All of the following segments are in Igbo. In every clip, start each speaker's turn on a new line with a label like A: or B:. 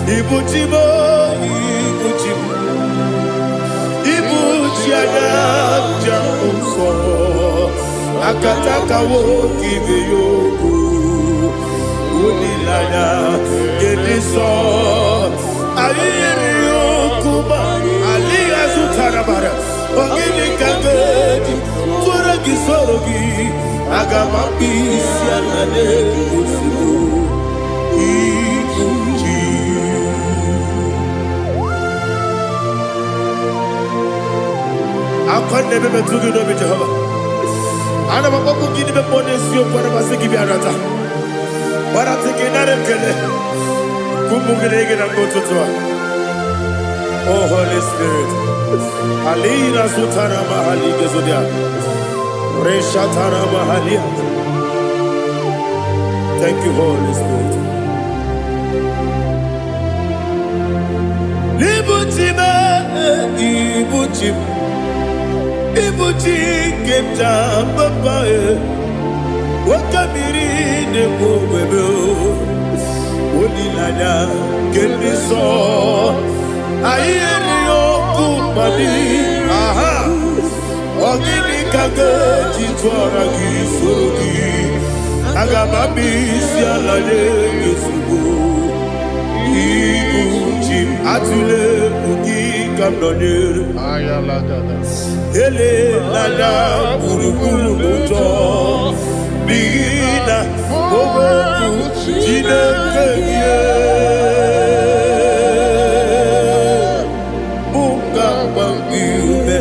A: Ibuchimo, Ibuchimo, Ibuchiana, Jamuso, Akataka woki beyoku, Unilana, Gediso, Ayiriyokuba, Aliya Zutarabara, Onyedika Gedi, Turagi Sorogi, Agamambi, Sianane, Usibu, Ibuchi. I can't never be too good over Jehovah. I never go give the bonus you for a Masiki Biarata. But I think another killer. Kumugregin and go to Tua. Oh, Holy Spirit. Alina Sutana Mahali Gezodia. Reshatana Mahalia. Thank you, Holy Spirit. Libutima, Ibuchim. Ibuchi kemta papa wakamiri ne bobebe onilanya kendiso ayeni okumani aha ogini kage jitwara gisorogi agamami sialale yesugo Ibuchi atule bugi kamdonyer ayala dada ele lada buruburu moto bina oboku jinekeye munga bangiume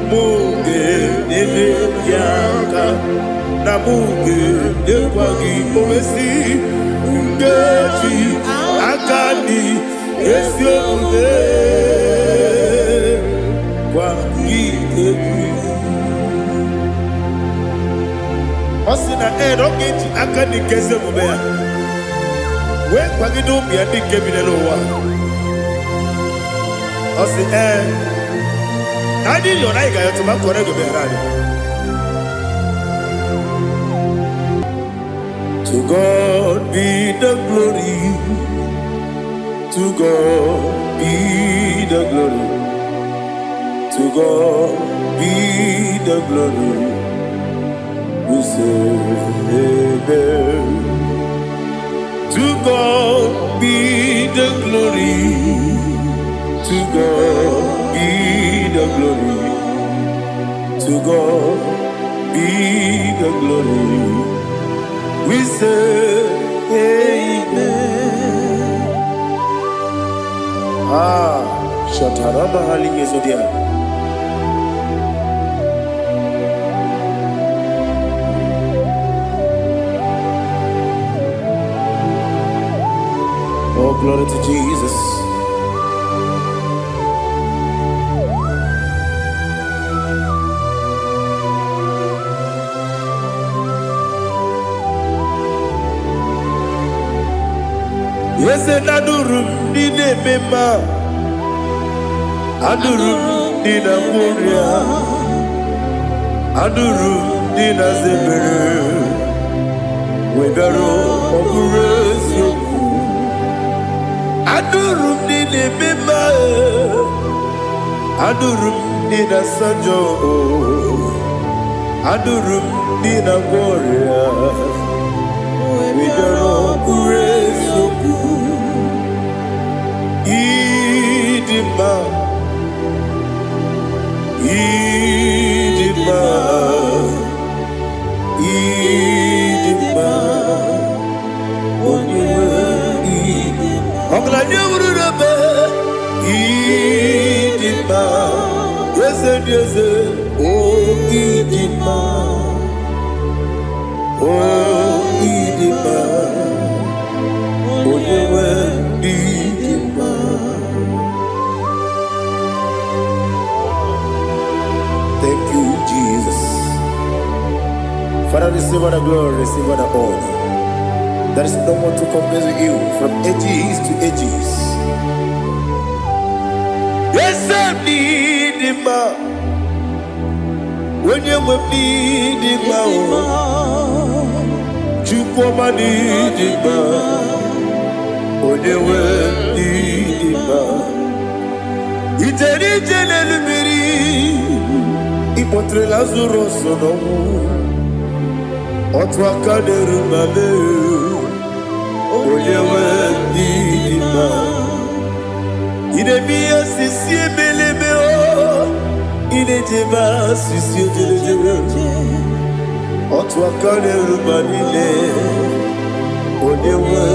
A: munge nene yaka na munge nekwagi owesi ngeji akani esiode Osina rocket akani keze mubea. We kwagido mi adi kebine lowa. Osi nadi yona iga yotu makore go berani. To God be the glory. To God be the glory. To God be the glory. We say amen. To God be the glory. To God be the glory. To God be the glory. We say amen. Shataraba hali yezodia. Oh, glory to Jesus. Yes, and Adurum Dina Mema Adurum Dina Muria Adurum Dina Zebere Webero Operation Adurum Dina Mema Adurum Dina Sanjo Adurum Dina Muria Webero Operation Idima, Idima, Idima, Idima, Idima, yes, oh Idima, oh Idima, oh Idima. Thank you, Jesus. Father, receive all the glory, receive all the honor. There is no one to compare with you from ages to ages. Yes, I need him. When you will need him, you come and need him. When you will. Ijele lumiri ipotre lazuro sono otwa kaderu male oyewe dima idemiya sisi belebe o idejeba sisi ojelejebe otwa kaderu malile oyewe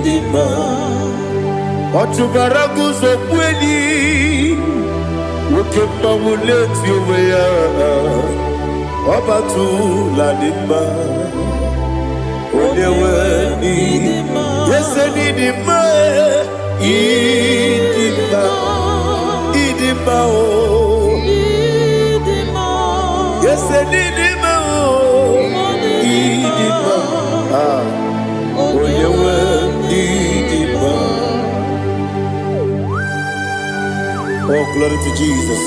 A: dima otubaraguzo kweli Ukemba muleti uweya Wabatu la dima Onewe nidima Yese nidima Idima Idima o Yese nidima o Idima Onewe nidima. Oh, glory to Jesus.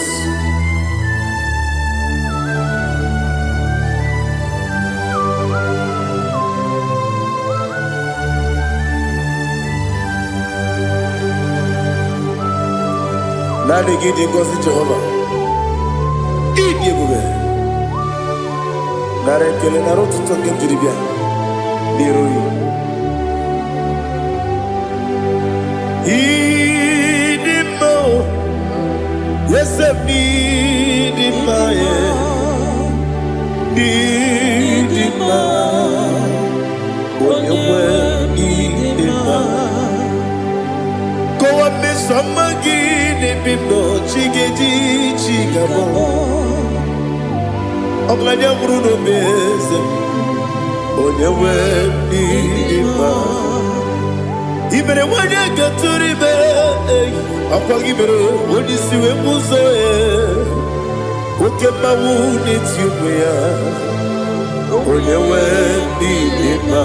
A: Nani gidi ngozi Jehovah. Idi bube. Nare kele naro tutonge jiribia. Niroi. Idi mo. Yes, I need my when you were needing my go up me some again if you know chiggy chigabo. I'm glad you're Bruno Bez when you were needing my even when you get to the bed. Akwagibero wodi siwe muzoe Ukema wuni tiumea Onyewe nidima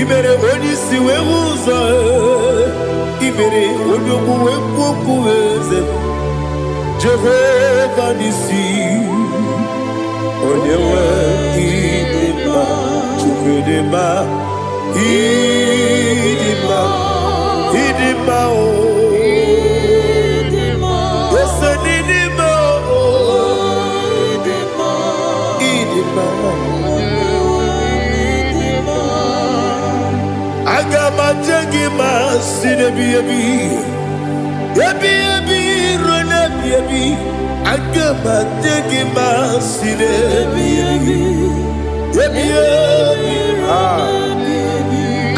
A: Ibere wodi siwe muzoe Ibere wodi muwe kukuweze Jehovah nisi Onyewe nidima Chukwedema Idima Idima o Agama sine biyabi rona biyabi agama sine biyabi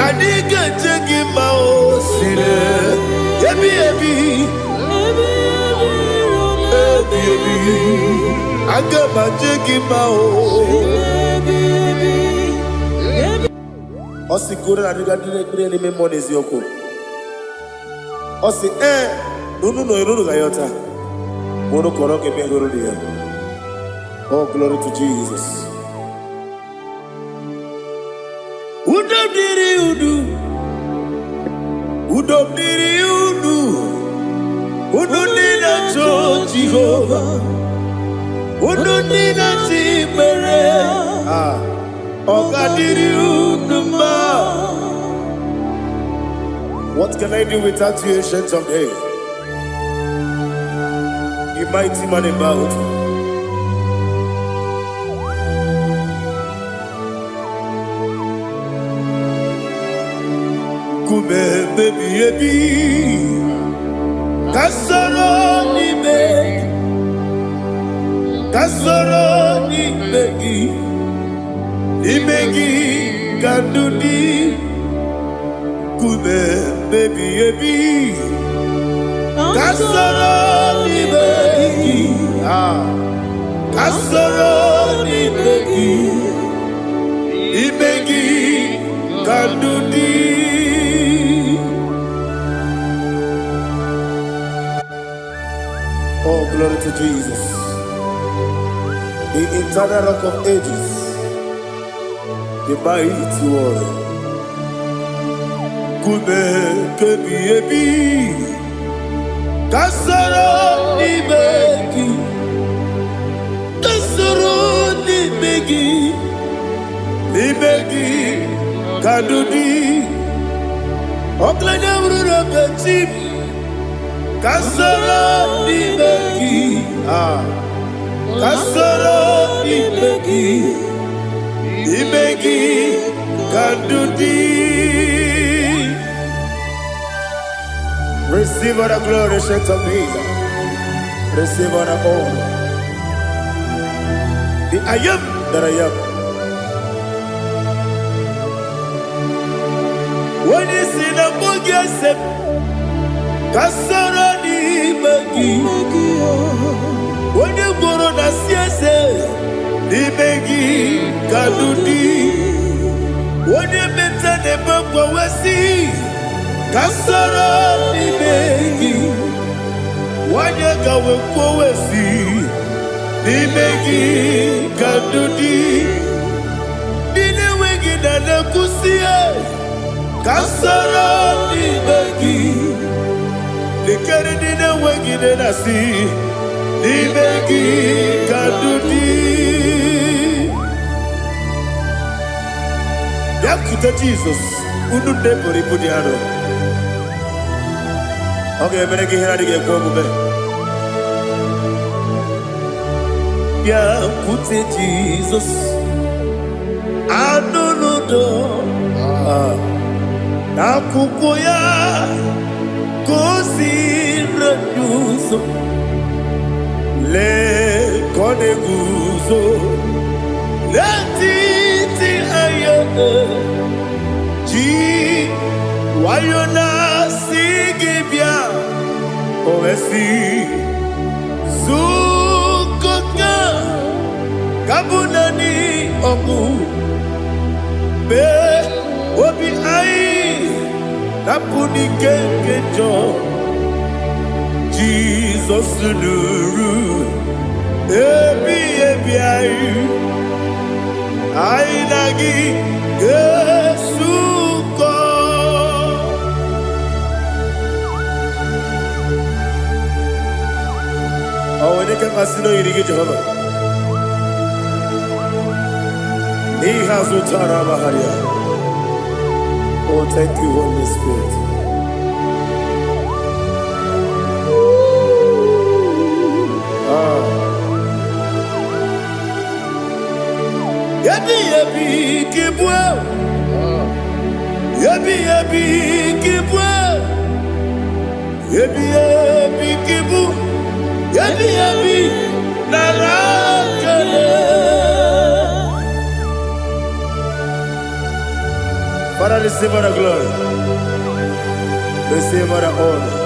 A: adiga o sine agama o Osi gura na diga dire me monezi yoko. Osi nunu no iruru gayota. Mono koroke me guru dia. Oh, glory to Jesus. Udom diri udu. Udu nina to Jehovah. Udu nina tibere. What can I do without you, ancient of days? You mighty man about. Kume baby Kasoro ni begi Imegi kandudi Kume baby Kasoro ni begi Kasoro ni begi Imegi kandudi. Oh, glory to Jesus, the eternal rock of ages, the mighty one. Kume kebi kasoro ni begi kadudi oklanya ururo betim Kasoro Nimeki. Kasoro Nimeki. Nimeki Kandudi. Receive all the glory, shake of Jesus. Receive all the honor. The I am that I am. When you see the book, you say, Kasoro Nimeki. When you go on the siese, Nimeki Kandudi. When you meet the book, we see. Kasoro Nimeki. Wanyaka wekowesi Nimeki Kandudi. Nine wegi na nekusie Kasoro Nimeki. Nikeri nine wegi na nasi Nimeki Kandudi. Yakuta Jesus Unu nepori pudiano. Okay, I'm going to get yeah, put it Jesus. I don't know. Nakukoya kosi reduso le koneguzo le titi ayane ji wayona sigibia oesi sukoka kabunani oku be obi ai napuni kenjo Jesus nuru ebi ai ai nagi Yesuko. Onyedika masino yirigi Jehovah. He has utara baharia. Oh, thank you, Holy Spirit. Yabi yabi kibwa. Yabi yabi kibwa. Yabi yabi kibu. Yabi yabi narakale. Father, receive our glory. Receive our honor.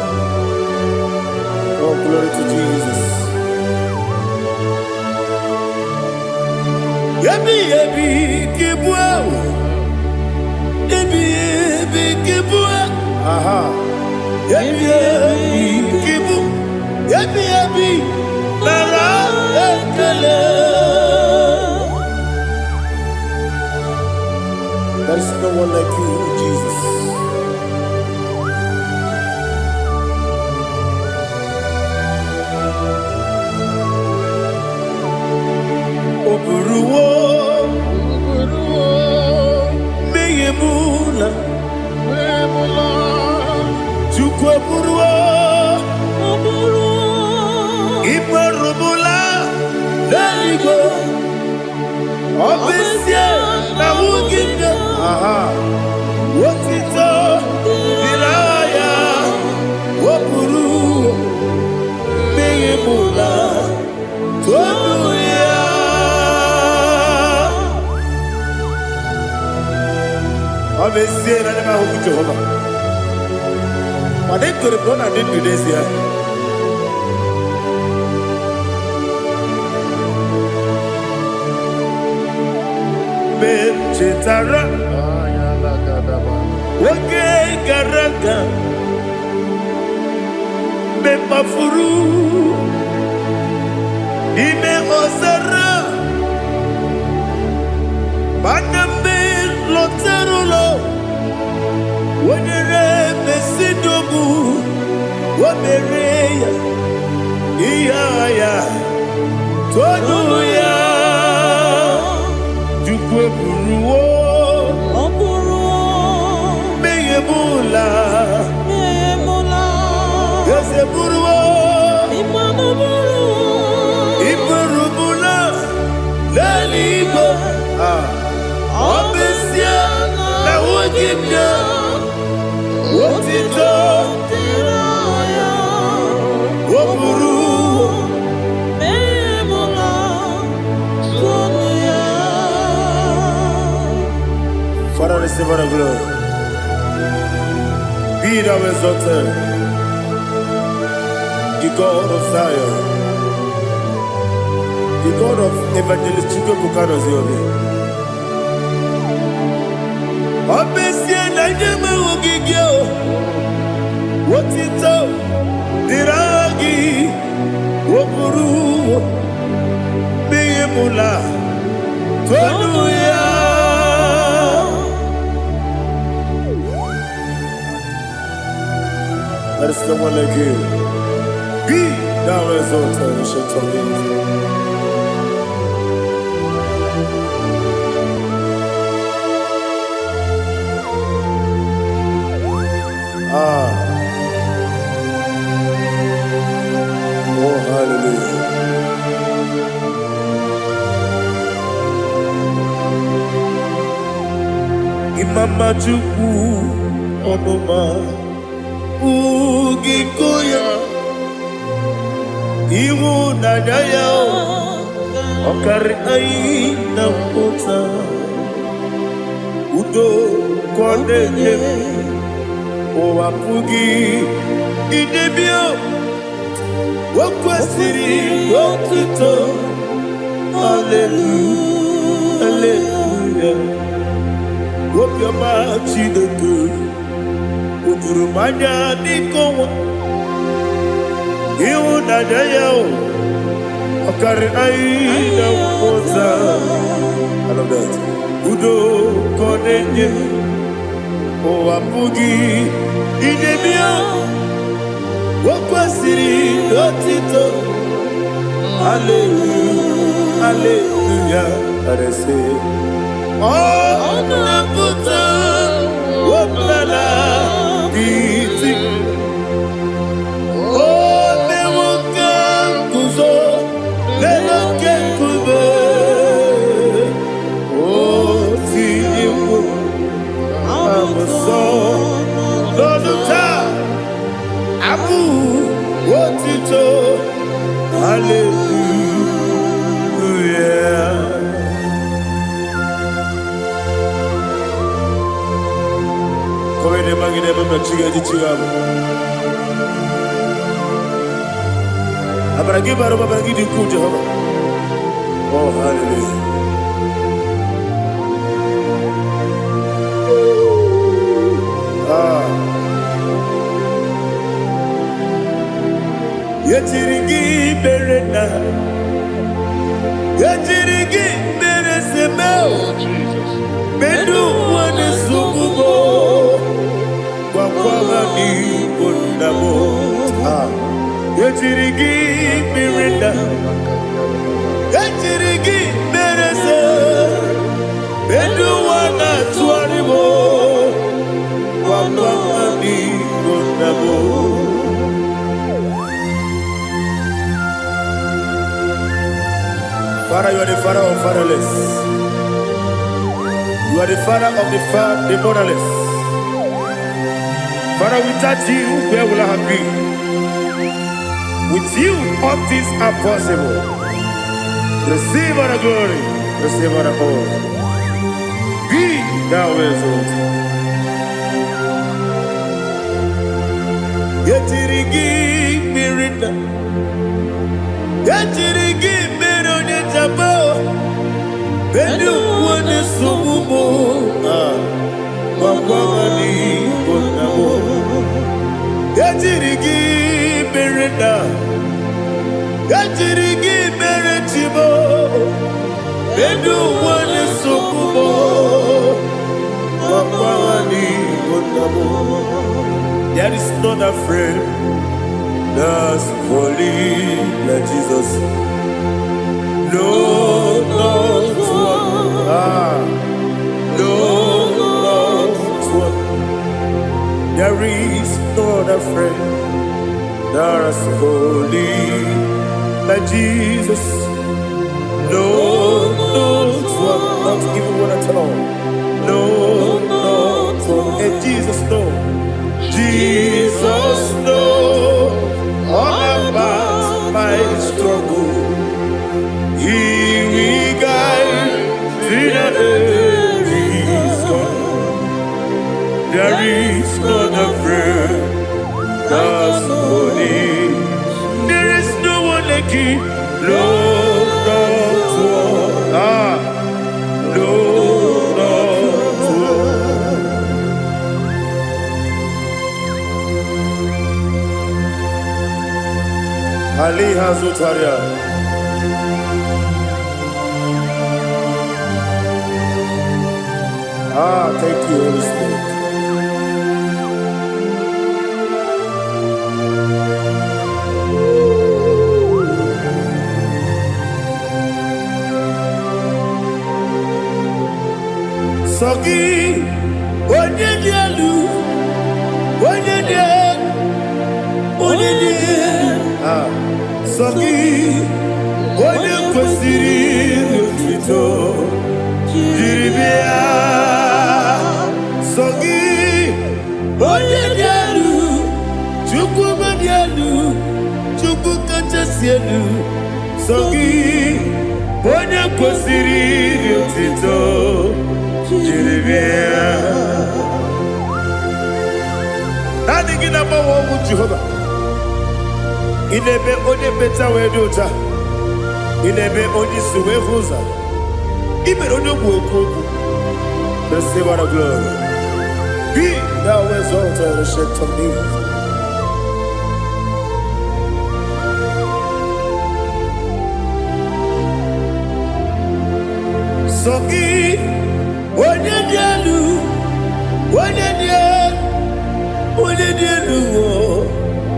A: Oh, glory to Jesus. Yabi yabi kibwa. Yabi yabi kibwa. Aha. Yabi yabi kibu. Yabi yabi narakale. There is no one like you, Jesus. Oburuwo, meyemula, chukwe buruwo, imarubula, leligo, obesia na wuginde. Aha. Wotito diraya wopuru meyemula tonuya. Obesie na nema huku Jehovah. What could have done I did today here. Chetara Wage Garaka Me Mafuru Ime Ozara Baname Loterulo Wenere Mesidobu Wamereya Iyaya Tonuya Jukwe buruwo, meyemula, yese buru. receive all the glory. Be thou exalted, the God of Zion, the God of Evangelist Chico Bukano Ziobi. Obesi na nyama ogigio, wotito, diragi, wopuru, biyemula, tonuya. There is no one like you. Be thou exalted, ancient of days. Oh, hallelujah. Imama Chukwu Onoma Ugikoya Iwu Nadaya Okari Aina Kota Udo Kondeye Owapugi Idebio Wakwasiri Wakito Hallelujah Hallelujah Wopiama Chidoku Udurumanya Nikowa Iwu Nadaya Okari Aina Kota I love that Udo Kondeye Owapugi Idebio Wakwasiri Otito Hallelujah Hallelujah I say Oh Naputa Wapala Biti Oh Mewoka Kuzo Leloke Kube Oh Tiyimu Amaso Loduta Abu Wotito Hallelujah Koine magine mama chiga jichigamo Abaragi baro babaragi diku Jehovah Oh hallelujah Yetirigi berena Yetirigi beresemo Bedu wane sukubo Kwa ni kundamo Yetirigi berena Yetirigi berese Bedu wana tuaribo Kwa ni kundamo Father, you are the father of fatherless. You are the father of the motherless. Father, without you, where will I have been? With you, all things are possible. Receive all the glory, receive all the honor. Be thou exalted. Yetirigi mirina, yetirigi mirone jabo. Bedu wane sumumo Wakwamani Bonamo Yatirigi Merenda Yatirigi Meretibo Bedu wane sumumo Wakwamani Bonamo There is not a friend that's holy like Jesus. No, not one. No, not one. There is no other friend that is holy like Jesus. No, not one. Not even one at all. No, not one. And Jesus, no. Jesus, no. All about my struggle. He will guide through the days gone. Ali Hazutaria. Thank you, Holy Spirit. Sogi, Onyedika, Sogi, Onyekwesiri otito, jiribia. Sogi, Onyedika, Chukwu Madielu, Chukwu Kachasielu. Sogi, Onyekwesiri otito, jiribia. Nani gina mawa mu Jehovah. Inebe onye beta wedota. Inebe onye suwe huza. Ibe onye buokoku. Receive our glory. Be thou exalted and shed to me. Sogi, Onyedika,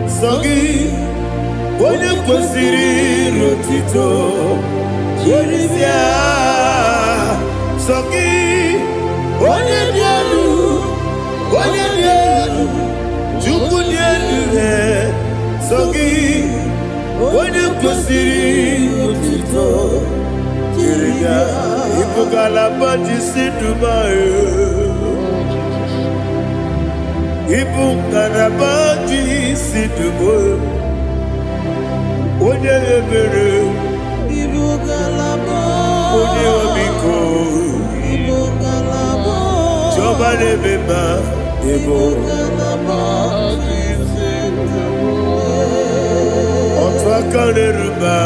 A: Sogi, Onyekwesiri otito, jiribia. Sogi, Onyedika, Chukwu dielu. Sogi, Onyekwesiri otito, jiribia. Ibugalaba jisidubae. Ibugalaba jisidubae. Onye ebere,
B: Ibugalaba,
A: onye omiko,
B: Ibugalaba,
A: Jehovah nebeba,
B: Ibugalaba,
A: otu aka na-eruba,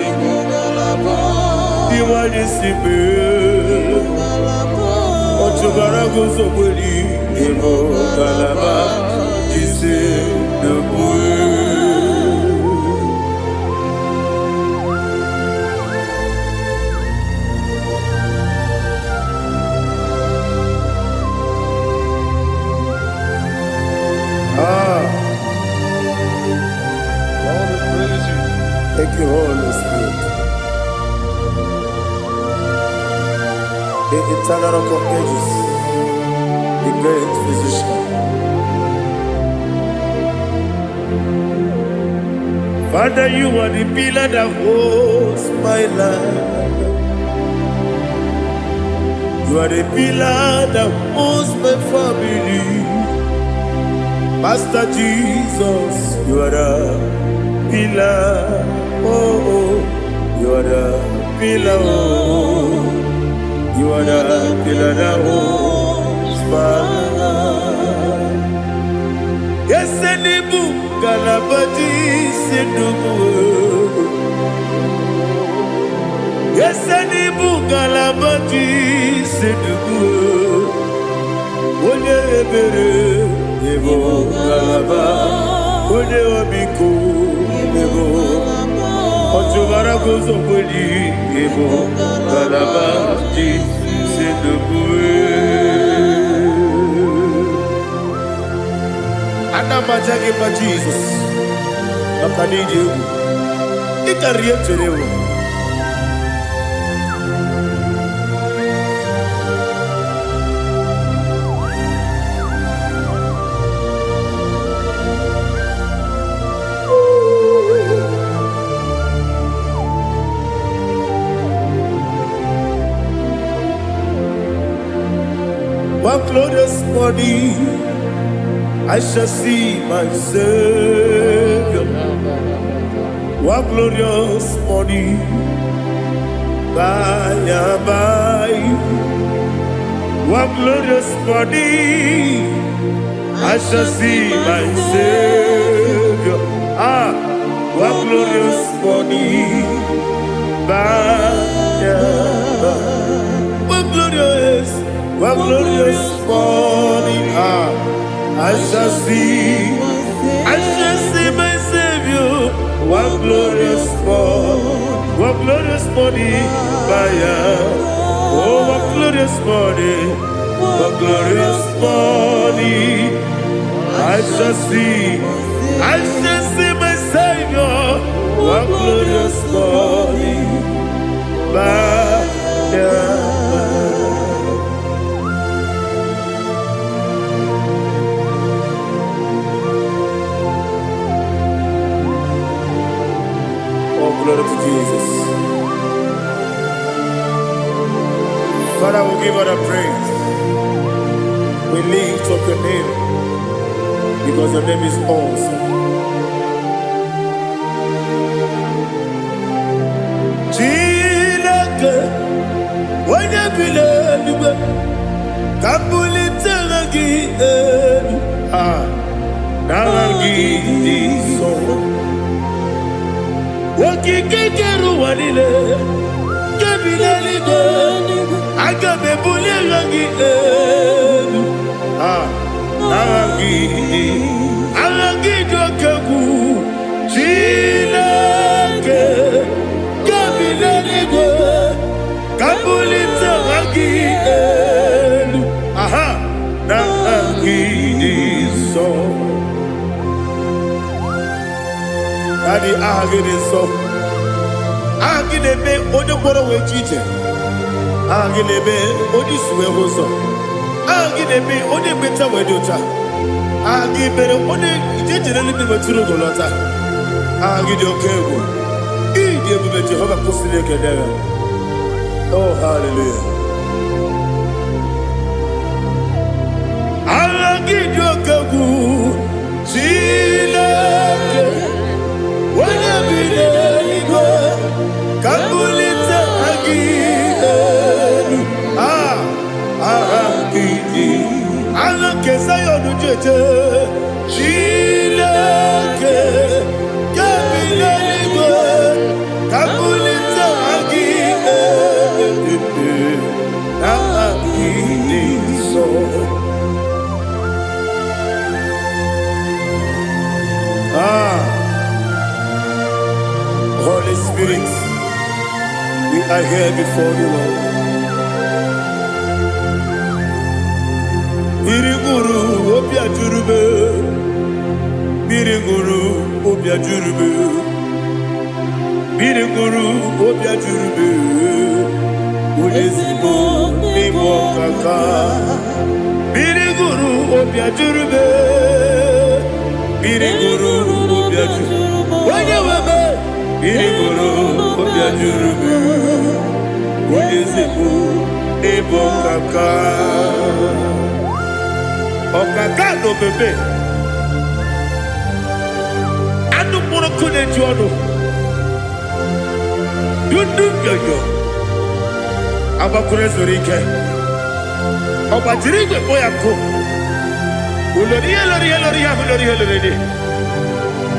B: Ibugalaba,
A: diwani sibe, otu bara guzo kweli, Ibugalaba, jise dubue. Thank you, Holy Spirit. The eternal rock of ages, the great physician. Father, you are the pillar that holds my life. You are the pillar that holds my family. Master Jesus, you are the pillar. Oh, you are the pillar. Oh, you are the pillar that holds my life. Yes, Enibu Galabaji Sidubu. Yes, Enibu Galabaji Sidubu. Onye ebere, Ebo Galaba. Onye obiku, Ebo. Otubara gozo kweli, Ebo Galabaji Sidubu. Anamajagi ma Jesus, Makaniji, Ikariyeterewo. One glorious morning, I shall see my Savior. One glorious morning, by and by. One glorious morning, I shall see my Savior. One glorious morning, by and by. One glorious morning, I shall see my Savior. one glorious morning, oh, one glorious morning, one glorious morning. I shall see my Savior, one glorious morning, Oh, glory to Jesus. Father, we give all the praise. We lift up your name because your name is awesome. Chilaka, when you believe, Kabulitagi, Naragi, so. Wakikeru wanile, kabilaligo, agabe bulirangi, aragi dokagu, chilake, kabilaligo, kabulita rangi, naragi so. Daddy, agide so. Agide be odoboro we chiche. Agide be odisuwe hoso. Agide be ode beta we dota. Agide be ode ijejere libi weturo golota. Agide okego. Ide be Jehovah kusile kedera. Oh, hallelujah. Agide okego. Chileke. When I be there, Kabulita again. Agidi. Alakesa Jeje. Chileke. Kabilaligo. Kabulita again. Agidi so. Holy Spirit, we are here before you, Lord. Biriguru obia jurube, Biriguru obia jurube, Biriguru obia jurube, Ulesibo nimo kaka, Biriguru obia jurube, Biriguru obia jurube, Wanyawame. Biriguru obia jurube, Ulesibo nimo kaka. Okaka no bebe. Anu mono kune jono. Dundu yoyo. Abakure zorike. Obajirige boyako. Ulori.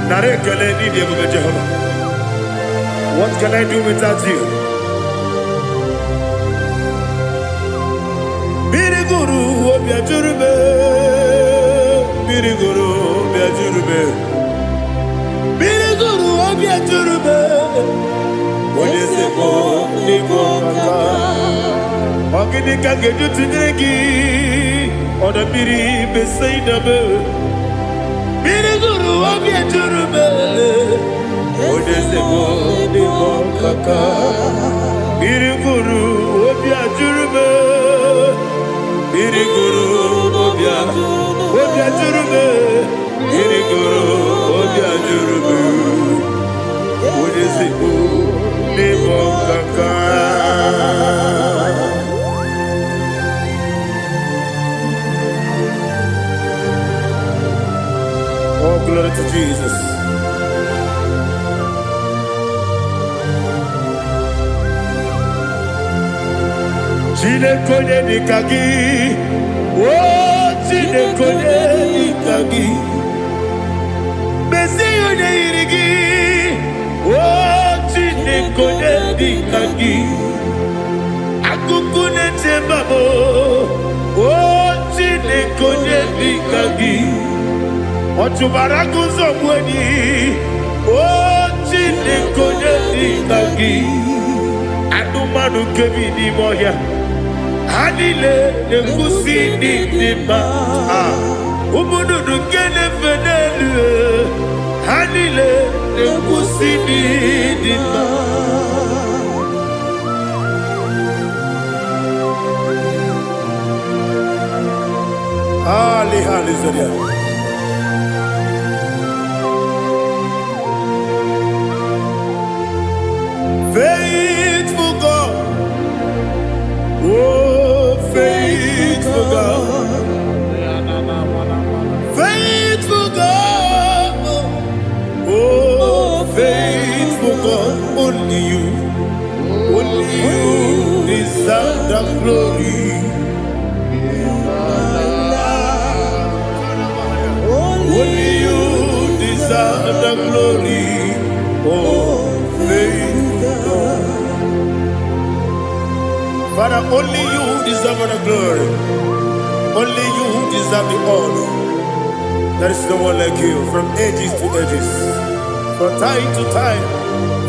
A: Nare kele ni diye Jehovah. What can I do without you? Biriguru obia jurube, Biriguru obia jurube, Biriguru obia jurube. Onyedika nimo kaka, Onyedika geju tinegi, ona biri beseinabe. Biriguru obia jurube, Onyedika nimo kaka, Biriguru obia jurube. Biriguru obia jurube, Biriguru obia jurube, Onyedika nimo kaka. Oh, glory to Jesus. Onyedika gi, oh Onyedika gi, Besi Onyedika, oh Onyedika gi, Akukune tembabo, oh Onyedika gi, Otubaraku zomweni, Oh, Onyedika gi. Anumanu kebi ni moya. Anile nekusi ni nima. Umudu kene fenelu. Anile nekusi ni nima. Hallelujah. Faithful God, oh faithful God, faithful God, oh faithful God, only you deserve the glory. Only you deserve the glory, oh faithful God. Father, only you deserve the glory. Only you deserve the honor. There is no one like you, from ages to ages, from time to time,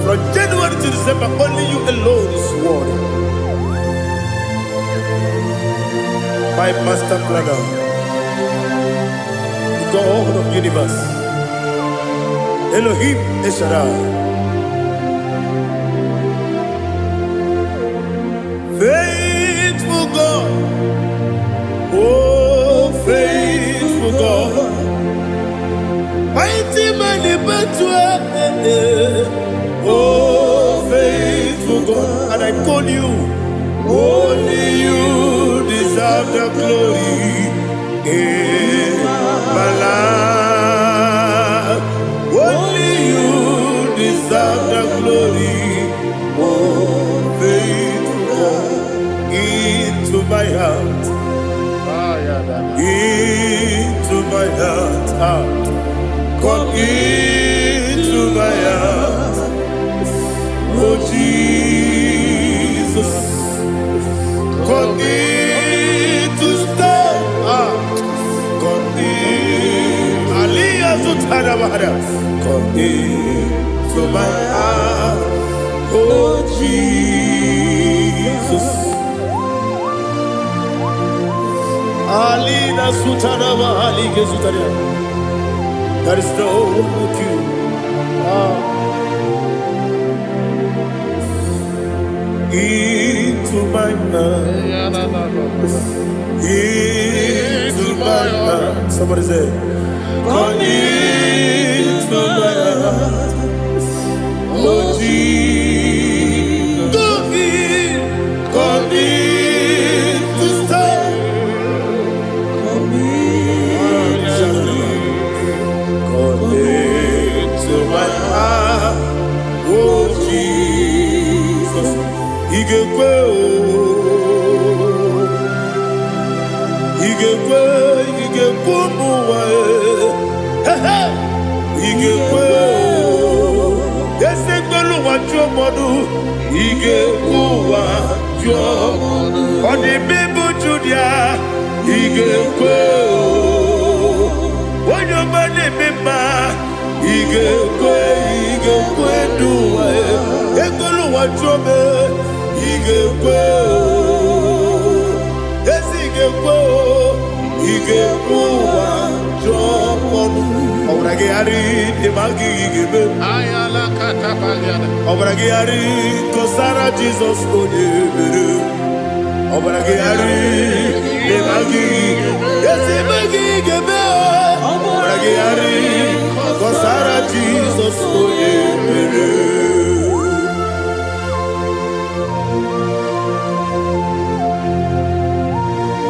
A: from January to December. Only you alone is worthy. My master planner, God of universe, Elohim Eshadai, faithful God, oh faithful God, mighty man in battle, oh faithful God, and I call you, only you deserve the glory. My life, only you deserve the glory. Oh, faithful God, into my heart, into my heart, come into my heart. Oh Jesus, come in to stay. Come into my heart, oh Jesus. Alina Sutanaba Alige Sutaria. There is no one like you. Into my heart, into my heart. Somebody say, come into my heart, oh Jesus. Come in to stay. Come into my heart, oh Jesus. Igekwe, igekwe muwa. Igekwe, ese gbolu wa jo modu. Igekwe wa jo modu. Odi bibu judia. Igekwe, onyo mane mema. Igekwe duwa. Egbolu wa jo me. Igekwe, ese igekwe wa jo modu. Obragi ari demagi igebe.
B: Ayala katapaliana.
A: Obragi ari kosara Jesus onyebere. Obragi ari demagi demagi igebe. Obragi ari kosara Jesus onyebere.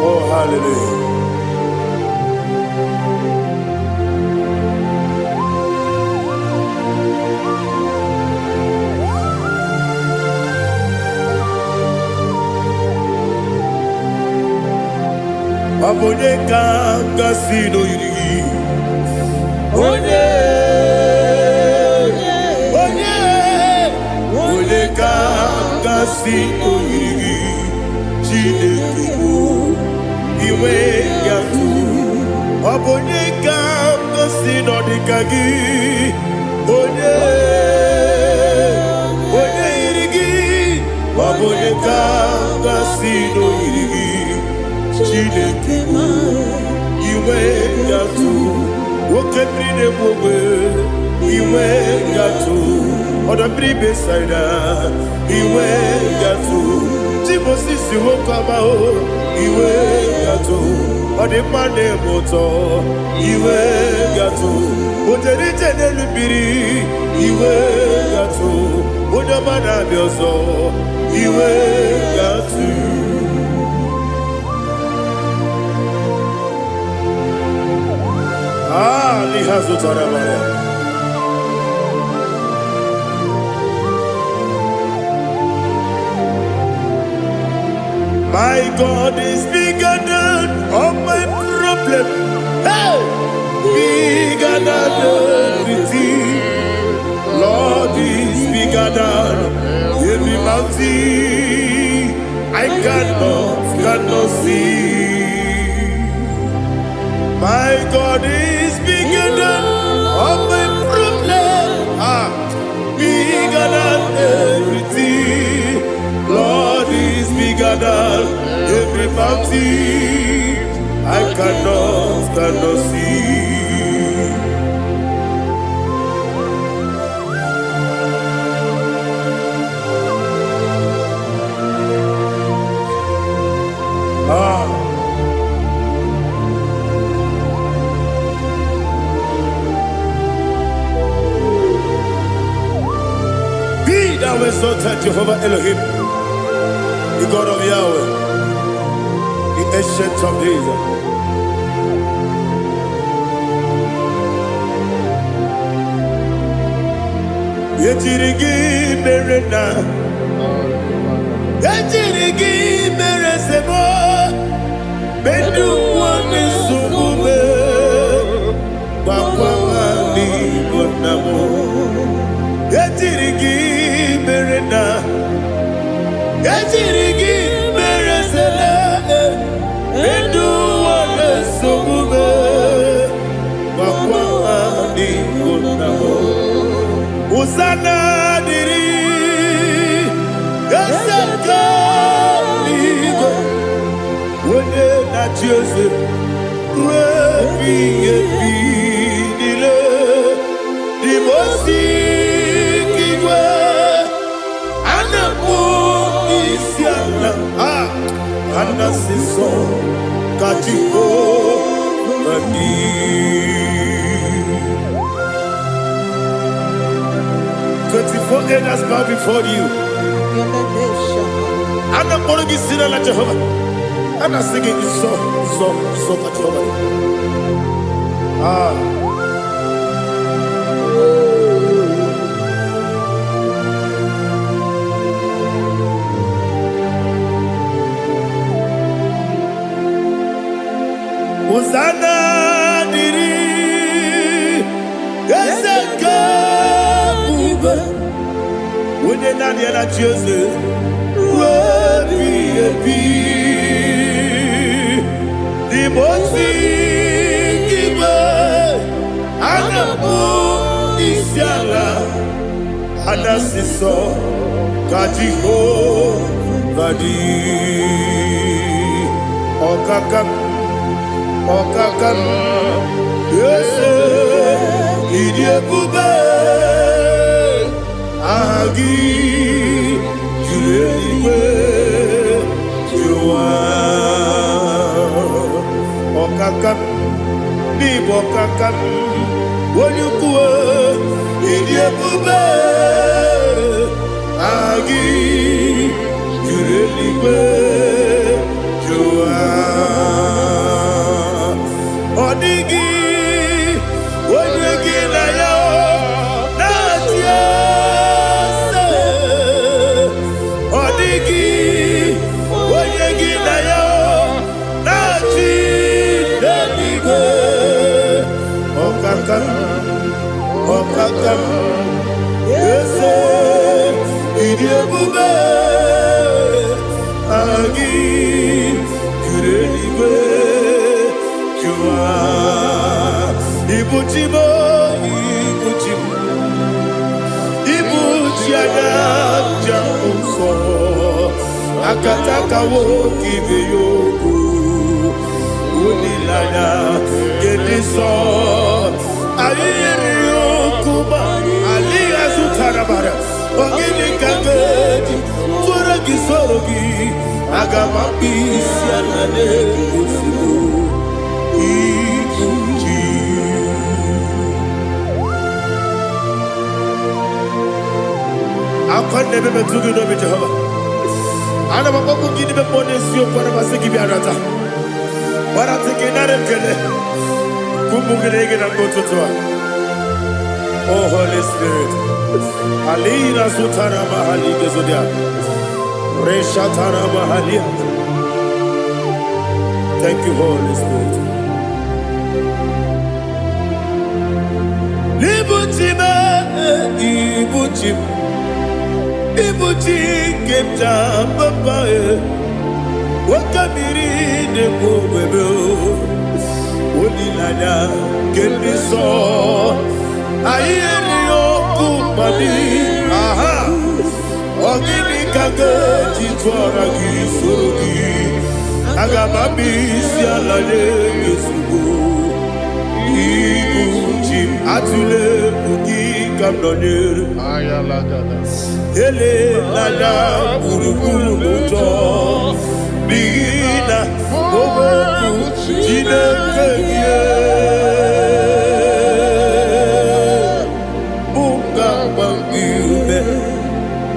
A: Oh hallelujah. Onyedika gasino yiri. Onyedika gasino yiri. Chinekibu iwe yatu. Onyedika gasino dikagi. onye irigi onye ka si no irigi Chineke iwe gatu woke brine mogwe iwe gatu oda bribe saida iwe gatu Timosisi wokama o iwe gatu odi mane moto iwe gatu ojeri tenelu biri iwe gatu oda mana biozo iwe gatu lihazo tarabaya My God is bigger than all my problem. Hey! Bigger than everything. Lord is bigger than every mountain I cannot see. My God is bigger than all my problem. Bigger than everything. Lord is bigger than every mountain I cannot see. Be thou exalted, Jehovah Elohim, the God of Yahweh, the ancient of days. Yetirigi merena, yetirigi meresemo, bedu wani sumume, wakwamani gonamo. Yetirigi merena, yetirigi meresele, bedu wani sumume, wakwamani gonamo. Usana diri, esaka ligo, wone na Joseph, wepi nile, di mosi kiwe, anamu isiana, anasiso katiko mani. 24 elders bow before you. And I'm going to be singing like Jehovah. And I'm singing this song like Jehovah. Hosanna diri, Eseka. When you're not yet at Joseph, the most giver, and the moon is yalla, and the sister, Kajiho, Vadi, Okakam, yes, Idiot Bube. Agi julewe juwa okakam ni bokakam wonyukwe idiebube agi julewe juwa odigi wonyegi na yo natia Okakam, yes, idiebube, agi, jurelibe, jua, ibuchimo, Shiana Jamuso Akataka woki beyoku Unilana Gediso Ayeriyokuba Aliya Zutarabara Onyedika Gedi Turagi Sorogi Agamabi Sianane Kusibu Ikuji Akwande bebe tugi no be Jehovah. Ana bako gidi be ponesio kwa na basiki bi arata. Bara teke na rekele. Kumbugirege na gototoa. Oh Holy Spirit. Alina sutara mahali gezodia. Reshatara mahali. Thank you, Holy Spirit. Libutime, ibutime. Ibuti kemta papa wakamiri de bobebe onilanya kemiso ayeri okumani aha ogini kage titwara gisurugi agamabi sialale yesugo ibuti atule bugi kamdonir ayalagada ele lala buruburu moto bigina ogo jine keye bunga bangiume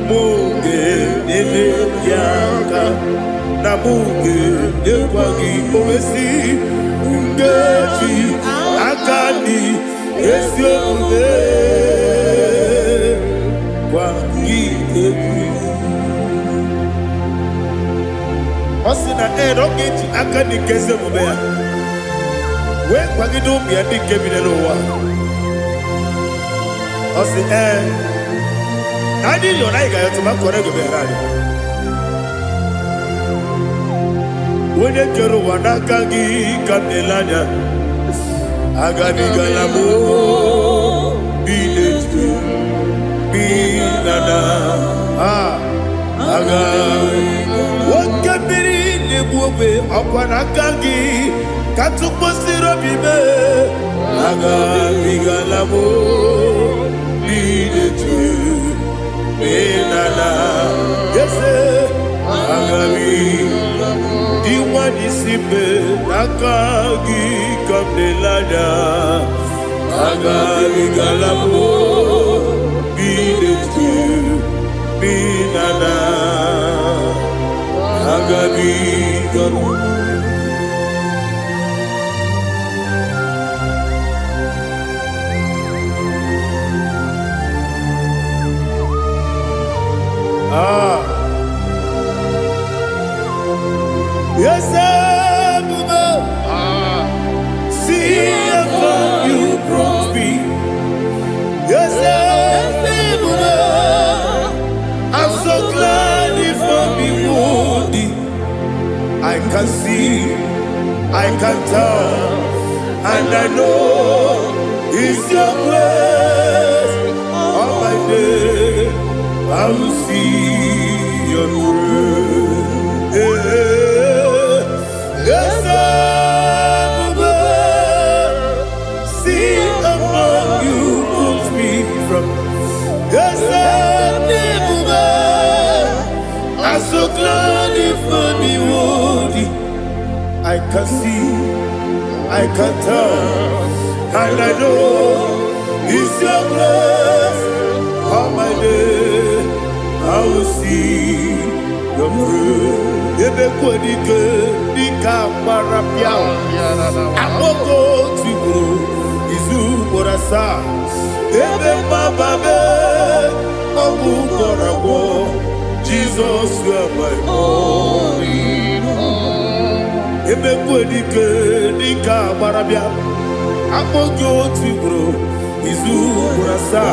A: munge nene yaka na munge nekwagi owesi ngeji akani esiombe Osina rogeji akani kese mubea. We kwagido biandi kebinelo wa. Osi nani yona iga yotuma korego berani. Wene kero wanakagi kamelanya. Agami galamo biletu binana aga wakabiri lebuwe akwanakagi katuposiro bibe aga bigalamo biletu binana yese aga diwani sipe nakagi kamdelada aga bigalamo biletu binana agabi garu yes see if you brought me yes I'm so glad if me woody. I can see, I can tell, and I know it's your grace. All my day I will see your grace. Yes, see among you moves me from. Yes, I'm so glad if me woody. I can see, I can tell, and I know it's your grace. All my day I will see your grace. Ebe kwenike nika marapia. Amoko tibu izu borasa. Ebe mababe obu korabo. Jesus, you are my only home. Ebe kwenike nika marapia. Amoko tibu izu borasa.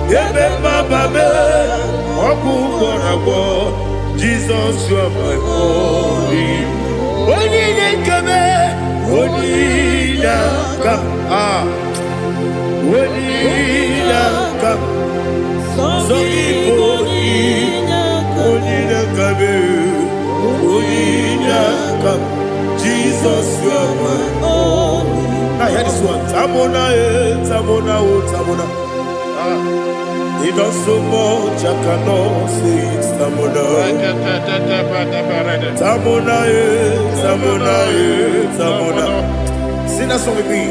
A: Ebe mababe obu korabo. Jesus, you are my only. Onyedika, Onyedika, Onyedika, so Jesus, you are my only. Now hear this one. Tamona, Tamona, Tamona. He does so much, I cannot say it. Tamona. Tamona, Tamona, Tamona. Sing that song with me.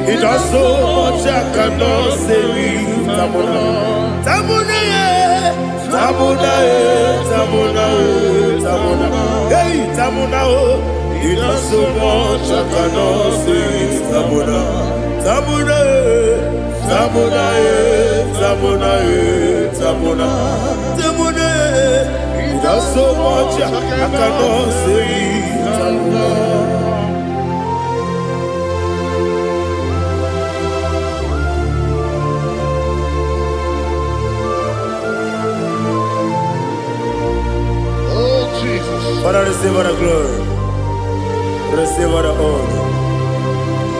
A: He does so much, I cannot say it. Tamona. Tamona, Tamona, Tamona, Tamona. Hey, Tamona, he does so much, I cannot say it. Tamona. Tamona, Tamona, Tamona, Tamona, Tamona. He does so much, I cannot say it. Tamona. Father, receive all the glory. Receive all the honor.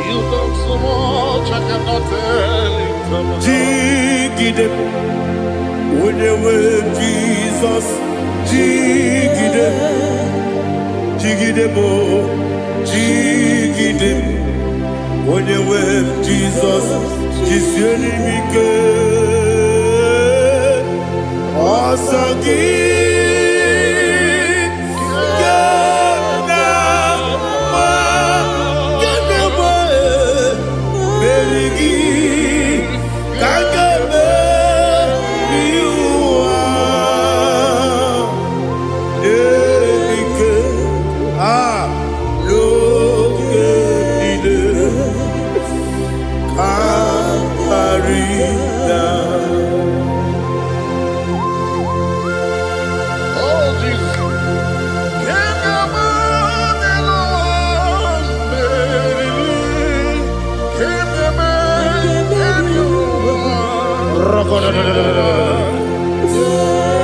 B: You done so much, I cannot tell it.
A: Jigide, when you were Jesus, Jigide, Jigide bo, Jigide, when you were Jesus, Jisienimike, Asagi.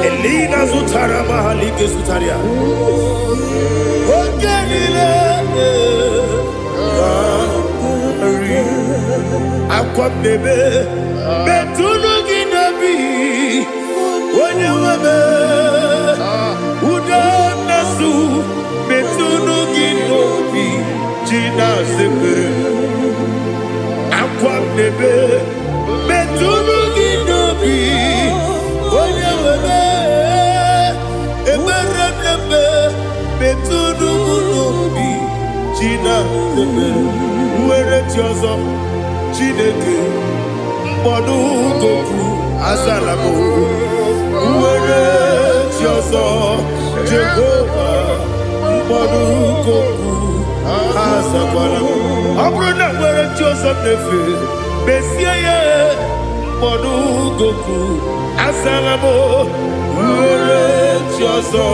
A: Elina Zutara Mahalike Zutaria. Okenile Aqua bebe Betunu Ginabi Onye webe Uda Nasu Betunu Ginobi Jina Zepe Aqua bebe Betunu Ginobi Onye webe Eberebe Betunu Ginobi Jina Zepe Uere Tiozo Chineke Mbodu Goku Azalamo Uere Tiozo Jehovah Mbodu Goku Azalamo Abrona Uere Tiozo Nefe Besiye Mbodu Goku Azalamo Uere Tiozo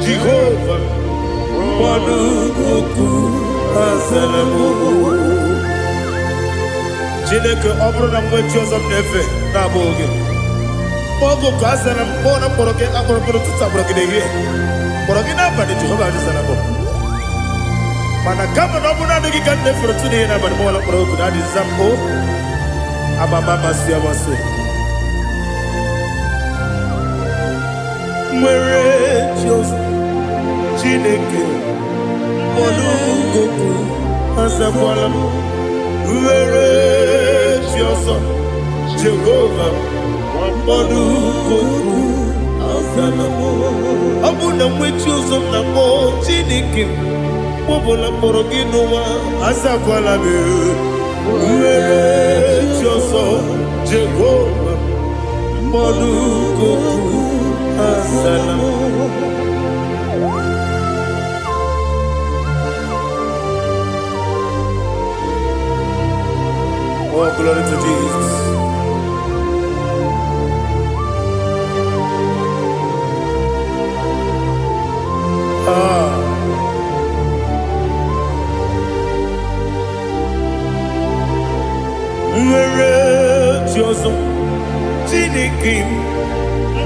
A: Jehovah Mbodu Goku Azalamo Chineke ọbụrụ na mgbechi ọzọ m na-efe na-abụ oge ogo ka a zara mkpọ na mkpọrọ gị akpọrọ mkpọrọ tutu akpọrọ gị n'ehihie mkpọrọ gị n'abalị Jehova adịzara bụ mana kama na ọ bụ naanị gị ka m na-efere tụ n'ihe n'abalị mọla mkpọrọ ogu na adịza mpụ amama amasị amasị nwere chi ọzọ Chineke mkpọrọ ogu azakwala m Uere Chioso Jehovah Mbodu Goku Azalamo Abuna mwechi uzo mnamo Chineke Mbobola mborogi nuwa Azakwala me Uere Chioso Jehovah Mbodu Goku Azalamo Oh, glory to Jesus. Nwere Chioso Chineke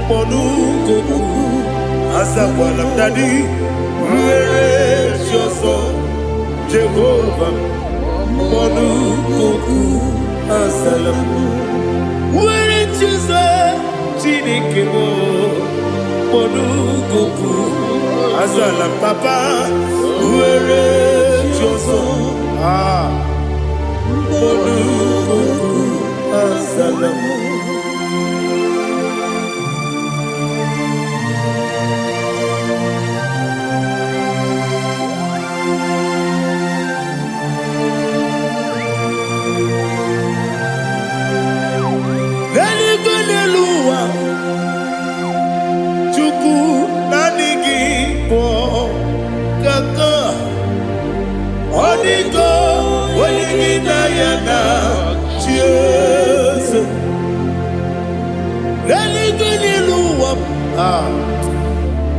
A: Mbodu Goku Azakwala m dadi Nwere Chioso Jehovah Mbodu Goku Azalamo Nwere Chioso Chineke Mbodu Goku Azalam Papa Nwere Joso. Olukuku Asalam.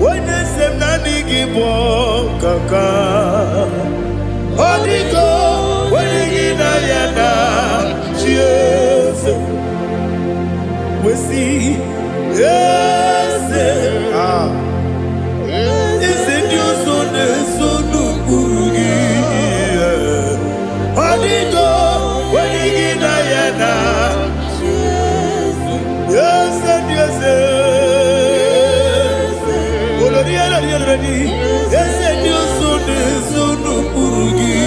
A: When they say Nani Gibo Kaka Onigo when Yana cheers we see yes is it your son Sonu Urugi Onigo when Yana yes yes yes, and you soon Urugi.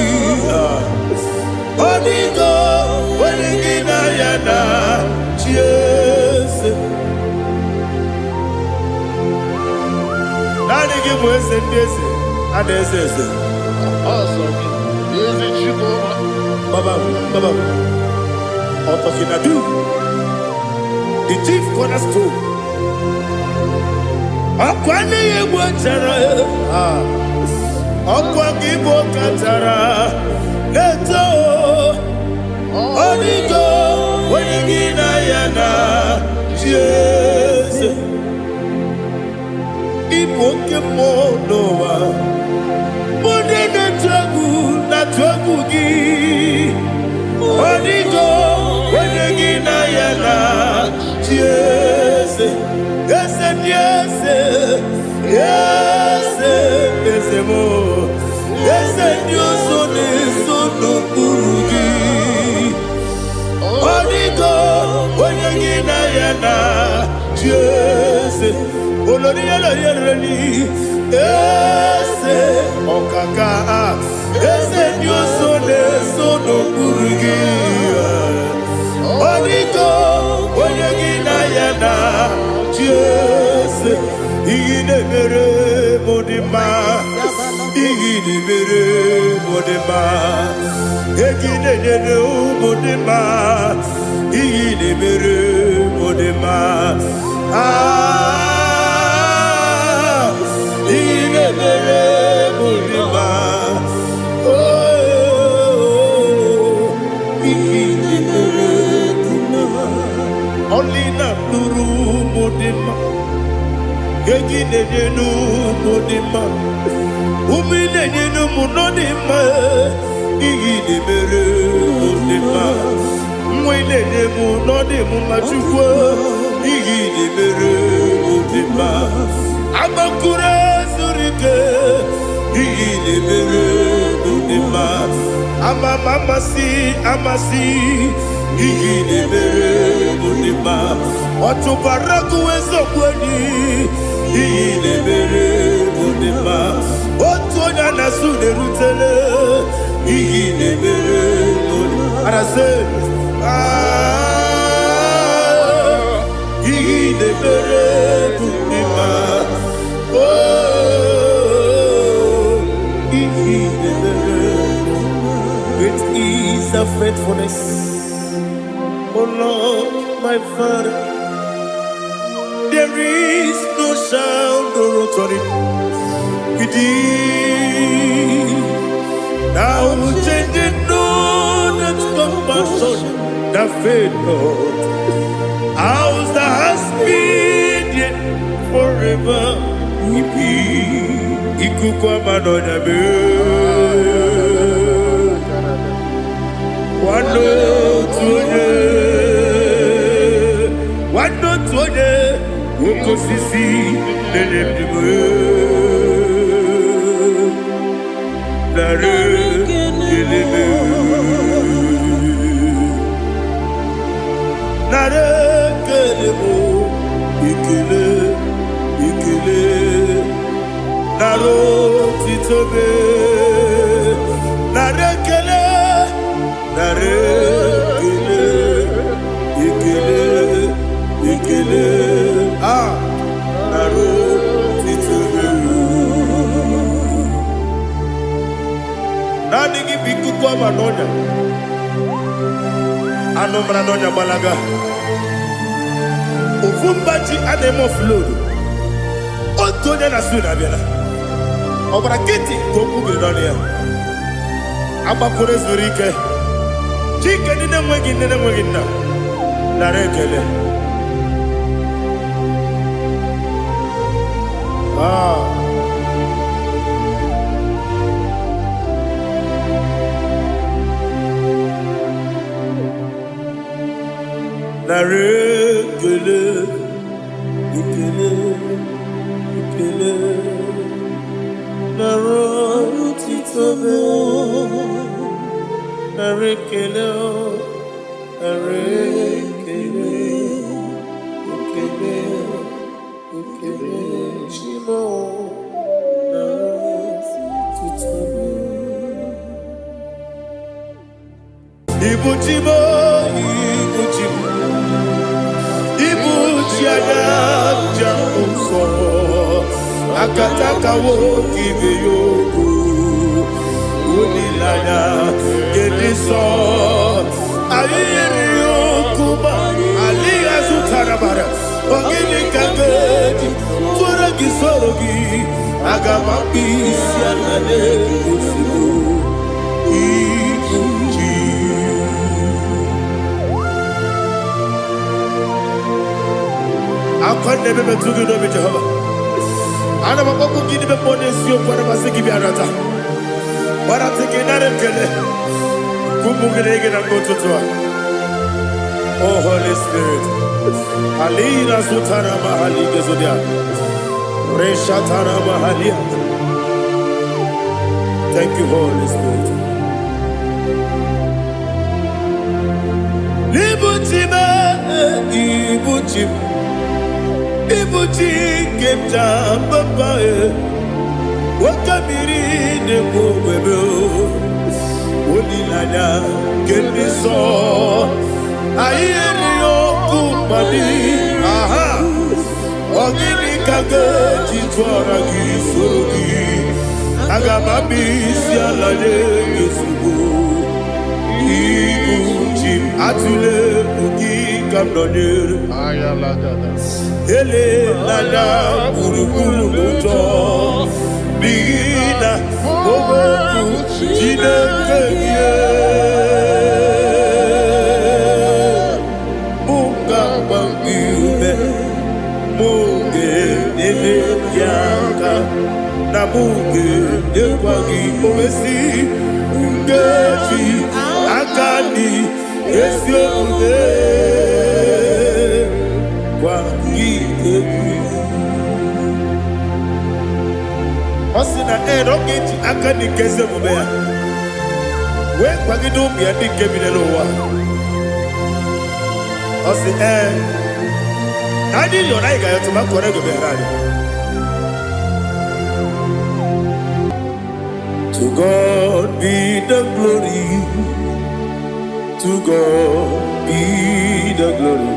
A: Onigo, when in Ayana, cheers. Nanny was and this, and this is
B: awesome. Is it you,
A: Baba, Otokinadu, the chief cornerstone. Akwani yegwa tara Akwa gibo katara Neto Onigo Wenigina yana Yes Ipoke monowa Mone netragu Natragu gi Onigo Wenigina yana Yes Yes and yes, yes, yes, more. Yes, and your son is so no Urugi. Onigo, when you get Ayana, yes, Olonia, yes, Okaka, yes, and your son is so no Urugi. Onigo, when you get Ayana. Yes, Igidebere Modima, Igidebere Modima, Egidebere Modima, Igidebere Modima, Igidebere Modima, oh, Igidebere Modima, only not Nuru Modima. Yegidenu Modima, Umidenu Munodima, Igidebere Modima, Mwidenu Nodimu Machukwa, Igidebere Modima, Amakura Surike, Igidebere Modima, Amasi, Igidebere Modima, Watubaraku Ezokweni, Igidebere Modima, Otonya Nasude Rutele, Igidebere Modima, Arase, Igidebere Modima, oh, Igidebere, great is the faithfulness, oh Lord, my Father. There is no sound or authority. Now changing no that compassion, that faith not. Ours that has been yet forever. Ikukwa Madonna be. One not Ukosisi Nenebdimu Nare Gelebe Nare Gelebo Ikele Naro Titobe ekele nara otito naanị gị bụ ikuku ọma n'ọnya anụ mara n'ọnya gbalaga ofu mbaji a na-eme oflodu otu onye na-asụ na-abịala ọbara kịtị ka o kwubiri n'ọnụ ya agbapụrụ ezuru ike chike ndị na-enweghị nne na-enweghị nna nara ekele nara ekele ekele ekele nara otito nara ekele nara ekele ekele ekele chimo nara otito ibu chimo ibu chimo ibu chianya jamuso akataka wo kibe yoku unilanya gediso ayiri yokuba aliya zutarabara ogini kagedi tora gisorogi agama bisiana negusibu ibuji akwande bebe tugi no Jehova ana makoku gini be ponesio kwa na basiki bi arata bara tiki nare kele kumugirege na ngototwa. Oh Holy Spirit alina sutara mahali gezodia resha tara mahali. Thank you Holy Spirit. Libutima ibutim ibuti kemta papa wakamiri ne bobebe onilanya kemiso ayeri okumani aha ogini kage titwara gisogi agamabi sialale gesugo ibuti atule ugi kamdonir ayalagada ele nana buruburu moto bigina ogoku jinekeye bunga bangiume muge nene yaka na muge yekwagi omesi ngeji akani esiode Osina rogeji akani keze mubea we kwagido mi adi kebile lowa osi nadi yona iga yoto makore go berani. To God be the glory, to God be the glory,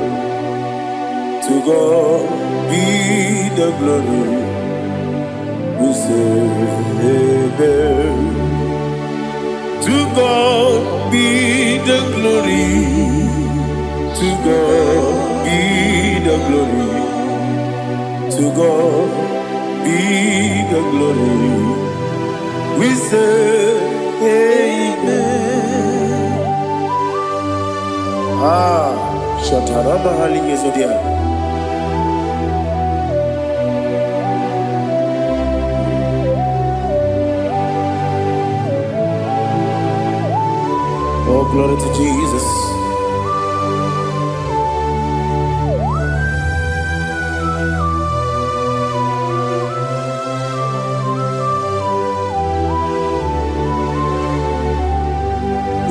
A: to God be the glory. We say amen. To God be the glory, to God be the glory, to God be the glory. We say amen. Shatarama halinge zodia. Oh, glory to Jesus.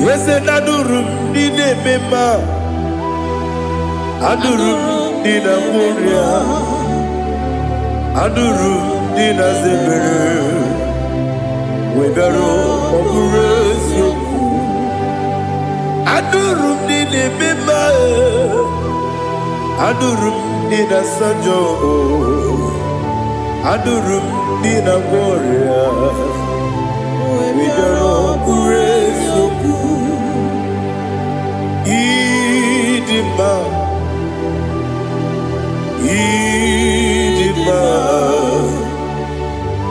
A: Yes, and adurum dine mema, adurum dina muria, adurum dina zebere, webero oburezio. Adurum dine mema, Adurum Nina Sanjo, Adurum Nina Warrior, we don't praise you. Idima, Idima,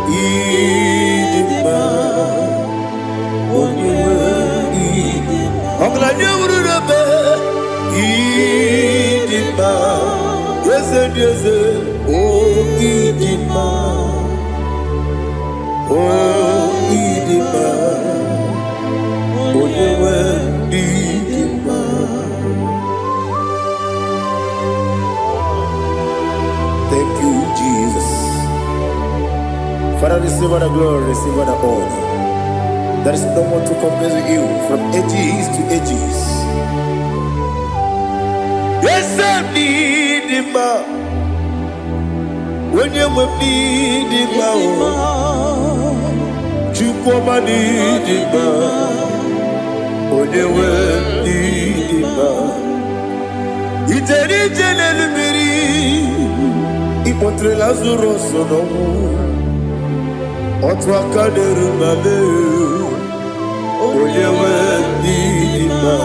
A: Idima, I'm glad you would have Idima, yes, yes, oh, Idima, oh, Idima, oh, you were Idima. Thank you, Jesus. Father, receive all the glory, receive all the honor. There is no one to compare with you from ages to ages. Yes, I need him. When you need him, you come and need him. When you need him, it's a regional Ipotre Lazaro sono Otwa kaderu mame Oyewe dima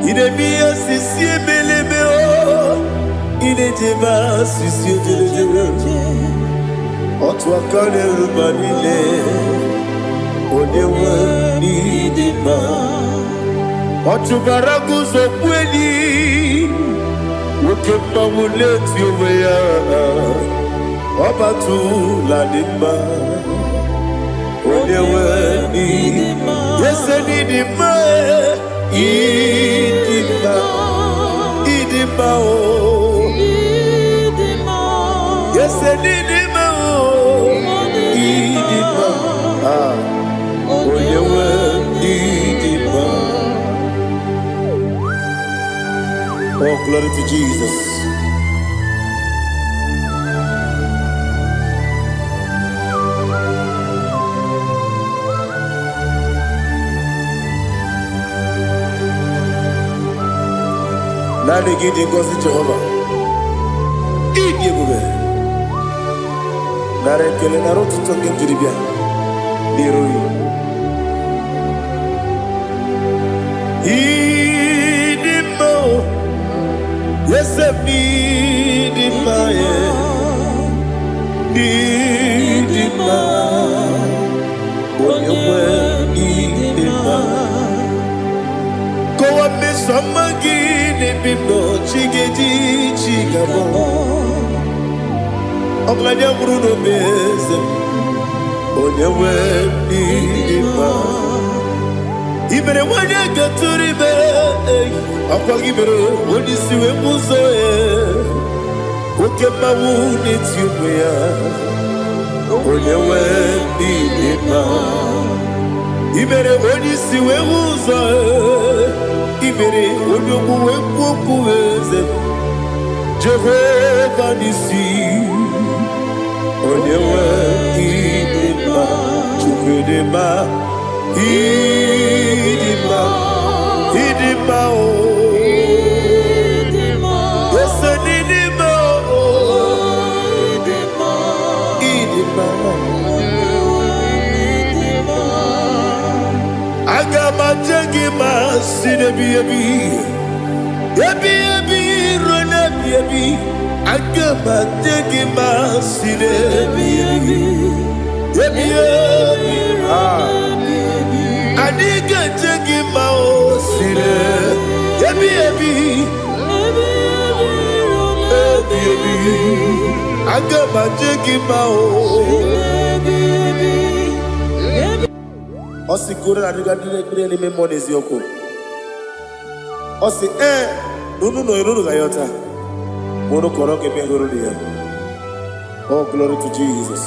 A: Ine miya sisi meleme o Ine jeba sisi jele Otwa kaderu manile Oyewe dima Otubaragu zokweni Ukemba muleti uweya Obatu ladima Onewe nidima Yese nidima Idima Idima o Yese nidima o Idima Onewe nidima. Oh, glory to Jesus. Now they give the gospel to Jehovah. IGBO. Now they kill an arrow to talk into the beer. Yes, I need him, need him, oh, you need him. Go up, Miss Samagin, and be no chiggy, chigabo. I'm glad you're Bruno Bez, oh, you need him. Even when you get to the bed, I'll give it when you see a muso. Okay, my wound, it's you, when you went in Even when you see a muso, even when you go Jehovah, Nissi, when you went in Idima, Idima, oh, yes, Idima, oh, Idima, I got my jaggy, my sinner, baby, run up, baby. I got my jaggy, my sinner, baby, I need to take him out, I got my taking out. Osi kura na diga dire me money yoko. Osi no gayota. Mono koro ke me goro dia. Oh, glory to Jesus.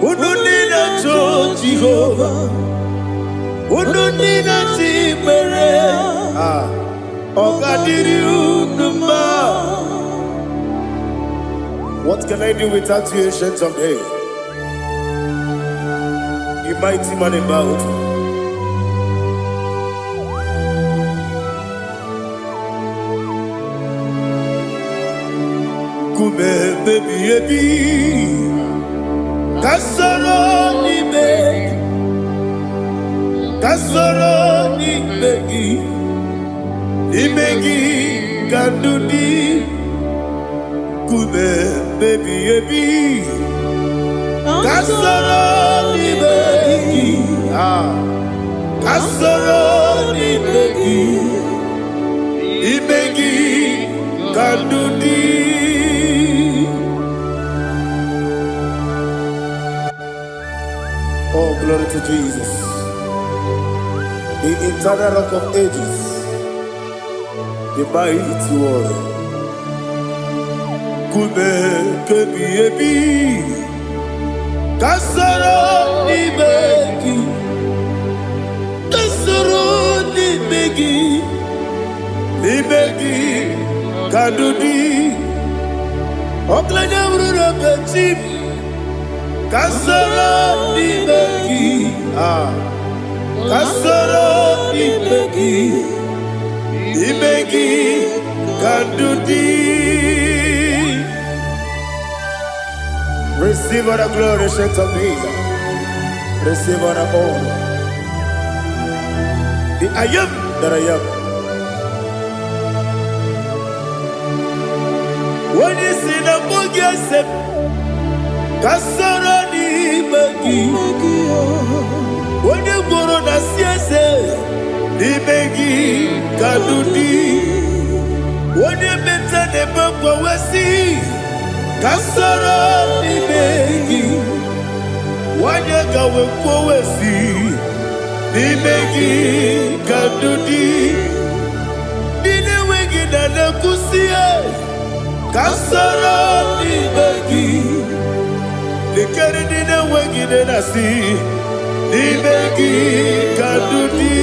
A: Udonina to Jehovah. Udonina timere. What can I do without you, ancient of days? mighty man in battle. Kume baby kasoro ni begi kandudi. Kume baby kasoro ni begi kandudi. Oh, glory to Jesus, the eternal rock of ages, the mighty one. Kume kebi kasoro ni begi kadudi. Oklanya urura bechim kasoro ni begi kadudi. Receive all the glory, shake of Jesus. Receive all the honor. The I am that I am. When you see the book, you said, kasoro ni begi. When you go on the siese, ni begi kadudi. When you mention the book, we see kasoro ni begi. When you go we see ni begi kadudi. Dine wengi na nekusie kasoro ni begi. Likere dine wengi na nasi ni begi kadudi.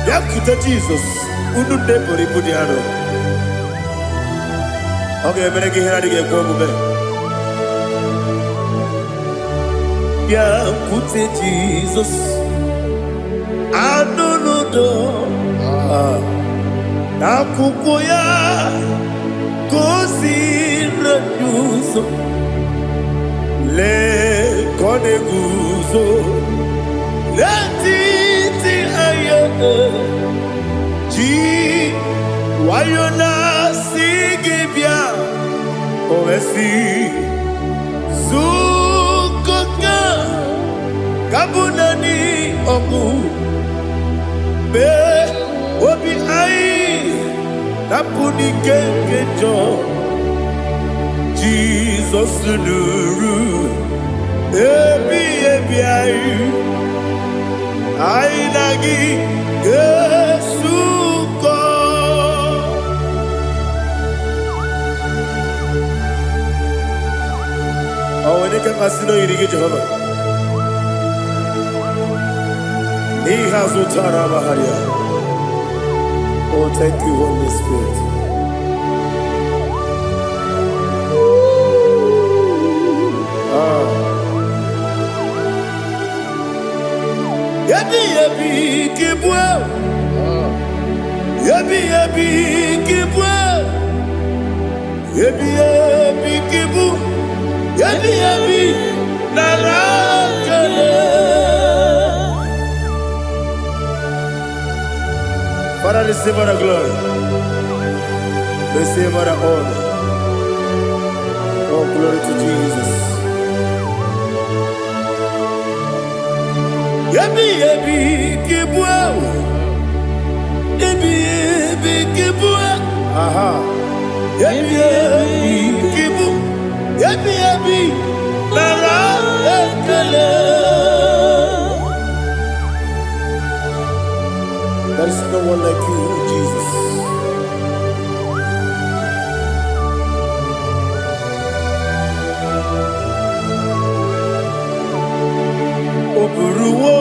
A: Yakuta Jesus ununde pori pudiano. Okay, I'm going to get a yeah, put it Jesus. I don't know. Nakukoya, kosi renuso. Le koneguzo. Le titi aye. Ji wayona sigibia. Ovesi Zukoka Kabunani Oku Be Obi Ai Napuni Kenkejo Jesus Nuru Ebi Ai Ai Nagi Yesuko. Oh, when you can Masino, you get Jehovah. He has Utara Maharia. Oh, thank you, Holy Spirit. Yabi Kibwa. Yabi Kibwa. Yabi Kibu. Yabi Narakale. Father, receive all the glory. Receive all the honor. Oh, glory to Jesus. Yabi Kibwa. Yabi Kibwa. Aha. Yabi Kibu. Yabi Narakale. There is no one like you, Jesus. Oburuwo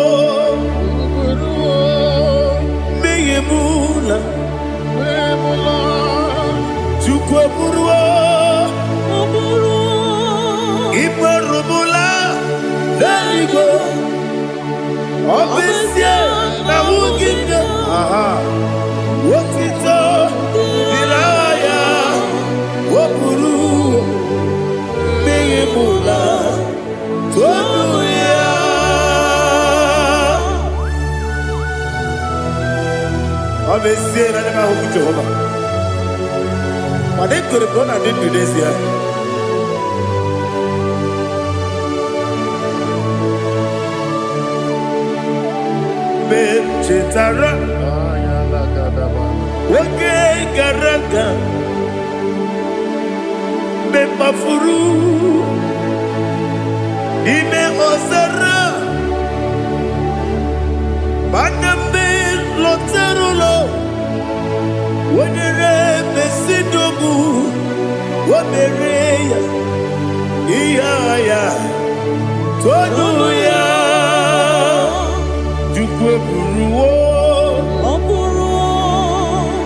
A: n'eluigwe ọ bụ ezie na nwoke nne otito dịrị agha ya wepụrụ mmehie m ụla tonu ya ọ bụ ezie na ndị ahụ bụ Jehova mana ekere bụ na ndị ndụ n'ezie chetara oge gara aga mgbe mafuru ime ọzara mana mgbe lọtara ụlọ wenyere mesidogbu o mere ya ihe agha ya tonu ya Jukwe buruwo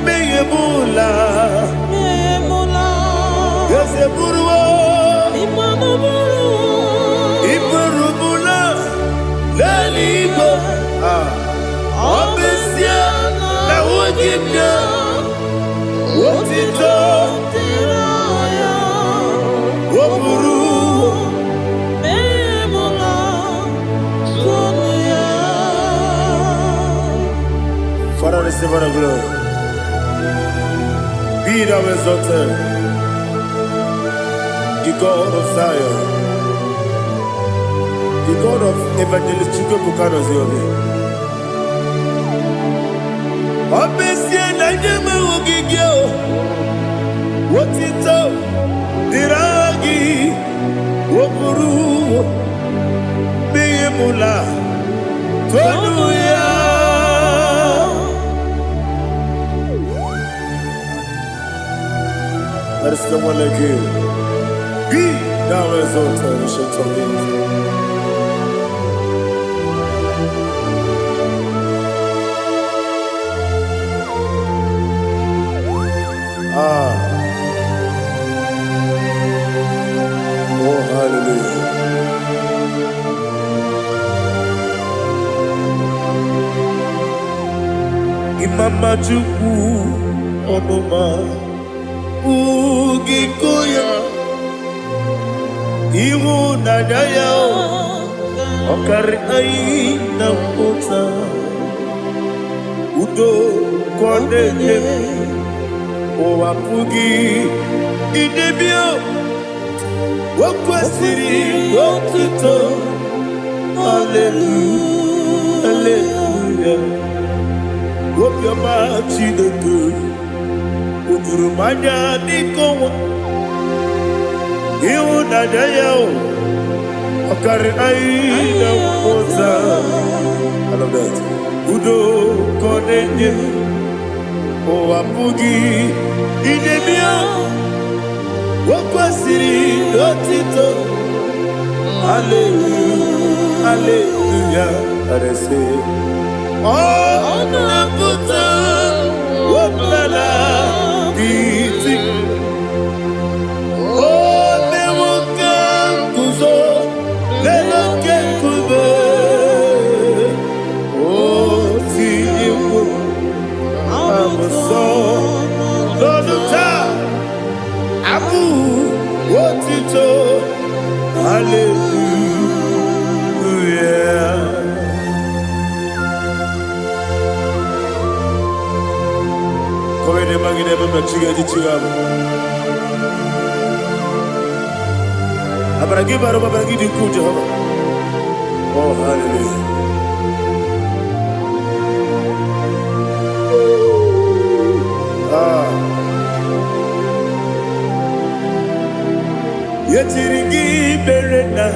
A: Meyemula Yose buruwo Iburubula Leligo Obesia Na wogimya Wotito Woburu Father, receive all the glory. Be thou exalted, the God of Zion, the God of Evangelist Chukwu Bukanos Yobe. Obesia na nyeme ogigio, wotito diragi, wopuru, beyemula, tonu ya. There is someone like you. Be thou exalted, ancient of days. Oh, hallelujah. Imama Chukwu Onoma Ugikoya Iwu nadaya Okari aina mota Udo kwanene Owapugi Idebio Wakwasiri Wakito Hallelujah Hallelujah Wapyama Chidoku Udurumanya Nikowa Iwu nadaya Okari aina mota I love that Udo konenye Owapugi Idebio Wakwasiri Otito Hallelujah Hallelujah I say Oh Nabuta Wapala Biti Oh Newoka Kuzo Leloke Kube Oh Tiyiwu Amuso Loduta Abu Otito Hallelujah Komene magine baba chiga jichiwa Abaragi baro babaragi diku Jehova Oh hallelujah Yetirigi berena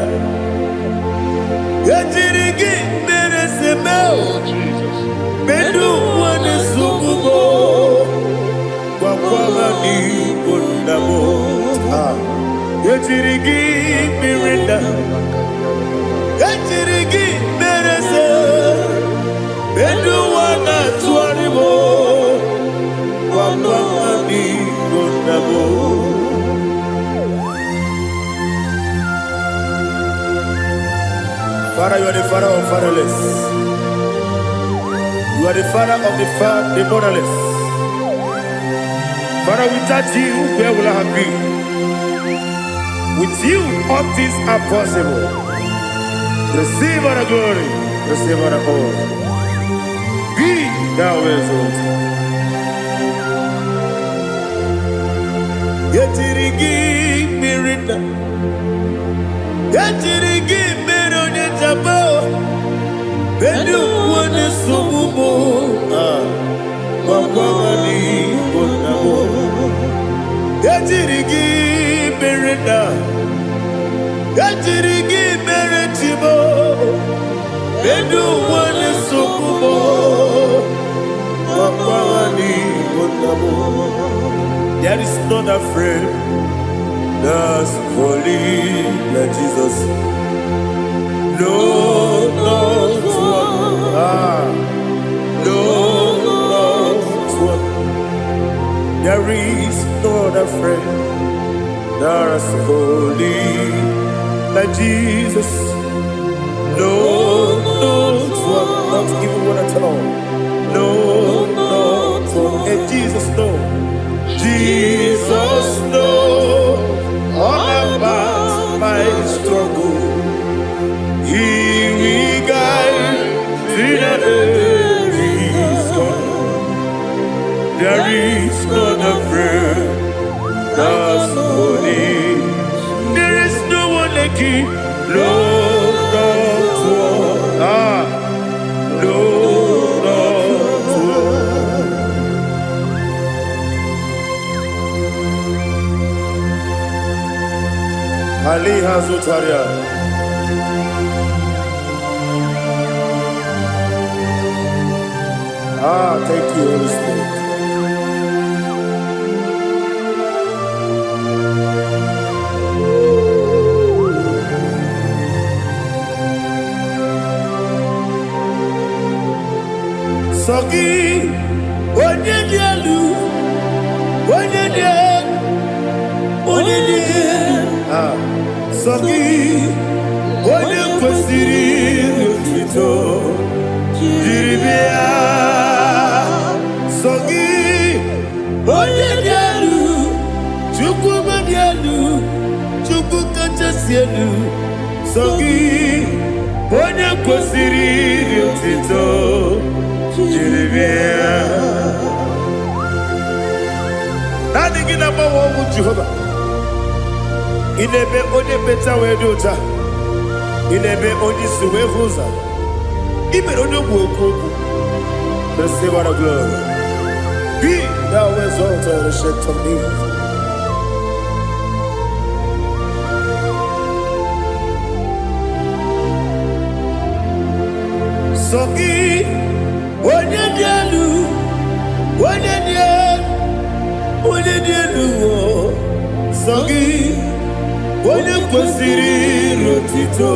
A: Yetirigi beresebeo Bedu wane sukubo Kwa ni bundabo Yetirigi berena Yetirigi berese Bedu wana tuaribo Kwa ni bundabo Father, you are the father of fatherless. You are the father of the motherless. Father, without you, where will I have been? With you, all things are possible. Receive all the glory, receive all the honor. Be thou exalted. Yetirigi mirina, yetirigi mironye jabo, benu wane sumumo, wakwani bonamo. Yetirigi mirina, yetirigi meritimo, benu wane sumumo, wakwani bonamo. There is none afraid that's holy like Jesus. No, not one. No, not one. There is none afraid that's holy like Jesus. No, not one. Not even one at all. No, not one. And Jesus, no. Jesus knows all about my struggle. He will guide me to His God. There is none afraid that's holy. There is no one like Him. No, not one. No, not one. Ali Hazutaria. Thank you, Holy Spirit. Sogi, Onyedialu, Onyedialu. Sogi, Onye kwesịrị otito jiri bịa. Sogi, Onye dị elu, Chukwu dị elu, Chukwu kachasị elu. Sogi, Onye kwesịrị otito jiri bịa. Naanị gị na-agbanwe ọgwụ Jehova. Inebe onye beta wee dị ụta. Inebe onye isi wee hụ ụzọ. Imere onye okwu okwu. Receive all the glory. Be thou exalted and shed from me. Sogi, onye dị elu, onye dị elu, onye dị elu. Sogi, onye kwesịrị otito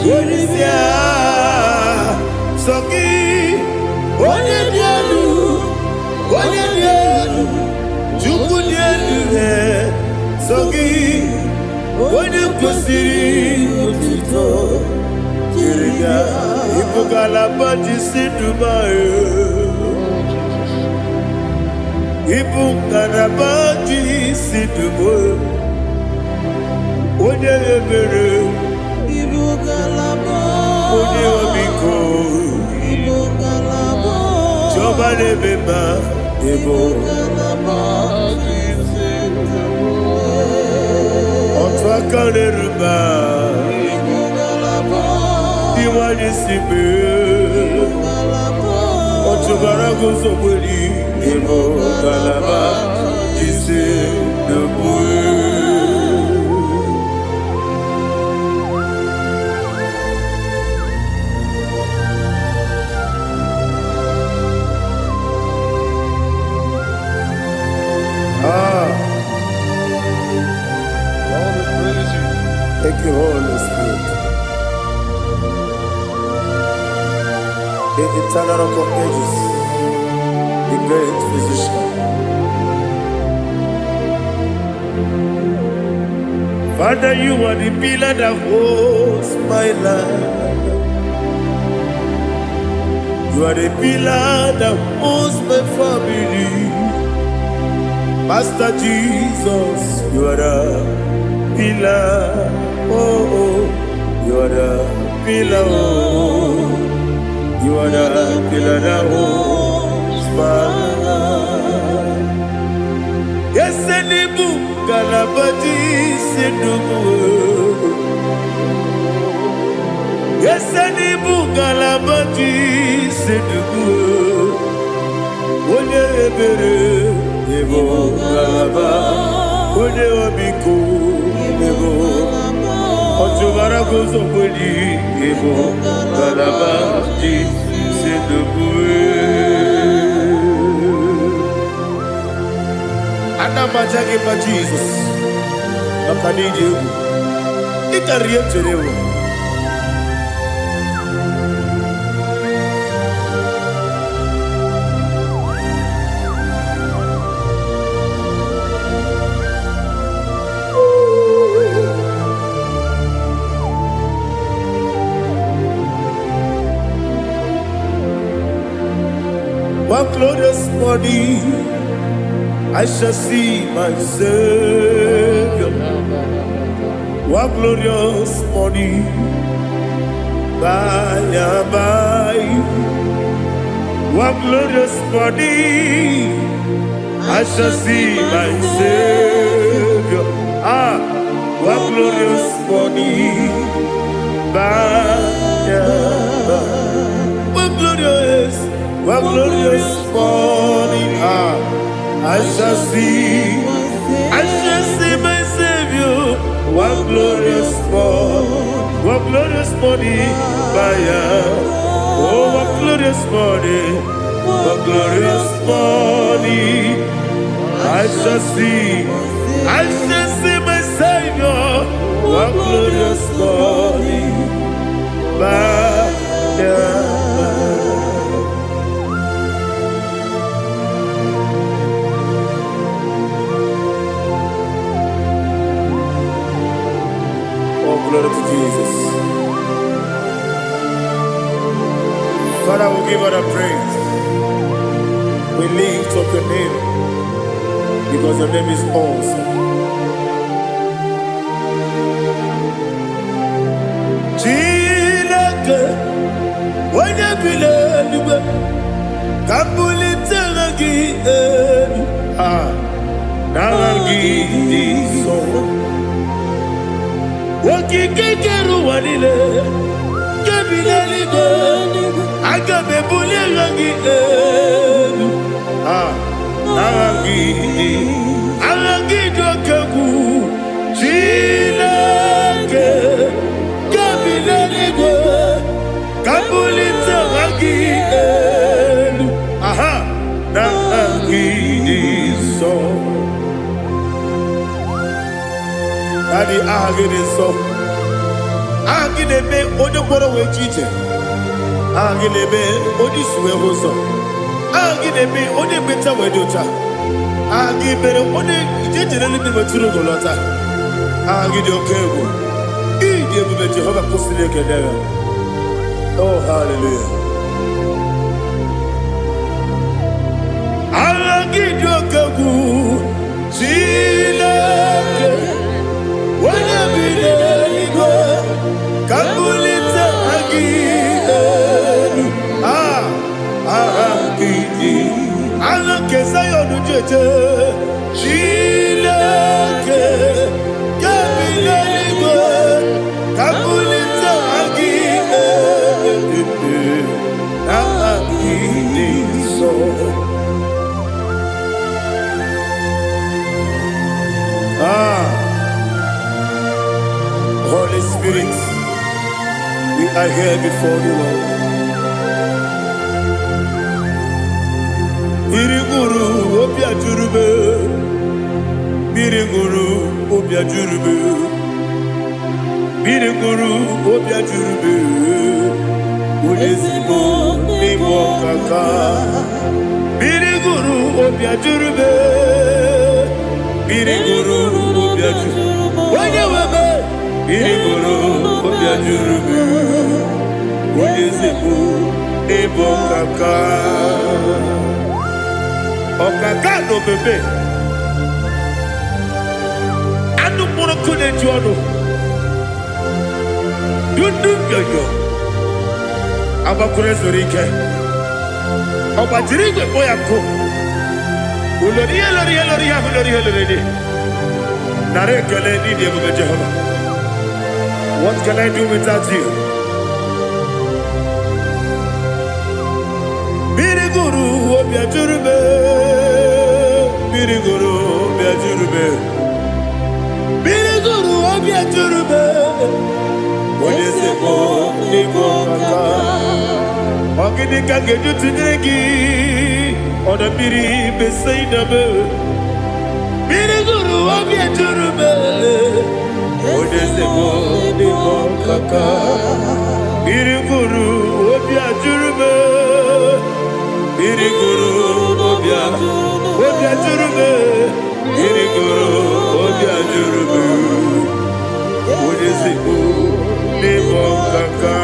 A: jiri bịa. Sogi, onye dị elu, onye dị elu, Chukwu dị elu. Sogi, onye kwesịrị otito jiri bịa. Ibu galaba jisi dumae, ibu galaba jisi dumae. Onye ebere, Ibu galaba, onye obiko, Ibu galaba, Jọba lebeba, Ibu galaba, Otu aka n'eruba, Ibu galaba, Iwani sibe, Ibu galaba, Otu barago zobeli, Ibu galaba, Jise debue. Thank you, Holy Spirit. The eternal rock of ages, the great physician. Father, you are the pillar that holds my life. You are the pillar that holds my family. Master Jesus, you are the pillar. Oh, you are the pillar. Oh, you are the pillar that holds my life. Yes, Enibu Galabadi Sedubu. Yes, Enibu Galabadi Sedubu. One ebere ebo galaba. One obiku ebo. Otubara gozo bodi ebo galabadi Sedubu. Anamajagi ba Jesus. Makaniji. Ikariye terewo. One glorious morning, I shall see my Savior. One glorious morning, by and by. One glorious morning, I shall see my Savior. One glorious morning, by and by. One glorious morning, I shall see my Savior. One glorious morning, oh, one glorious morning, I shall see my Savior. One glorious morning, glory to Jesus. Father, we give her the praise. We lift up your name because your name is awesome. Chilake, when you believe, Kabuli Telagi, Nagi, so. Wakikeru wanile, kebilali go, agabe bulirangi arangi dokeku, chilake, kebilali go, kabulita rangi nangi so. Daddy, agide so. Agide be odokoro we chiche. Agide be odisuwe hoso. Agide be ode beta we dota. Agide be ode ijejere libi meturu golota. Agide okego. Ide bube Jehovah kusile kedera. Oh, hallelujah. Agide okego. Chilake. When you believe, Kabulita again. Alake Zion Jeje, Chilake, Kabulita, Kabulita again. So. Holy Spirit, we are here before you, Lord. Biriguru obia jurube, Biriguru obia jurube, Biriguru obia jurube, Ulezimo nimo kaka, Biriguru obia jurube, Biriguru obia jurube. Irigoro obia jurubu Oyezebu ebo kaka Okaka no bebe Anu mono kune juono Dundu yoyo Abakure zorike Obajirigwe boyako Uloriye Narekele nidi ebe Jehovah. What can I do without you? Biriguru obia jurube Biriguru obia jurube Biriguru obia jurube Oyezebu ebo kaka Onyedika geju tinyegi Oda biri beseinabe Biriguru obia jurube Oyezebu ebo kaka Biriguru obia jurube Biriguru obia jurube Biriguru obia jurube Oyezebu ebo kaka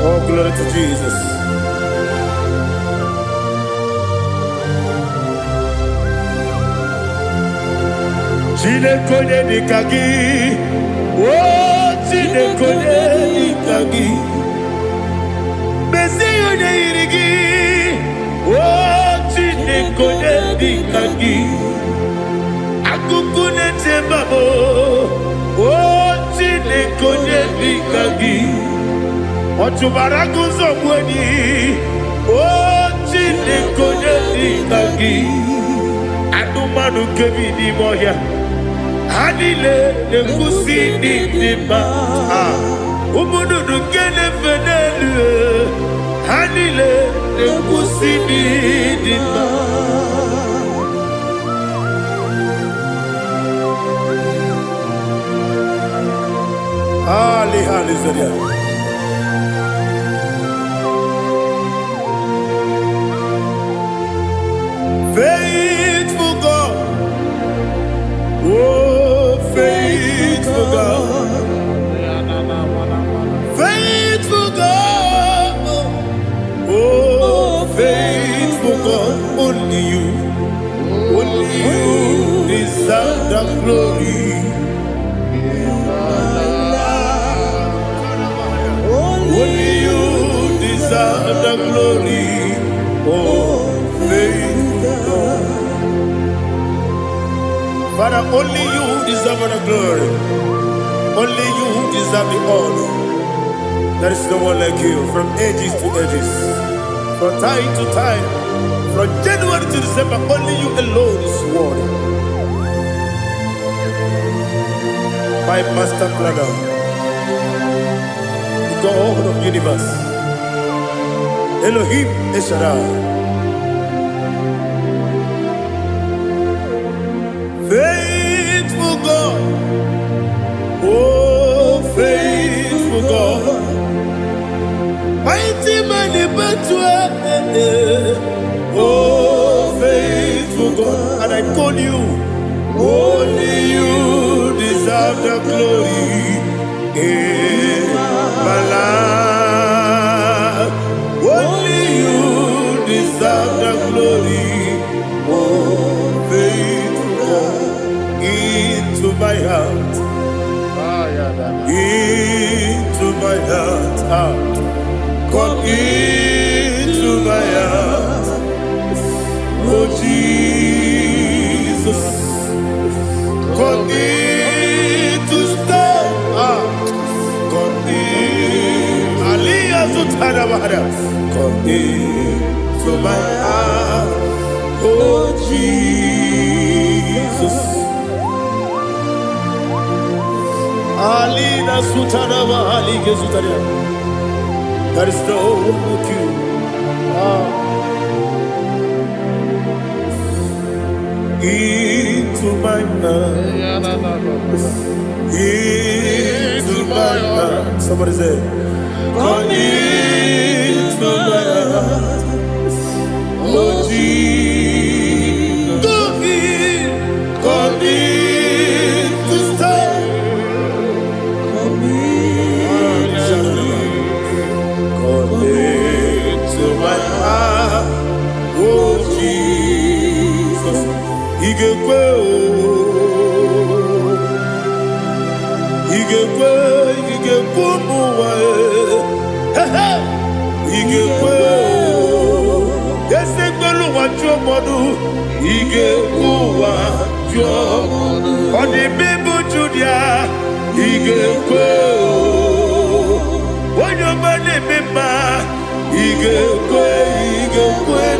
A: Oh, glory to Jesus. Onyedika gi, oh Onyedika gi, Besi Onyedika, oh Onyedika gi, Akukune Tembabo, oh Onyedika gi, Otubaraguzo Mweni, oh Onyedika gi, Adumanu Kevini Moya. Hanile nekusi nidima Umudu nukene fenelu Hanile nekusi nidima Hali Zaria Faithful God Faithful God, faithful God, oh faithful God, only you deserve the glory. Only you deserve the glory, oh faithful God. Father, only you deserve the glory. Only you deserve the honor. There is no one like you from ages to ages, from time to time, from January to December. Only you alone is worthy. My master planner, the God of the universe, Elohim Eshadai. Faithful God, oh faithful God, mighty man in battle, oh faithful God, and I call you, only you deserve the glory in my life, only you deserve the glory, oh faithful God. Into my heart, into my heart, come into my heart, oh Jesus, come in to stay, come in, Aliyah Zutanabara, come into my heart, oh Jesus. Alina Sutanava Ali Gezutaria. There is no one like you. Into my heart. Into my heart. Somebody say, come into my heart. Oh Oh Jesus, igekwe muwa, igekwe yesegbelu wajomodu, igekwe wajomodu, odi bibu judia, igekwe wanyomane mema, igekwe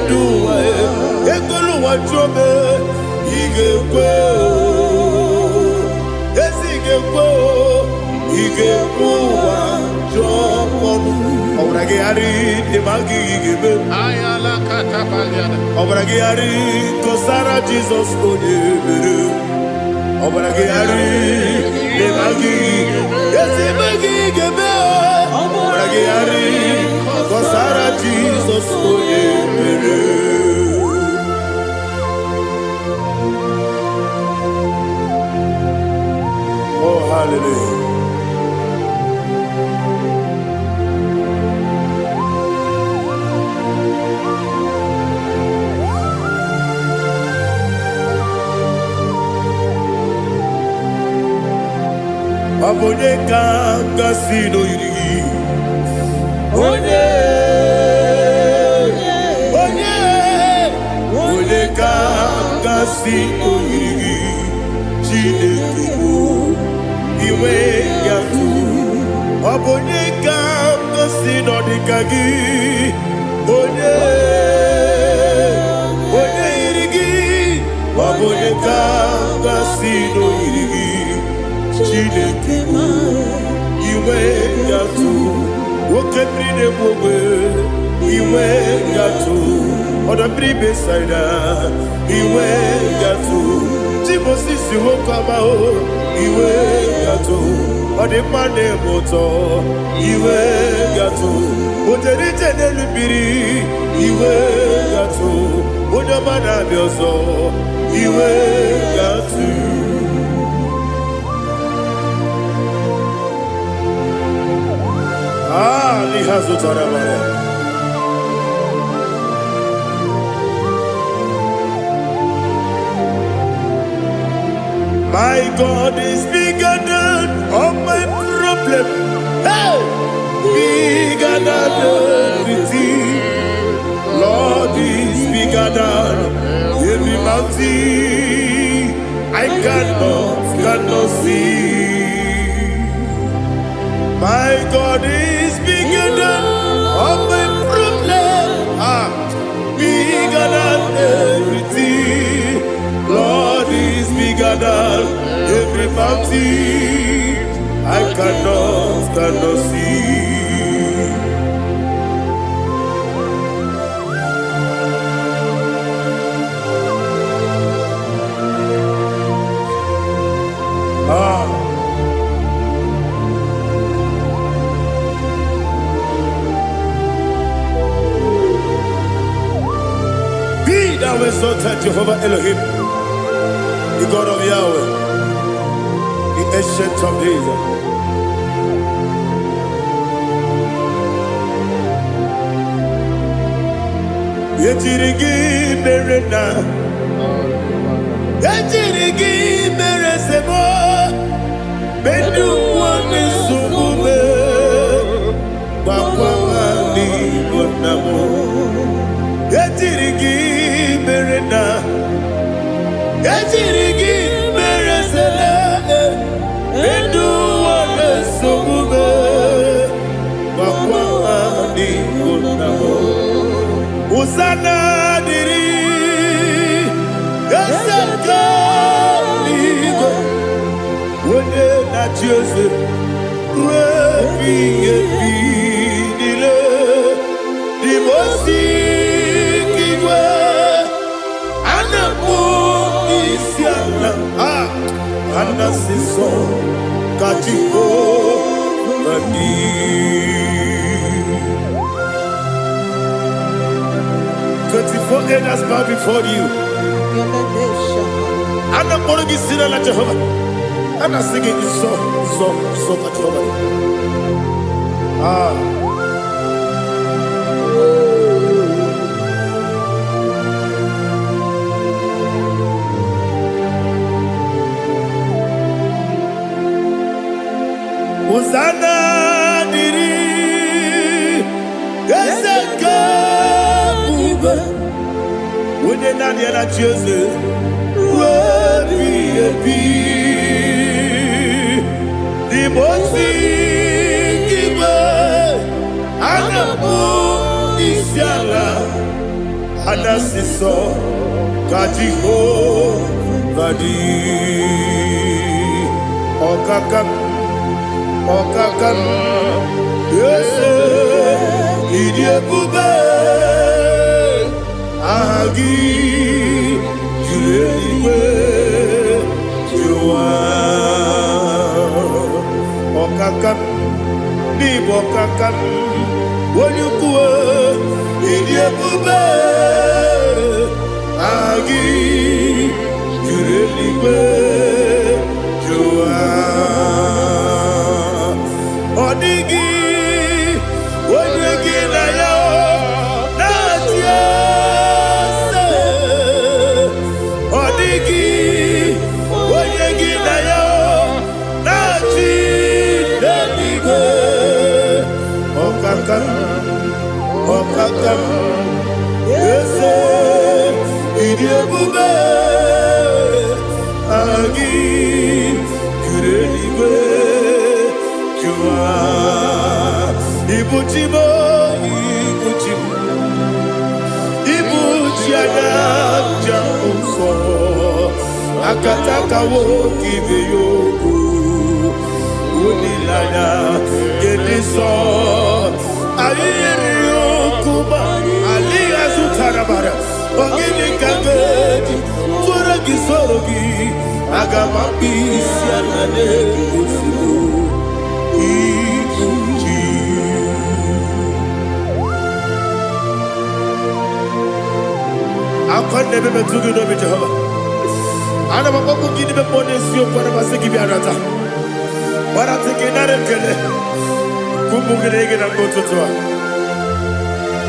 A: duwa, egolu wajome, igekwe yesigekwe. Obragi ari demagi gebe.
B: Ayala katapaliada.
A: Obragi ari kosara Jesus odebere. Obragi ari demagi yesimagi gebe. Obragi ari kosara Jesus odebere. Oh hallelujah. Onyedika ngasi no yiri. Onyedika ngasi no yiri. Chineke iwe yatu. Onyedika ngasi no dikagi. Onyedika Onyedika ngasi no yiri. Chineke iwe yatu, wokebrine mwe iwe yatu, odabri besaida iwe yatu, timosisi wokama o iwe yatu, odimane moto iwe yatu, oderite nelubiri iwe yatu, odamana biozo iwe yatu. My God is bigger than all my problem. Hey, bigger than everything. Lord is bigger than every mountain I cannot see. My God is bigger than all my problem, bigger than everything. Lord is bigger than every mountain I cannot see. Thou exalted Jehovah Elohim, the God of Yahweh, the ancient of days. Yetirigi merena, yetirigi meresemo, bedu wani sumume, bakwa wani bonamo. Yetirigi merena, yetirigi meresele, bedu wani sumume, bakwa wani bonamo. Usana diri, yasaka ligo, wone na Jose, wepi nile, dimosi kigwe, anamu isiana, anasiso kachiko mani. 24 elders bow before you. And I'm going to be singing like Jehovah. And I'm singing this song like Jehovah. na Jose. Be the most Anabu Isiala Anasiso Kajiho Vadi Okakam Yes Idiakube Agi Juliwe Okakam Nibo kakam Wonyukue Idiakube Agi Jureliwe Joa Odigi Wonyegi na yo Natiase Odigi Wonyegi na yo Nati Deliwe Okakam Yese Idiakube Agi Kureliwe Jua Ibuchimo Ibuchiana Jamso Akataka woki beyoku Unilana Gediso Aliyokuma Aliya Sutarabara Ogini Kagedi Tura Gisorogi Agamapi Sianane Kusibu Ikuji Akwande bebe tugi no Jehova Ana maboku gini be ponesio kwa basiki bi arata Bara tekenare kele Kumugirege na gototoa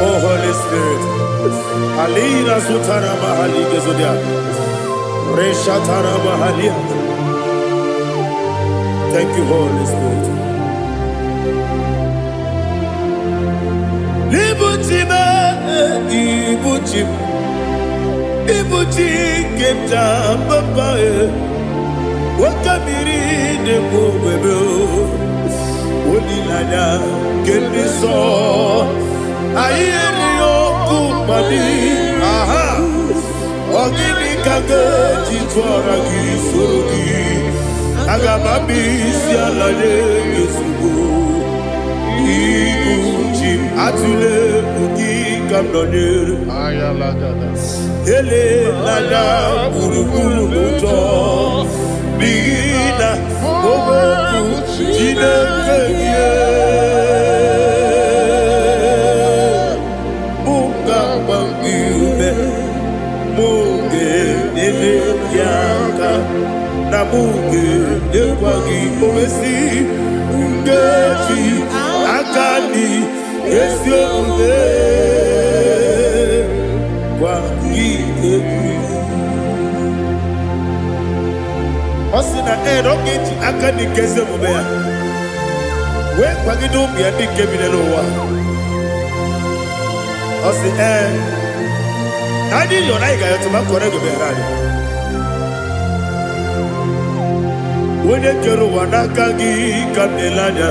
A: Oh Holy Spirit Alina Sutara Mahali Gezodia Reshatara Mahalia. Thank you, Holy Spirit. Libuchime Ibuchi Kemta Papa Wakamiri de Bobebe Unilana Kendiso Ayeri Okumani Aha Ogini Kage Jitwara Gisurugi Agamabi Sialade Gisugu Ikuchim Atule Ugi Kamdonir
B: Ayalagada.
A: Ele Lada Urukuru Muto Bigina Boboku Jine Kenye Munga Mangiume Munge Nele Yaka Na Munge Nekwagi Omesi Ngeji Akani Esyo Munge Kwagi Osina Erogeji Akani Kese Mubea We Kwagi Dumbi Andi Kebinelo Wa Osi Nani Yonaiga Yotuma Korego Berani Wene Kero Wanakagi Kanelanya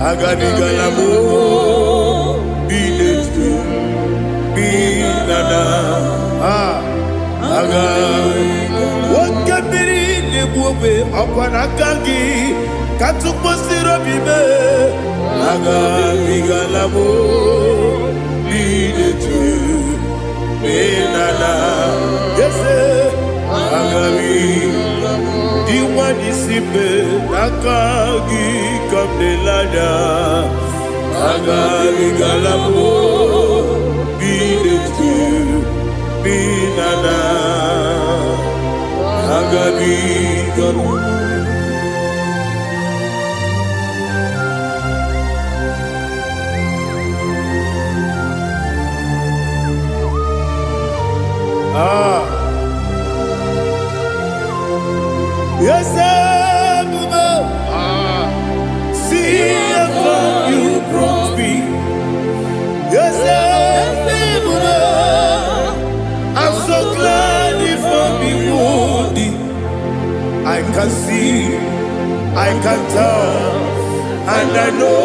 A: Agani Galamo Binetu Binana Aga Wakabiri Nebuwe Akwanakagi Katuposiro Bibe Aga Bigalamo Binetu Binana Yese Agami Diwani Sipe Nakagi Kamdelada Agami Galamo Binetu Binana Agami Galamo Yes, Baba. See how far you brought me. Yes, Baba. I'm I can see, I can tell, and I know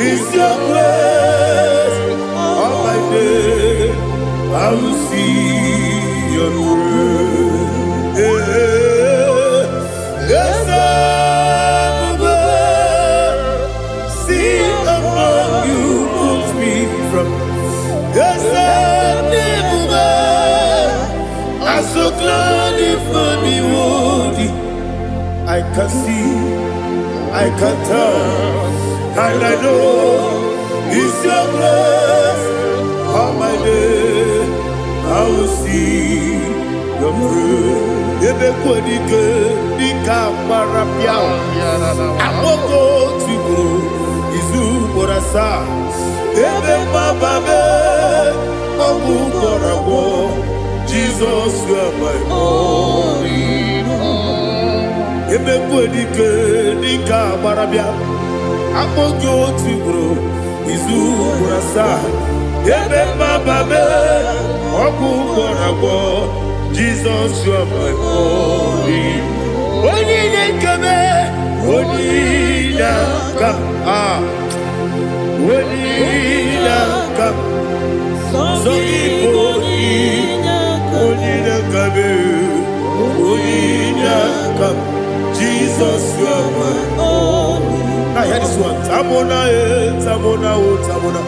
A: it's your grace. All my day I will see your grace. Yes, I will see among you moves me from. Yes, I'm so glad for me, Woody. I can see, I can tell, and I know it's your grace. All my day I will see your grace. Ebe kodike dika marapia, amoko tigo izu borasa. Ebe mababe obu borabo. Jesus, you are my only home. Ebe kodike dika marapia, amoko tigo izu borasa. Ebe mababe obu borabo. Jesus, you are my only. Onyedika, Onyedika, Onyedika. So Onyedika, Onyedika. Jesus, you are my only. Now hear this one. Tamona, Tamona, Tamona.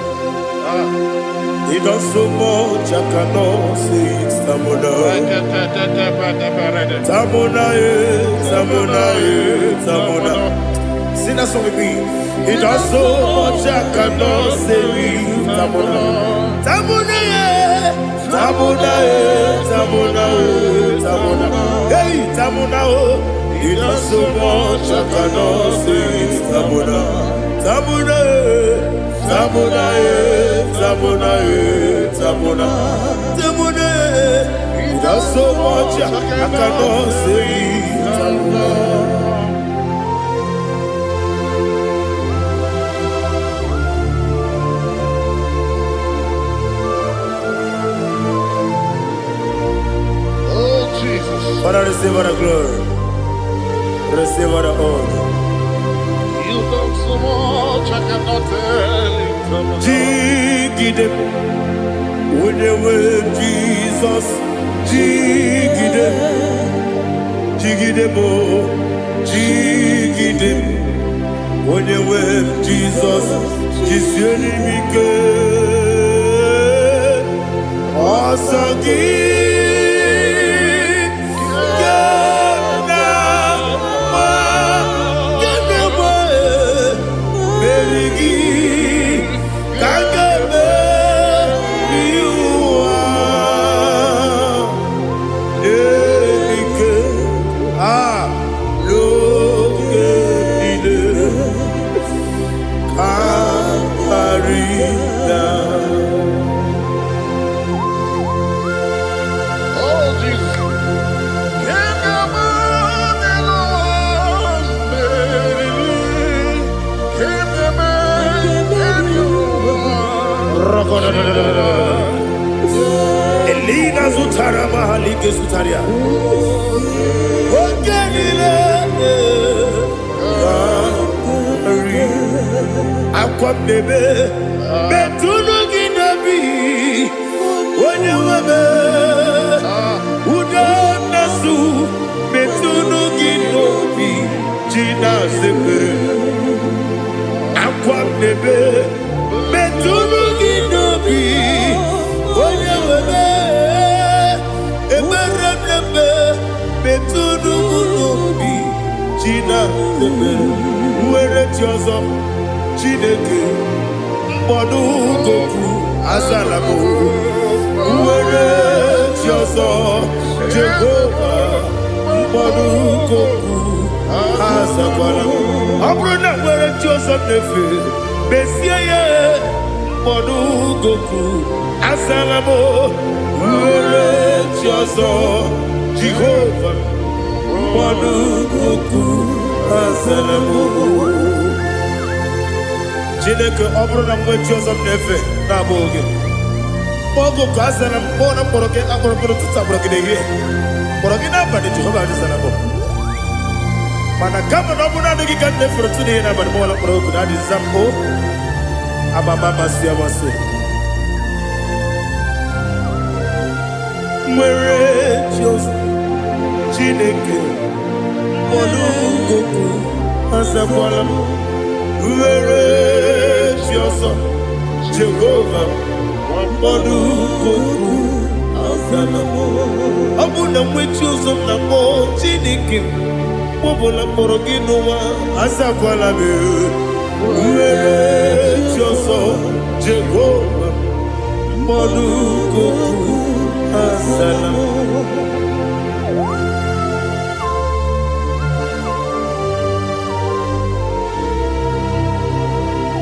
A: He does so much, I cannot say it. Tamona, Tamona, Tamona, Tamona. Sing that song with me. He does so much, I cannot say it. Tamona, Tamona, Tamona, Tamona, Tamona. Hey, Tamona, he does so much, I cannot say it. Tamona, Tamona. Tamona, Tamona, Tamona, Tamona. He does so much, I cannot say Tamona.
B: Oh, Jesus.
A: Father, receive all the glory. Receive all the honor.
B: You done so much, I cannot tell it.
A: Jigide, when they were Jesus, Jigide, Jigide bo, Jigide, when they were Jesus, Jisienimike, Osagi. Elina Zutara Mahalike Zutaria. Ogenile Akwam Nebe Betunu Ginabi Wanyewebe Uda Nasu Betunu Ginobi Jina Zebe Akwam Nebe Betunu Ginobi Wanyewebe Eberebe Betunu Ginobi Jina Zebe Uwere Tiozo Chineke Mbodu Goku Azalabo Uwere Tiozo Jehovah Mbodu Goku Azalabo Abrona Uwere Tiozo Nefe Besiye Mbodu Goku Azalabo Uwere Tiozo Jehovah Mbodu Goku Azalabo Chineke ọbụrụ na mgbe Joseph na-efe na-abụ oge ogo ka azara mbọ na mkpọrọ gị akpọrọ tutu akpọrọ gị n'ehihie mkpọrọ gị n'abalị Jehova adịzara bụ Mana kama na muna nigi kan ne fortune na ban mola pro kuna di zampo ababa masia wase mwere just chineke olugoku asakwala mwere just Jehovah olugoku asana abuna mwechuzo na mo chineke Bobola poroginowa asakwala be uere choso Jehovah monuko asala.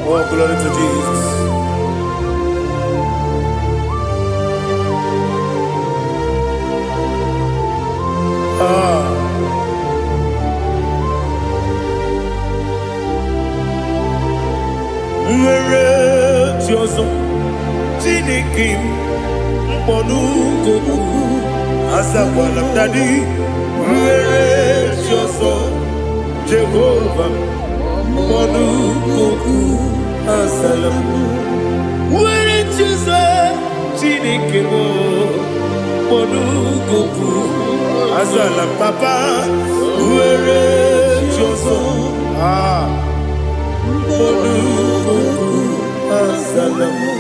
A: Oh, glory to Jesus. Choso Chineke mponuko asakwala mdadi mwere choso Jehovah mponuko asala mwere choso Chineke mponuko asala papa mwere choso mponuko Salam.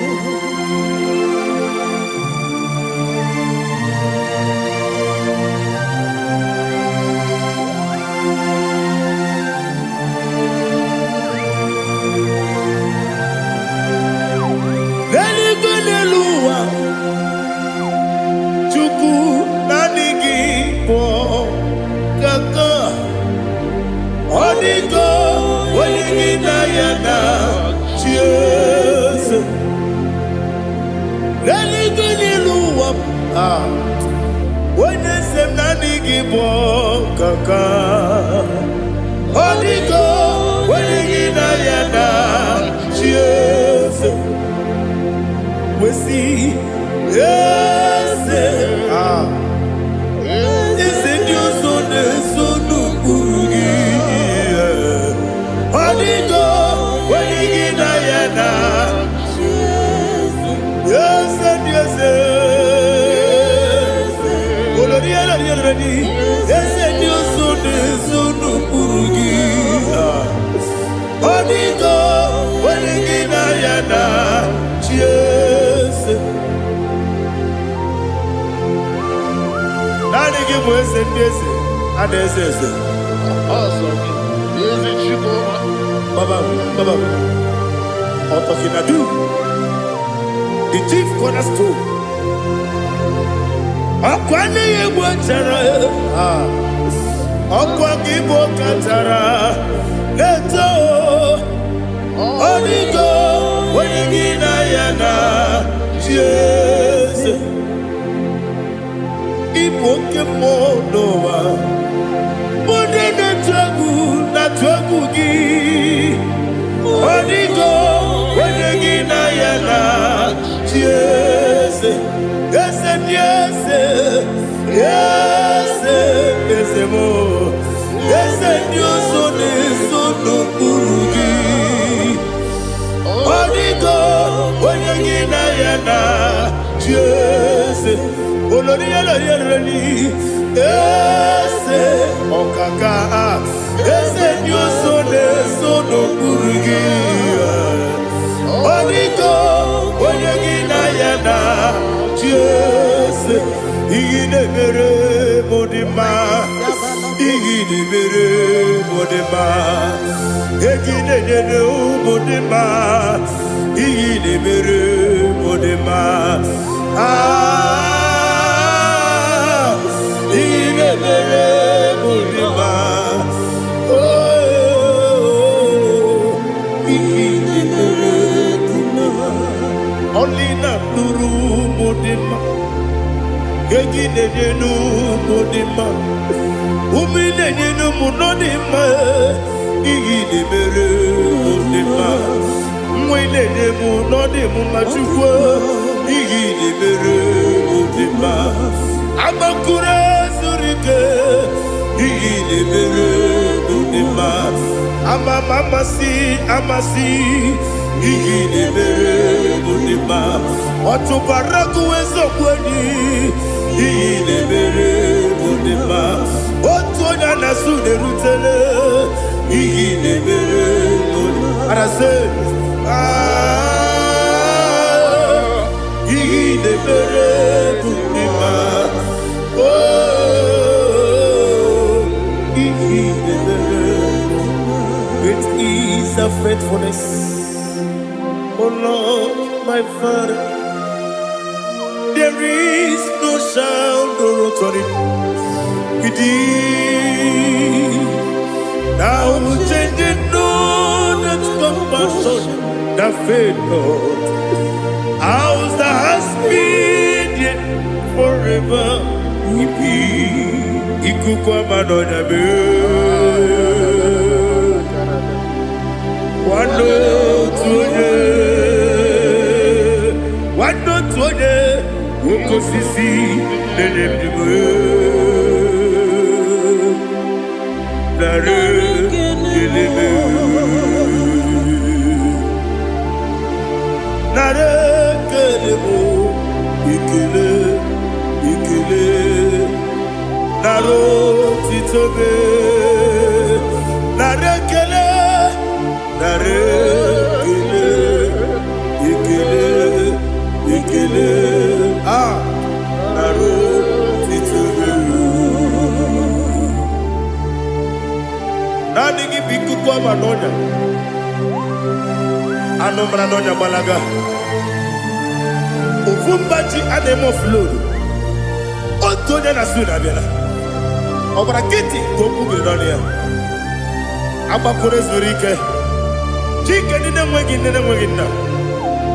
A: Neligunelua chuku nanigi po kaka onigo wenigi nayana Cheers. Neligunelua when they say nanigi po kaka onigo wenigi nayana cheers. We see, yes, it's in your son, son, Urugi. Hodigo, when you get Diana, yes, and yes, yes, and your son, son, Urugi. Hodigo, when you get Diana, cheers. Nani give us a desi, and this is
B: awesome. Is it you,
A: Baba, Otokinadu, the chief cornerstone. Akwani yebo tara, akwani bo katara, leto, onigo, wenigina yana, Jesus. Ipokemonowa Mode na twagu gi Onigo Wenegi na yana Yes Yes Yes Yes Yes mo Yes Dios one sono kurugi Onigo Wenegi na yana Yes Olori ese okaka ese nyoso neso no kurugi Onigo oyegina yana Jese igine mere modima igine mere modima egine nene modima igine mere modima Only na nuru modima, gegi nenu modima, umi nenu monodima, igi de mere modima, mwile de monodimu machukwa, igi de mere modima, amakure surike, igi de mere modima. amasi igine mere bunima otubaraku ezokweni igine mere bunima otonya nasu derutele igine mere bunima arase igine mere bunima igine mere. It is a faithfulness, oh Lord, my Father. There is no sound or authority. It is now changing, no that compassion, that faith, Lord. Ours that has been yet forever. Ikukwa manonabe. Wando tuone uko sisi nelemdiwe nare keleme nare kelemo ikele naro titobe nare kele nare ikele naro titobe nani gibiku kwa manonya anomra nonya balaga ufumbaji anemo flow otonya na suna bela obra kiti koku bidonia abakure zurike chike nene mwegi na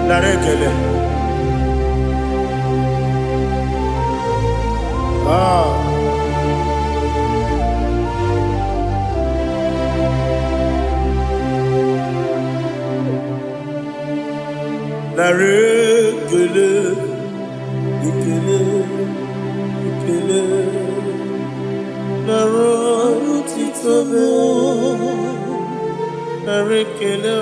A: narekele narekele ikele naro titobe narekele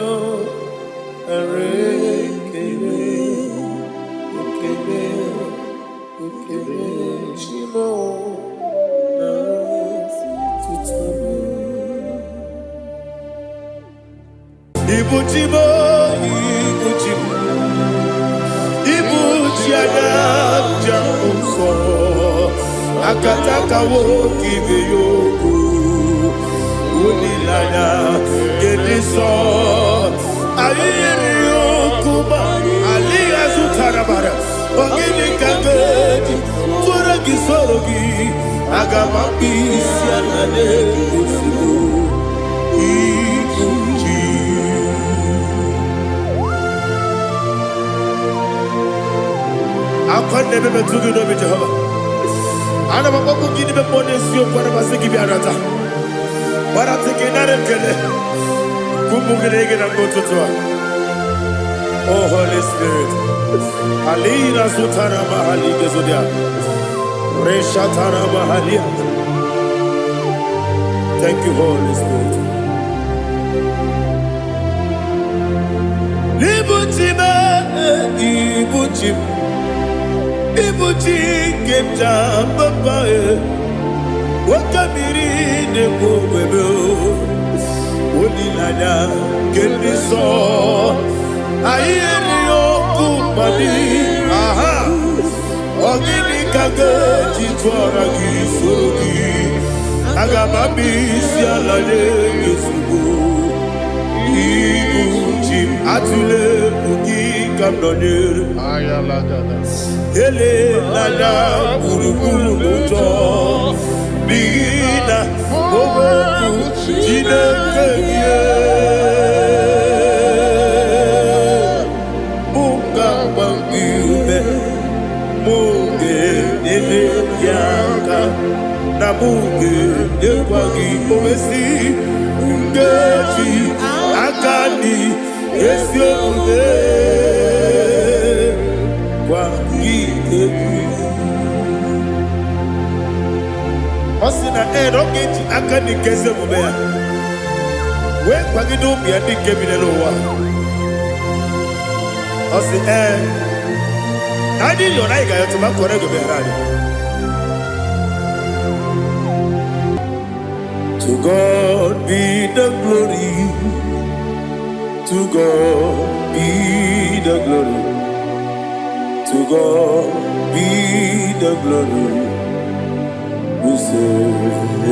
A: chimo naro titobe ibuchimo Jamuso akataka woki beyoku unilaya gediso ayiri yokuba aliya zutarabara ogini kagedi tura gisorogi agamapi sianane kusibu ikuji akonde bebe tugi no Jehova ana bako gidi be ponesio kwa basiki bi arata barate kenare kele kumugirege na ngototwa. Oh Holy Spirit alina sutara mahali gezodia reshatara mahali. Thank you Holy Spirit. Ibuchi kemja papa wakamiri ne kubebe onilada kendiso ayeri okupadi aha ogini kage jitwara gisorogi agamabi sialade gesugo ibuchi atule ugi kamdonere ayalagada ele lada buruburu moto bina owo jine keye munga bangiube munge ele yaka na munge ekwagi omesi ngeji akani esiobe Osina don't get akani keze mubea When Pagido be a big Kevin and Loa. I say, I did your like I to my correct of To God be the glory. To God be the glory. To God be the glory. We say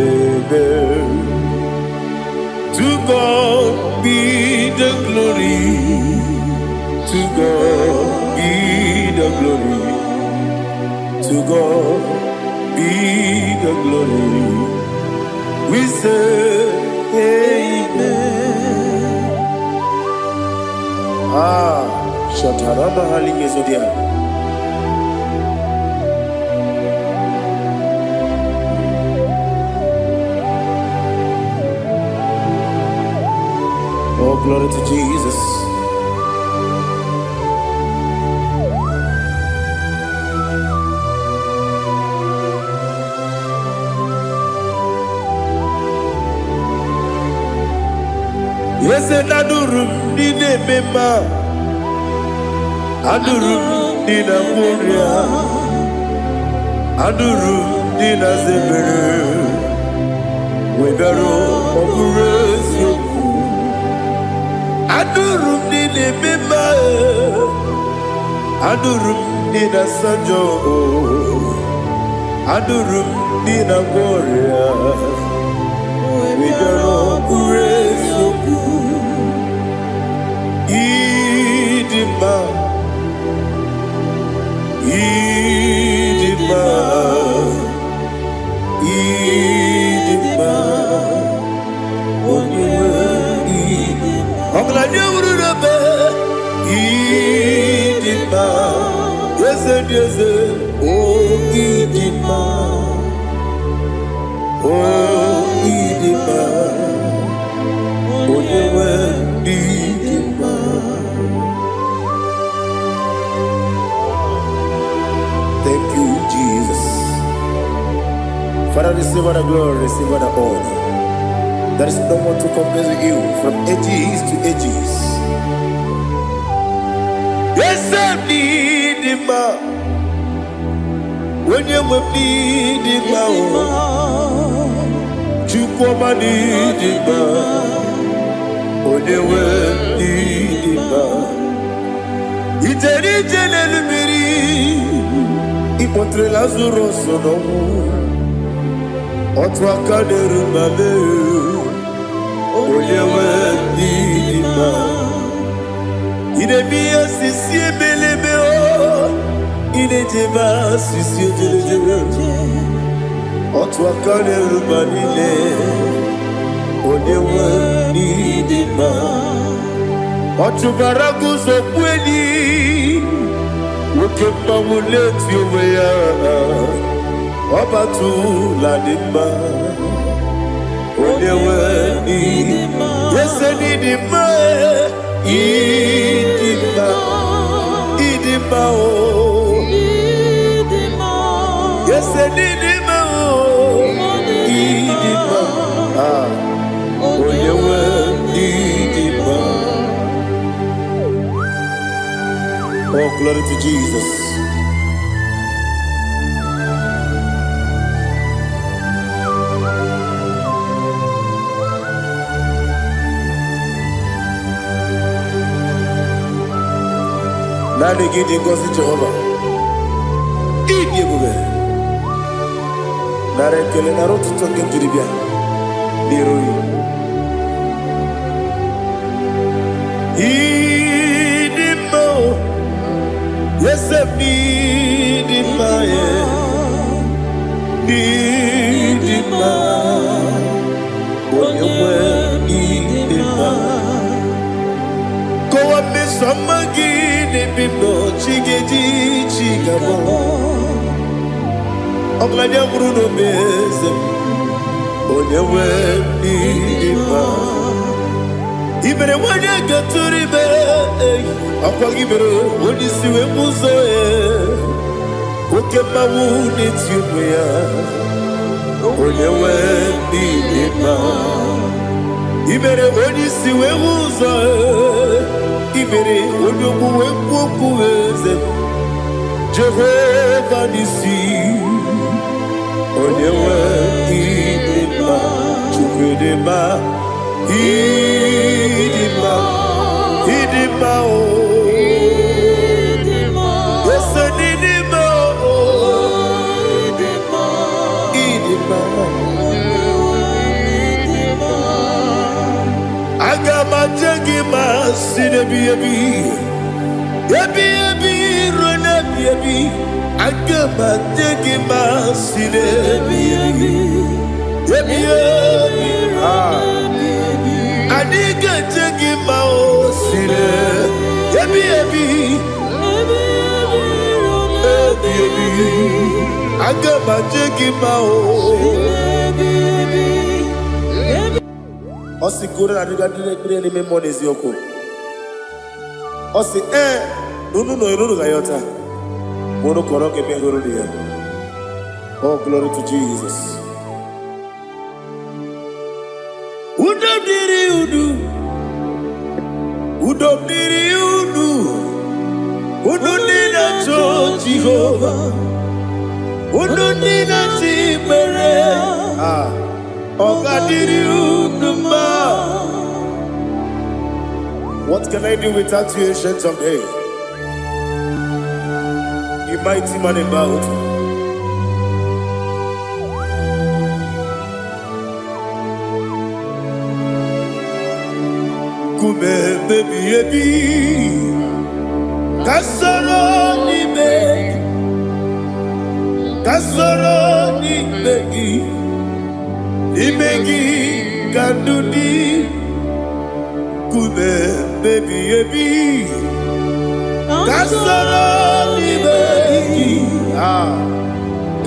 A: amen. To God be the glory. To God be the glory. To God be the glory. We say amen. Shatarama halinge zodia. Oh, glory to Jesus. Yes, and Adurum Dina Mema Adurum Dina Moria Adurum Dina Zebere Webero Operation Adurum Dina Mema Adurum Dina Sanjo Adurum Dina Moria Webero Operation Idima, Idima, Idima, I'm glad you would have Idima, yes, oh Idima, oh Idima, oh Idima. Thank you, Jesus. Father, receive all the glory, receive all the honor. There is no one to compare with you from ages to ages. Yes, I need him. When you need him, you come and need him. When you need him, it's a general. Ipotre Lazaro sono Otwa kaderu mame Oyewe dima Ine biya sisi belebe o Ine jeba sisi jelejele Otwa kaderu manile Oyewe dima Otubaragu zokweni Woke mamuleti oweya Obatu la dima Onewe nidima Yese nidima Idima Idima o Yese nidima o Idima Onewe nidima. Oh, glory to Jesus. Now they get in God's Jehovah. Eat you go. Now they kill a road to talk into the beer. Yes, I need him, need him, when you were need him. Go up, Miss Samagin, Bibo, Chiggy, Chigabo. Oglania Bruno Bezem, when you were need him. Even when I got to the I'll give it when you see a muso. Who can my wound it's you where? When you went in Imere onisi we uzo. Imere onyoku we kwoku eze. Jehovah nisi. Onyewe idima. Chukwudima. Idima. Idima o. Idima. Idima. Agama jagima sinebi ebi. Ebi ebi rona ebi. Agama jagima sinebi ebi. Ebi ebi Adiga jagima o sine. Ebi ebi. Ebi ebi. Agama jagima o. Osi kura na diga dire ni memoni zioko. Osi nunu no iruru gayota. Mono koroke me huru dia. Oh, glory to Jesus. Udom diri udu. Udom diri udu. Udu nina to Jehovah. Udu nina timere. What can I do without you, ancient of days? You mighty man in battle. Kume baby baby, kasoro ni begi. Imegi kandudi kube baby baby kasoro ni begi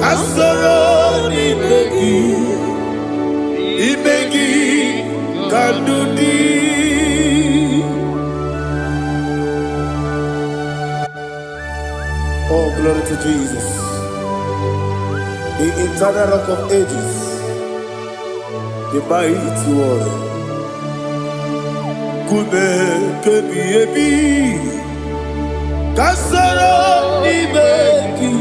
A: kasoro ni begi imegi kandudi. Oh, glory to Jesus, the eternal rock of ages, the mighty one. Kube kebi ebi, kasoro ni begi,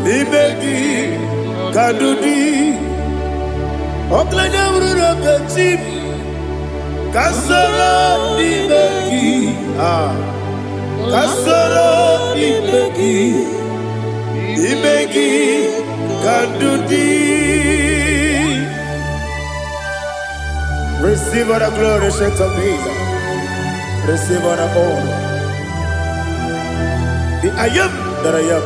A: ni begi, kadudi, oklanya urura bechim, kasoro ni begi, kasoro ni begi. Imegi Kandudi. Receive all the glory, strength of Jesus. Receive all the honor. The I am that I am.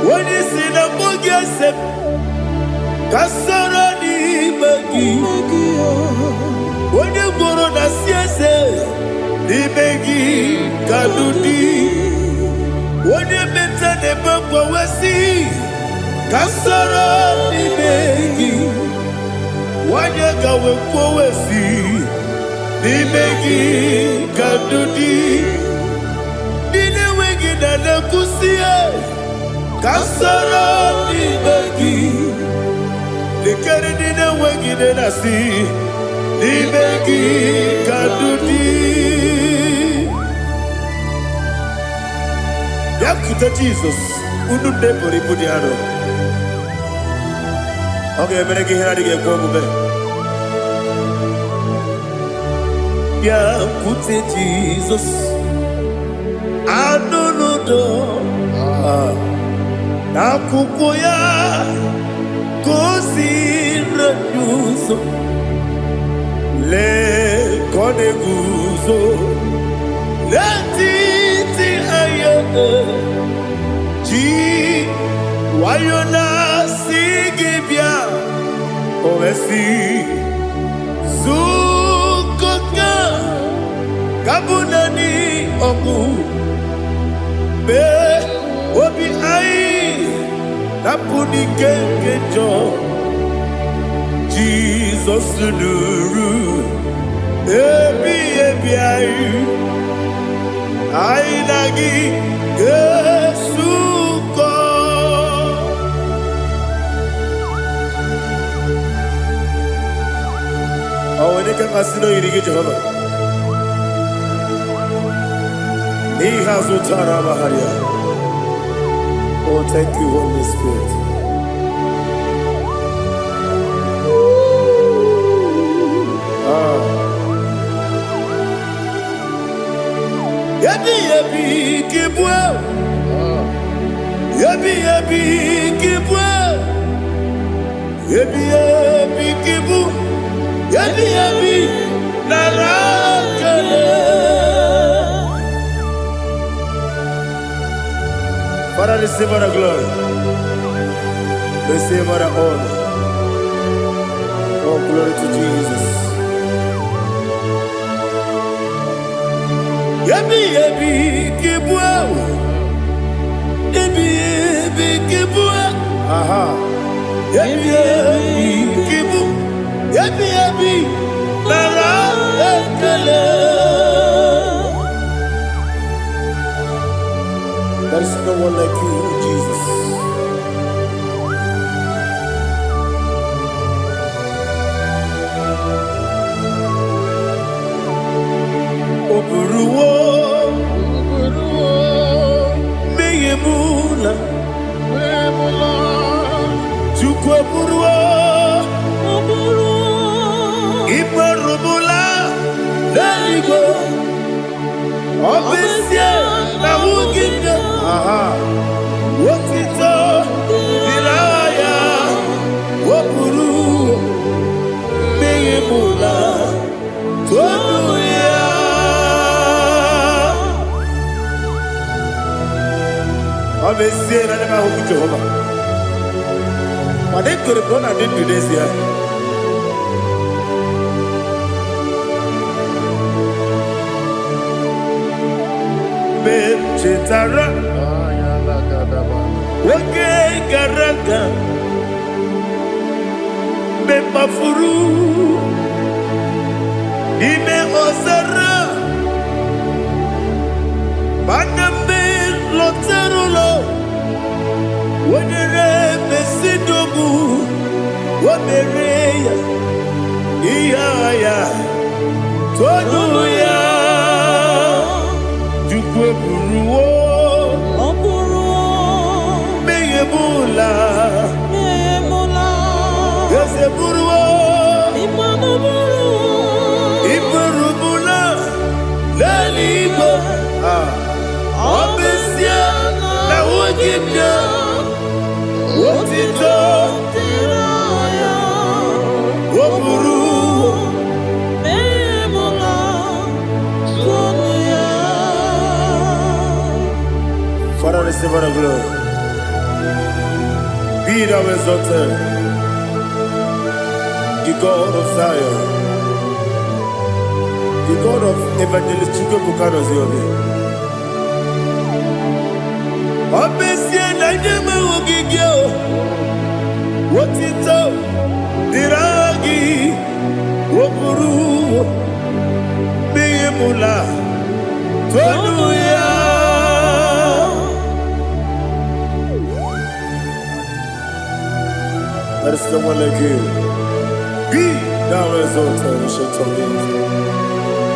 A: When you see the book, you say, Kasara ni Magi. When you go on the CSA. Imegi Kadudi. Wone meta ne bangwa wasi. Kasara Imegi. Wanya gawe kwa wasi. Imegi Kadudi. Dine wengi na nakusia. Kasara Imegi. Nikari dine wengi na nasi. Imegi Kadudi. Yakuta Jesus, unu depori pudiano. Okay, meneki hiradi ke komube. Yakute Jesus, anunudo. Nakukoya, kosi renyuso. Le kone guzo, le titi ayane. Ji wayona sigibia, oesi zukoka kabunani oku be obi ai napuni kenkejo. Jesus nuru ebi ai nagi Yesu masino yirigi Jehovah. He has utara baharia. Oh, thank you, Holy Spirit. Yabi yabi kibwa. Yabi yabi kibwa. Yabi yabi kibu. Yabi yabi narakale. Father, receive our glory. Receive our honor. Oh, glory to Jesus. Yabi yabi kibwa. Yabi yabi kibwa. Aha. Yabi yabi kibu. Yabi yabi narakale. There is no one like you, Jesus. Oburuwo, meyemula, chukwu oburuwo, imarumula, leligo, obesie na wugide. Aha, wotito, diraya, oburuwo, meyemula, toduya. Obesie na nema huku Jehovah. Made kore bona din Tunisia. Ben chetara. Wake garaka. Ben mafuru. Ime osara. Manambe loterulo. Wenere mesidobu. Wamereya. Iyaya. Toduya. Jukwe buruwo. Meyemula. Yese buruwo. Iburubula. Leligo. Obesia. Na wugibya. Wotito. Woburuwo. Father, receive our glory. Be thou exalted, the God of Zion, the God of Evangelist Chukwu Bukano Ziobi. Obesie na nyeme ogigio, wotito, diragi, woburuwo, meyemula, toduya. There is no one like you. Be thou exalted, ancient of days.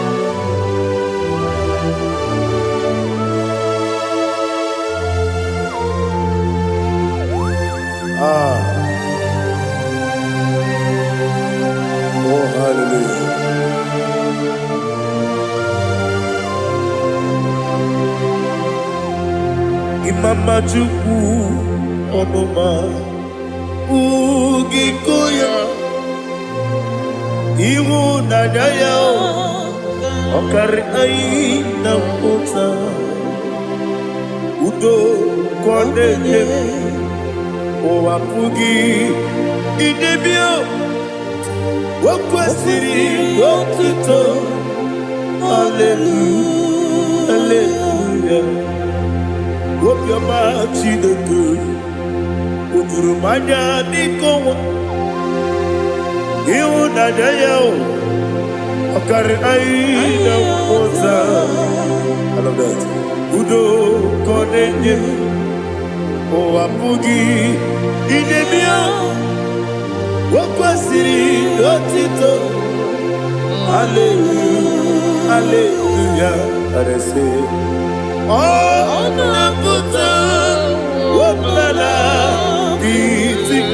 A: Oh, hallelujah. Imama Chukwu Onoma Ugikoya Iwu Nadaya Okari Aina Mota Udo Kondeye Owapugi Idebio Wakwasiri Wakito Hallelujah Hallelujah Wopioma Chineke Udurumanya Nikowa Iwu Nadaya Okari Aina Mota I love that Udo Kondeye Owapugi Idebio Wakwasiri Otito Hallelujah, hallelujah. Let us say, oh, Nabuta, what Nana, eating.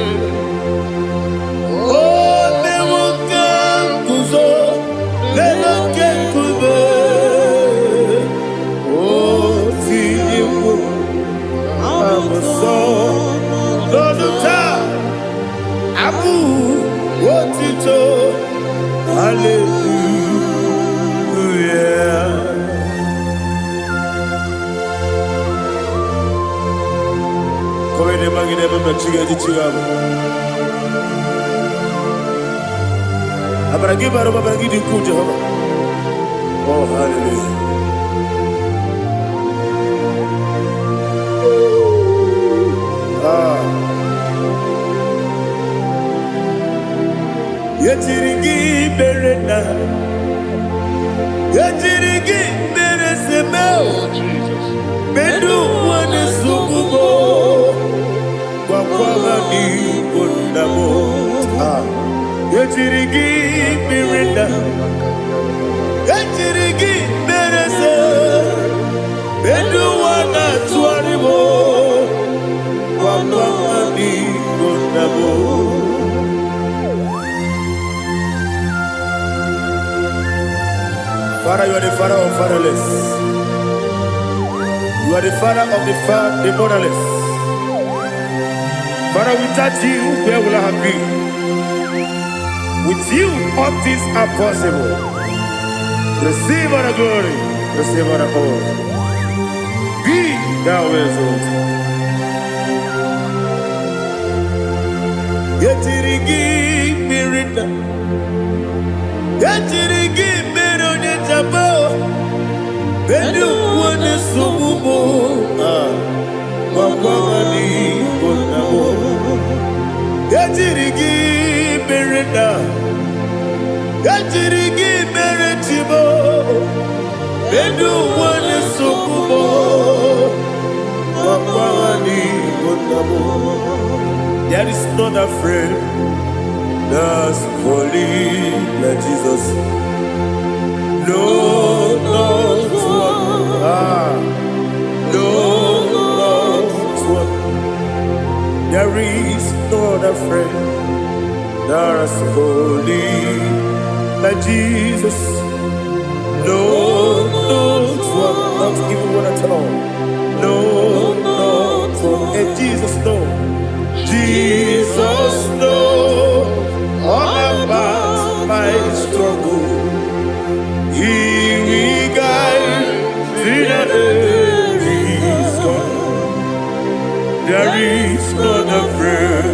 A: Oh, Nemuka, Kuzo, Leloke, Kube. Oh, Tiyu, I'm a son, Doduta, Abu, Wotito, hallelujah. Come in the bag, never met you. Abragi baru abragi diku Jehovah. Oh hallelujah. Yetirigi berena, yetirigi beresemeo. Bedu wane sukubo, kwa ni kundamo. Yetirigi berena, yetirigi berese. Bedu wana tuaribo, kwa ni kundamo. Father, you are the father of fatherless. You are the father of the motherless. Father, without you, where will I have been? With you, all things are possible. Receive all the glory, receive all the honor. Be thou exalted. Yetirigi mirina, yetirigi mirone jabo. Bedu wane sububo, wakwani bonamo. Yetirigi mirina, yetirigi miretibo. Bedu wane sububo, wakwani bonamo. There is not a friend that's holy like Jesus. No, not one. No, not one. There is no other friend that's holy like Jesus. No, not one. Not even one at all. No, not one. And Jesus, no. Jesus knows all about my struggle. He will guide through the days gone. There is not a friend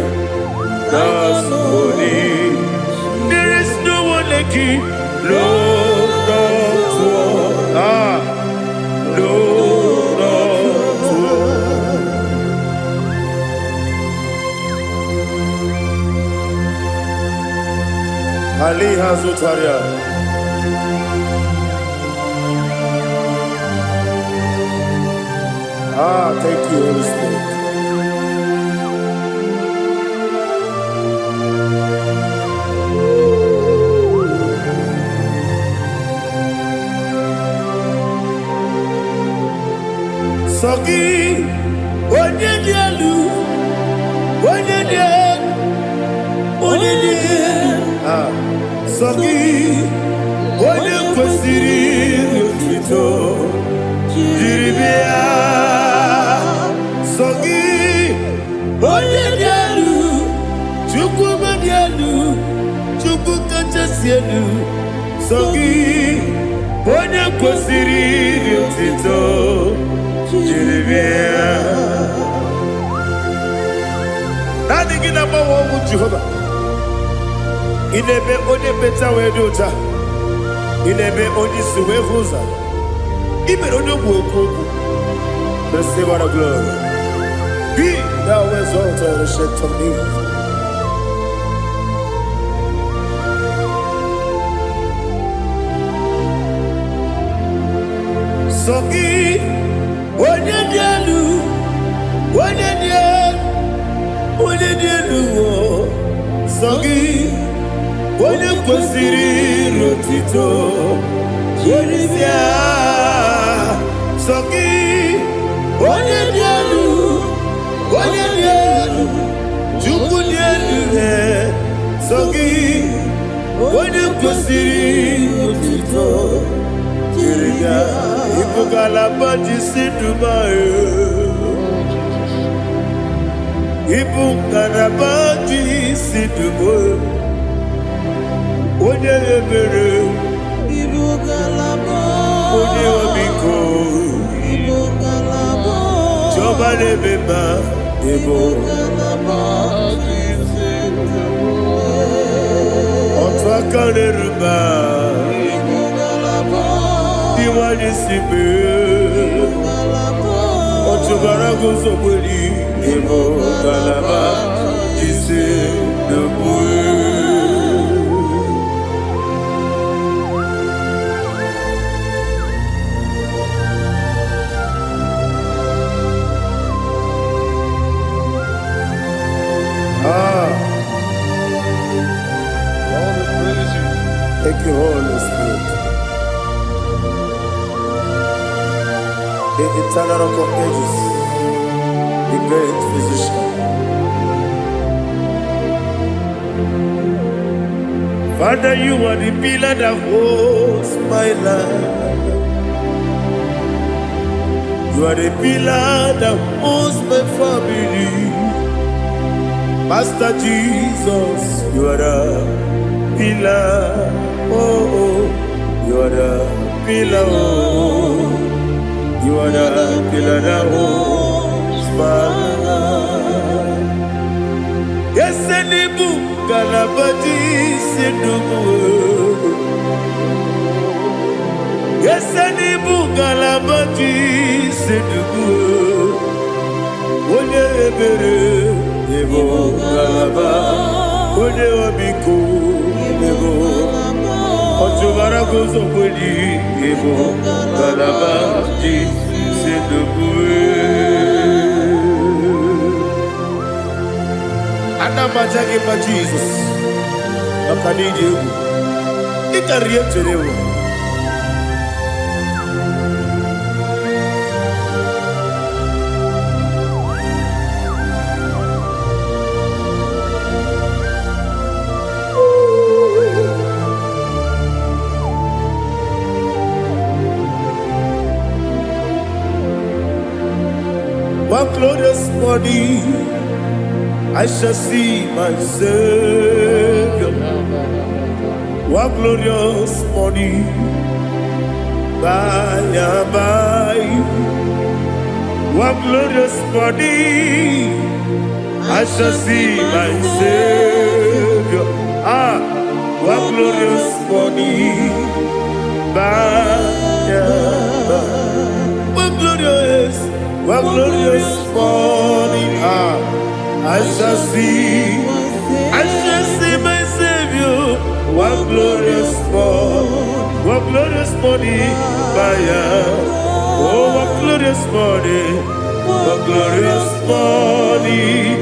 A: that's holy. There is no one like him. No, not one. No, not one. Ali Hazutaria. Thank you, Holy Spirit. Sogi, Onyedialu, Onyedialu, Sogi, Onyekwesiri Lutito, Jiribia, Sogi, Onyedialu, Chukwumadialu, Chukwukachasialu, Sogi, Onyekwesiri Lutito, Jiribia. Nothing in about what Jehovah. Inebe onye beta wedota. Inebe onye suwe huza. Ibe onye buokoku. Receive our glory. Be thou exalted, the shade of me. Sogi, onye dialu, onye dialu, Sogi, onye kwesịrị otito jirisia sọ gị onye dị elu Chukwu dị elu sọ gị onye kwesịrị otito jirisia ịbụ ngalaba jisi dumayo ịbụ ngalaba jisi dumayo onye ebere
C: Ibu galabo,
A: onye omiko
C: Ibu galabo,
A: Jọba n'ebeba ebo
C: galabo,
A: otu aka n'eruba
C: Ibu galabo,
A: iwanye sibe
C: galabo,
A: otu bara guzo gbeli ebo galaba jise n'egbu. Thank you, Holy Spirit. The eternal rock of ages, the great physician. Father, you are the pillar that holds my life. You are the pillar that holds my family. Master Jesus, you are the pillar. Oh, you are the pillar. Oh, you are the pillar that holds my life. Yes, any book, Galabadi, Sidubu. Yes, any book, Galabadi, Sidubu. Onye ebere, Ebo Galaba, Onye Omiko, Ebo. Otubara gozo boli ebo galaba ji sedubue. Anamajage pa Jesus. Nakaniji ewu. Ikariye cherewo. One glorious morning, I shall see my Savior. One glorious morning, by and by. One glorious morning, I shall see my Savior. One glorious morning, by and by. One glorious morning, I shall see my Savior. One glorious morning, oh, one glorious morning,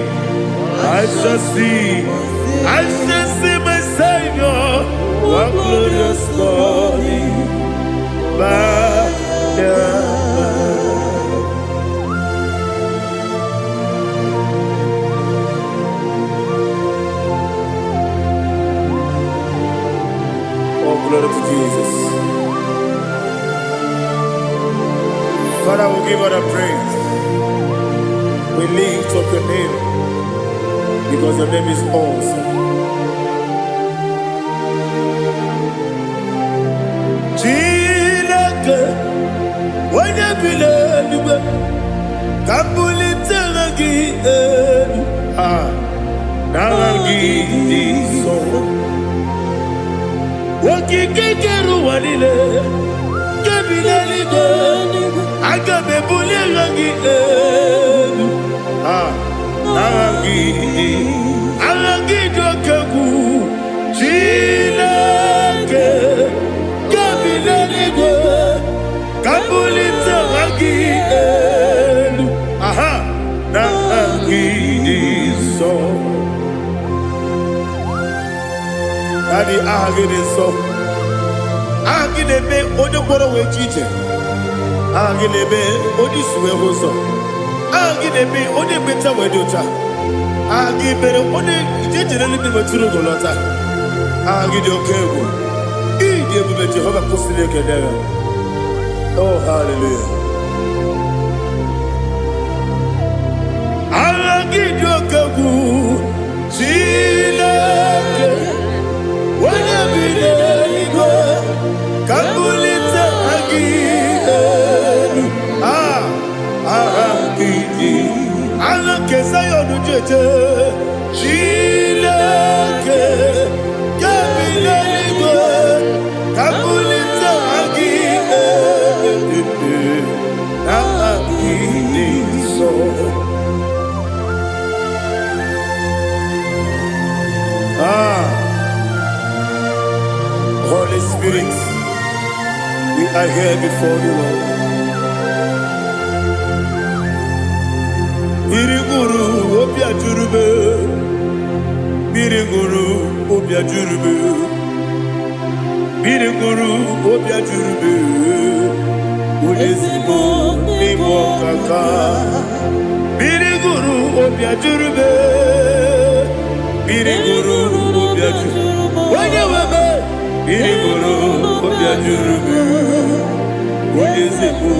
A: I shall see my Savior. One glorious morning, glory to Jesus. Father, we give all the praise. We lift up your name because your name is awesome. Chilake, when you believe, Kabuli Telagi, Naragi, so. Wakikekeru walile Kebilaligo Agabe bulirangi Aragi dokeku Chilake Kebilaligo Kabulita ragi Naragi so Daddy, so. Agilebe, Odoboro Wechite. Agilebe, Odiswe Hoso. Agilebe, Odebeta Wedota. Agibere, Ode, Generally Maturu Golota. Agidio Kevu. Idi Jehovah Kosile Kedera. Oh, hallelujah. Agidio Kevu. Chileke. Wanabide Igwe. Kabulita Agidelu. Agidi. Alake Sayonu Jeje. Chileke. Kabile Igwe. Kabulita Agidelu. Agidi so. Holy Spirit, we are here before you, Lord. Biriguru obia jurube, Biriguru obia jurube, Biriguru obia jurube, Ulesibo nibo kaka, Biriguru obia jurube, Biriguru obia jurube, Wanyawebe. Biriguru obia jurube, Ulesibo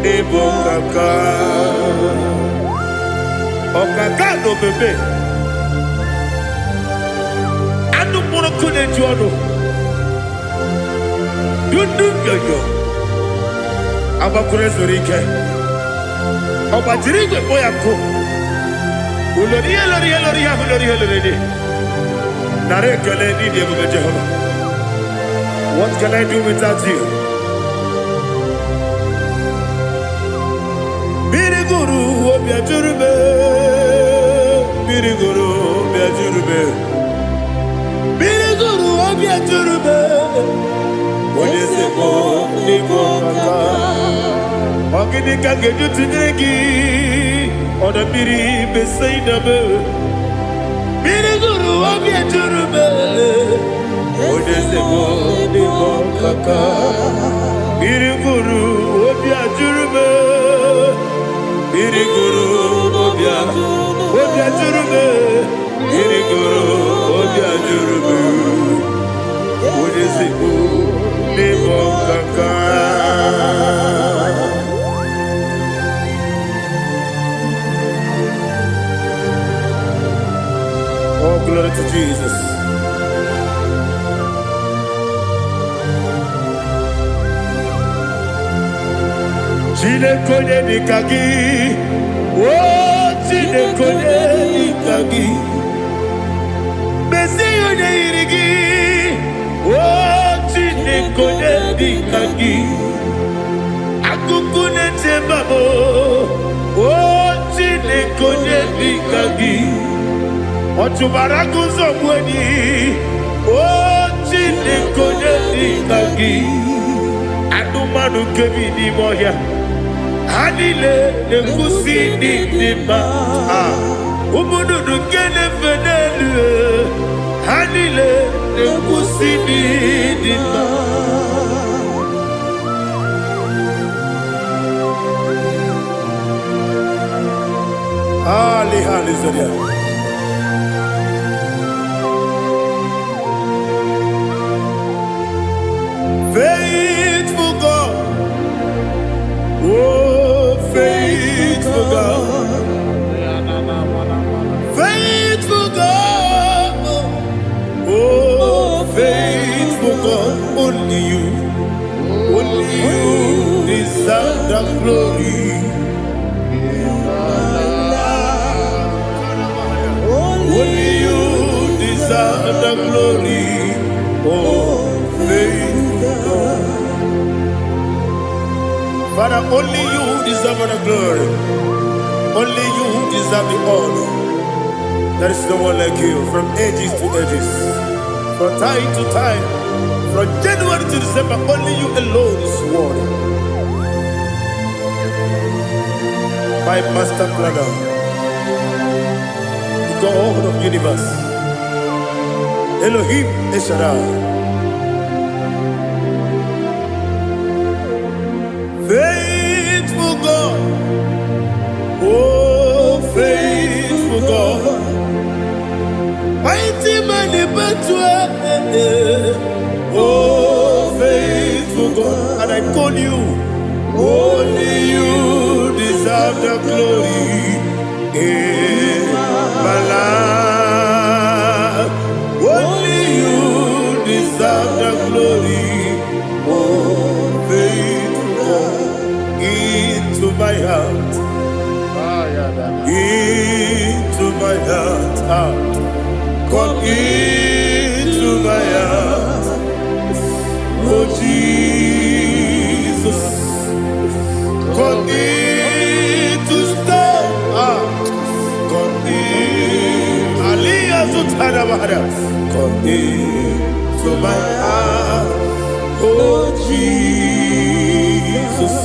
A: nibo kaka. Okaka no bebe. Anu moro kune jono. Dundu yoyo. Abakure zorike. Obajirigwe boyako. Ulori. Narekele ni Dieu Jehovah. What can I do without you? Biriguru obia jurube. Biriguru obia jurube. Biriguru obia jurube. Onyedika nibo kaka. Onyedika geju tunegi. Ona biri besainabe. Biriguru obia jurube. Onyedika nibo kaka. Biriguru obia jurube. Biriguru obia jurube, Biriguru obia jurube, Onyedika nibo kaka. Oh, glory to Jesus. Onyedika gi, oh Onyedika gi, Besi Onyedika, oh Onyedika gi, Akukune Tembabo, oh Onyedika gi, Otubaraku Zobweni, oh Onyedika gi, Adumanu Kevini Moya. Hanile nekusi nima, umududu kene fenelu. Hanile nekusi nima. Hallelujah. Faithful God, oh faithful God, faithful God, oh faithful God, only you deserve the glory. Only you deserve the glory, oh faithful God. Father, only you deserve the glory. Only you deserve the honor. There is no one like you from ages to ages, from time to time, from January to December. Only you alone is worthy. My master planner, the God of the universe, Elohim Eshadai. Faithful God, oh faithful God, mighty man in battle, oh faithful God, and I call you, only you deserve the glory in my life, only you deserve the glory, oh faithful God. Into my heart, into my heart, come into my heart, oh Jesus, come in to stay, come in, Aliyah Zutanabara, come into my heart, oh Jesus.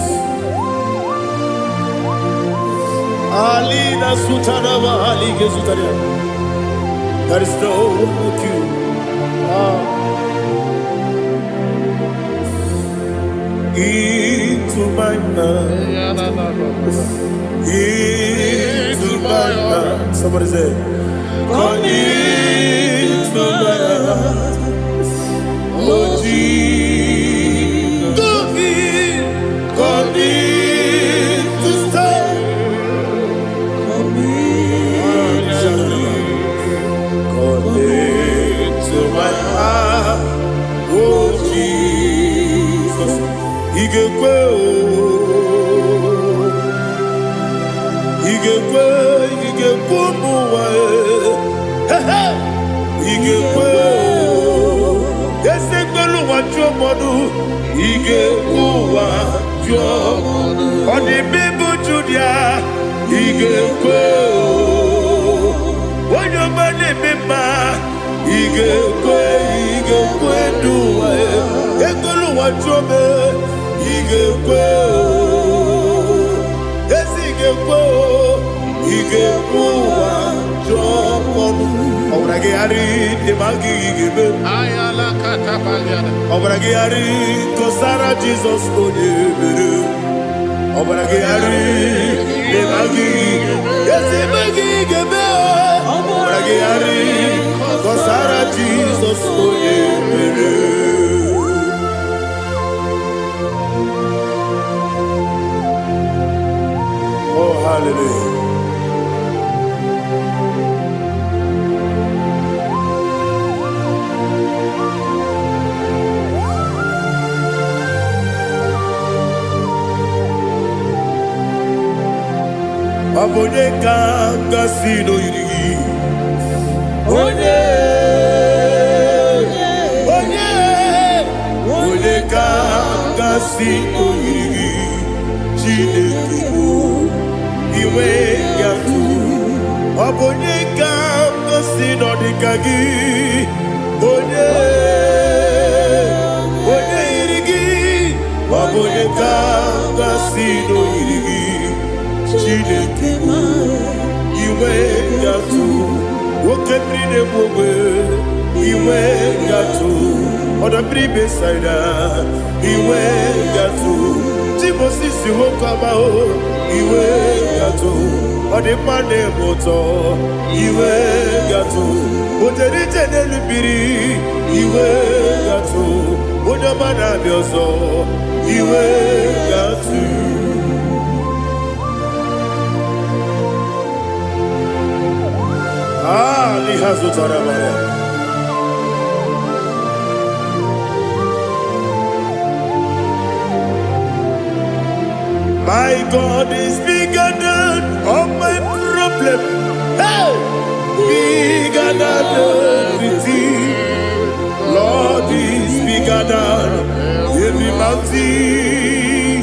A: Alina Sutanaba Ali Gesutaria. There is no one like you. Into my heart. Into my heart. Somebody say, come into my heart. Oh Jesus. Come in to stay. To my heart, oh Jesus, Igekwe, muwa, Igekwe, Esegbelu wa jomodu, Igekwe wa jomodu, Odi bibu Judia, Igekwe, Wanyomane mema. Igekwe duwa, Egolu wa jome, Igekwe, Esi Igekwe wa jomonu. Obrage ari demagi igebe.
B: Ayala katapaliana.
A: Obrage ari kosara Jesus onyebere. Obrage ari demagi Esi magi igebe. Obrage ari kosara Jesus onyebere. Oh hallelujah. Onyedika gasino yiri. Onyedika gasino yiri. Chineke iwe yatu. Onyedika gasino dikagi. Onyedika Onyedika gasino yiri. Chineke iwe yatu. Woke bride mwe iwe yatu. Oda bribe saida iwe yatu. Timosisi wokama o iwe yatu. Ode mane moto iwe yatu. Oderite nelubiri iwe yatu. Oda mana bioso iwe yatu. My God is bigger than all my problem. Hey! Bigger than everything. Lord is bigger than every mountain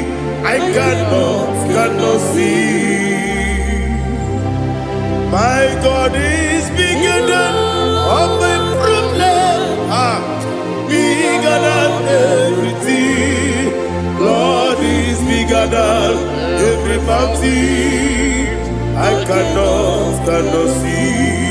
A: I cannot see. My God is bigger than all my problem. Bigger than everything. Lord is bigger than every mountain I cannot see.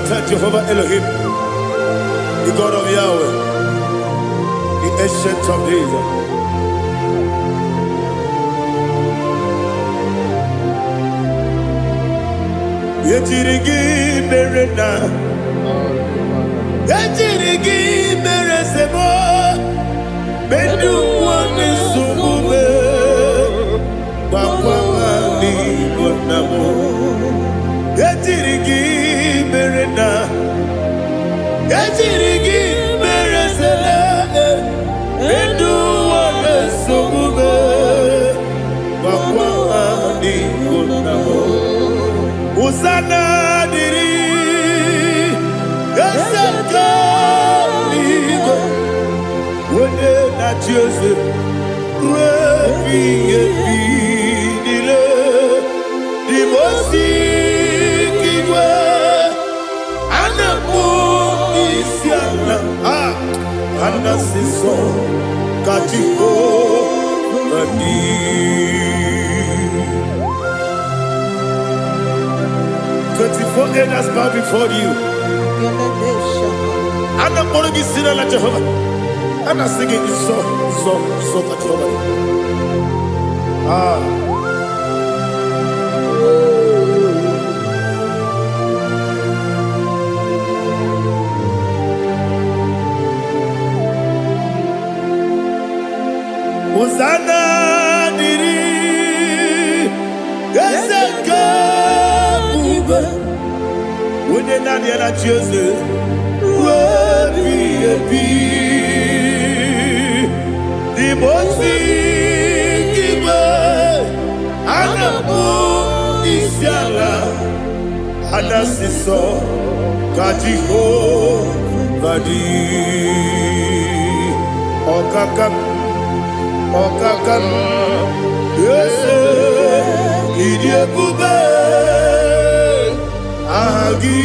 A: exalted Jehovah Elohim, the God of Yahweh, the ancient of days. Yetirigi merena, yetirigi meresemo, bedu wani sumube, bakwamani bonamo. Yetirigi merena, yetirigi meresele, bedu wani sumube, bakwamani bonamo. Usana diri, esaka ligo, wone na Jose, rebi dile, di mosi kiwe, anamu isiana, anasiso katiko bani. 24 elders bow before you. And I'm going to be singing like Jehovah. And I'm singing this song like Jehovah. Hosanna diri, Yeseka. When you're not here at Jose, the Mosi Kiba, Anamu Isiala, Anasiso, Kajiho, Badi, Okakam, yes, Idiabube. Agi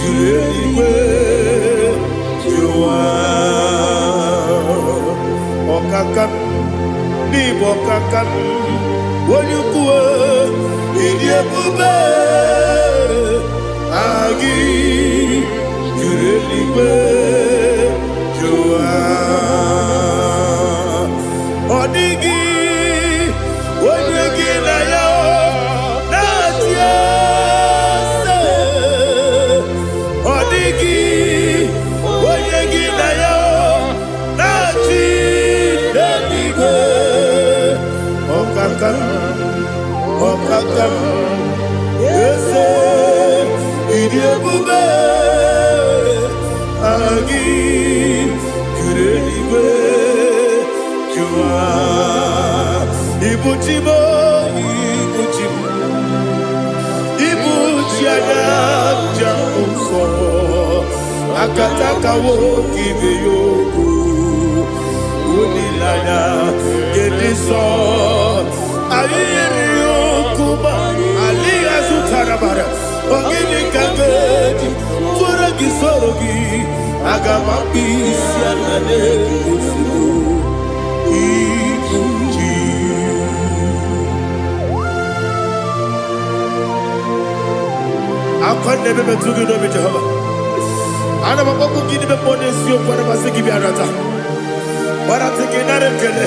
A: juliwe juwa okakam ni bokakam wonyukwe idiebube agi juliwe juwa odigi wonyegi na yo natia Okakam, yese, idiabube, agi, kureliwe, jua, ibuchimo, ibuchiana, jamuso, akataka woki beyoku, unilana, gediso, Ali azutarabara, ogini kangeti, furagi sorogi, agamambi sianane kusibu, ikuji. Akwande bebe tugi no bi Jehova. Ana maboku gini be ponesio kwa nabasiki bi arata. Bara tiki nare kele,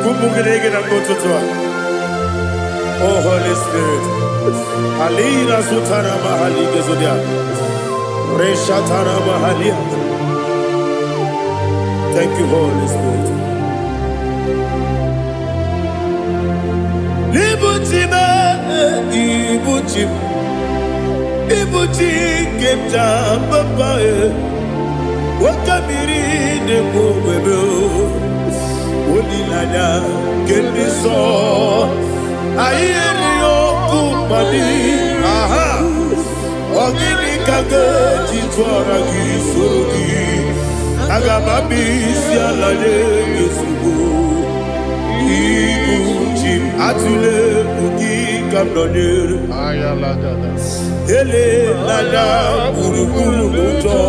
A: kumbugirege na mototwa. Oh Holy Spirit, Alina Sutana Mahali Gezodia, Reshatana Mahalia. Thank you, Holy Spirit. Libutime, Ibuti, Kepta, Papa, Wakamiri, the Bobebo, Udilana, Kendiso. Ayeri okupani, aha, ogini kageti twara gisugi, agamabi sialade yesugu, ikuchi atule ugi kamdonere, ayalagada, ele lada buruburu muto,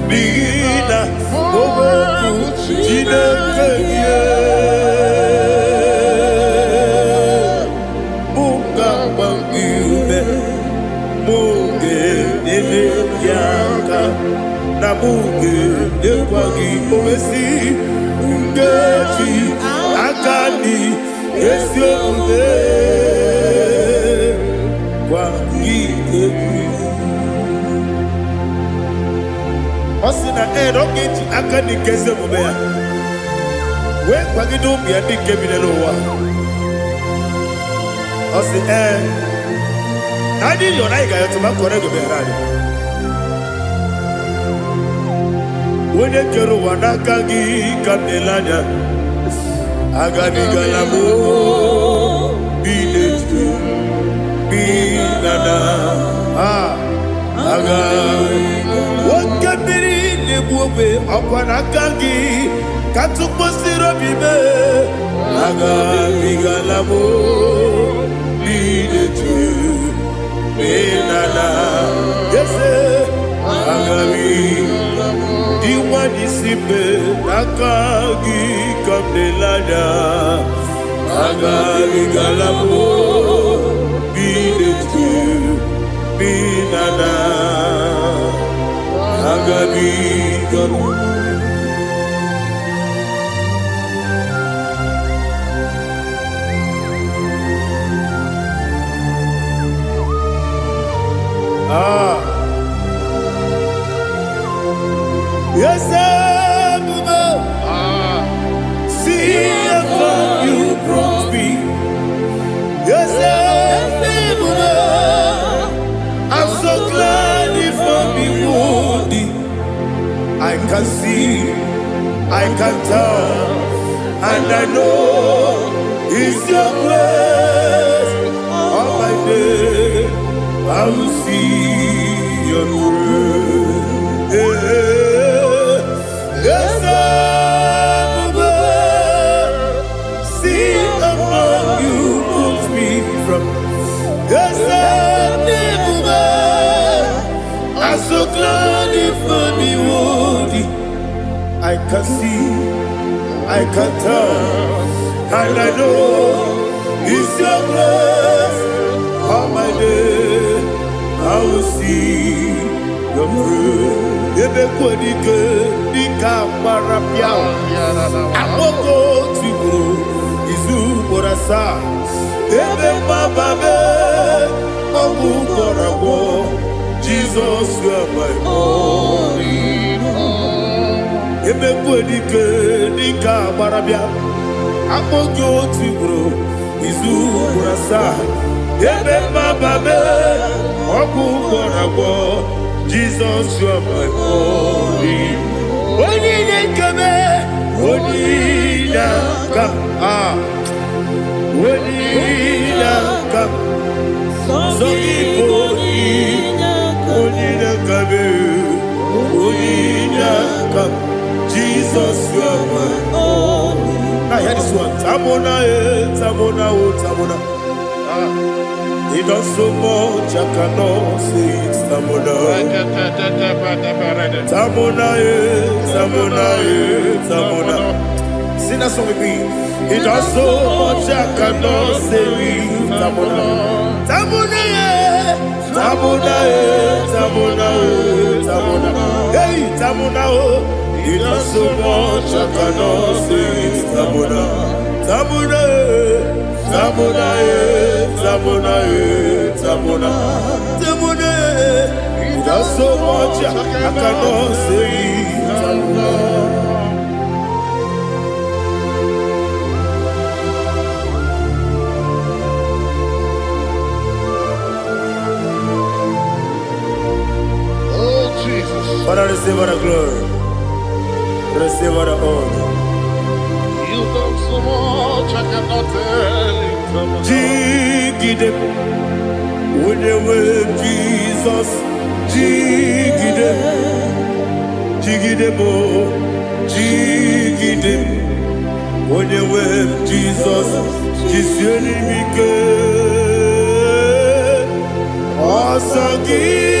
A: bigina oboku jinekeye. Munga buke ekwagi owesi ngeji akani esi omume kwagi ebi osina ogeji akani keze omume ya we kwagi do bi adi kebine lo wa osi nadi yo na igayo to ma kore go be rani wene kero wanaka gi kamelanya agani galamo binetu binana aga wakabiri nebuwe akwanaka gi katuposiro bibe agani galamo binetu binana yese agami Diwani sipe nakagi kamelanya agami galamo binetu binana agami galamo Yes, see how far you brought me. Yes, I'm so glad if I'm wounded. I can see, I can tell, and I know it's your grace. On my day, I will see your grace. Yes, see how far you put me from. Yes, I'm so glad if me woody. I can see, I can tell, and I know it's your grace. On my day, I will see your grace. Ebe kodike dika marapia amoko tibro izu borasa ebe mababe obu korabo Jesus you are my only home. Ebe kodike dika marapia amoko tibro izu borasa ebe mababe obu korabo Jesus, you are my only. Onyedika, Onyedika, Onyedika, so Onyedika, Onyedika, Jesus, you are my only. Now hear this one. Tamona, Tamona, Tamona. He does so much, I cannot say it's Tamona. Tamona, Tamona, Tamona. Sing that song with me. He does so much, I cannot say it's Tamona. Tamona, Tamona, Tamona, Tamona. Hey, Tamona, he does so much, I cannot say it's Tamona. Tamona, Tamona, Tamona, Tamona, Tamona. He does so much I cannot say. Tamona.
B: Oh Jesus.
A: Father, receive all the glory. Receive all the honor.
B: You done so much I cannot tell it.
A: Jigide, when you were Jesus, Jigide, Jigide mo, Jigide, when you were Jesus, Jisieni mike, Osagi.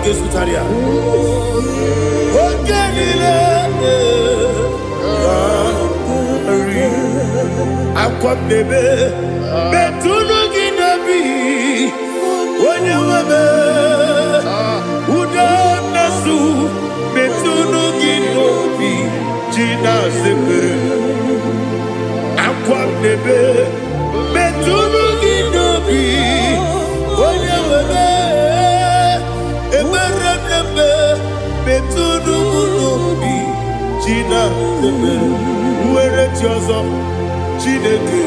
A: Gesutaria. Ogenile Akwam nebe Betunu ginabi Onyewebe Uda nasu Betunu ginobi Jina sebe Akwam nebe Betunu ginobi Onyewebe Eberebe Betunu ginobi Jina sebe Uwere tiozo Chineke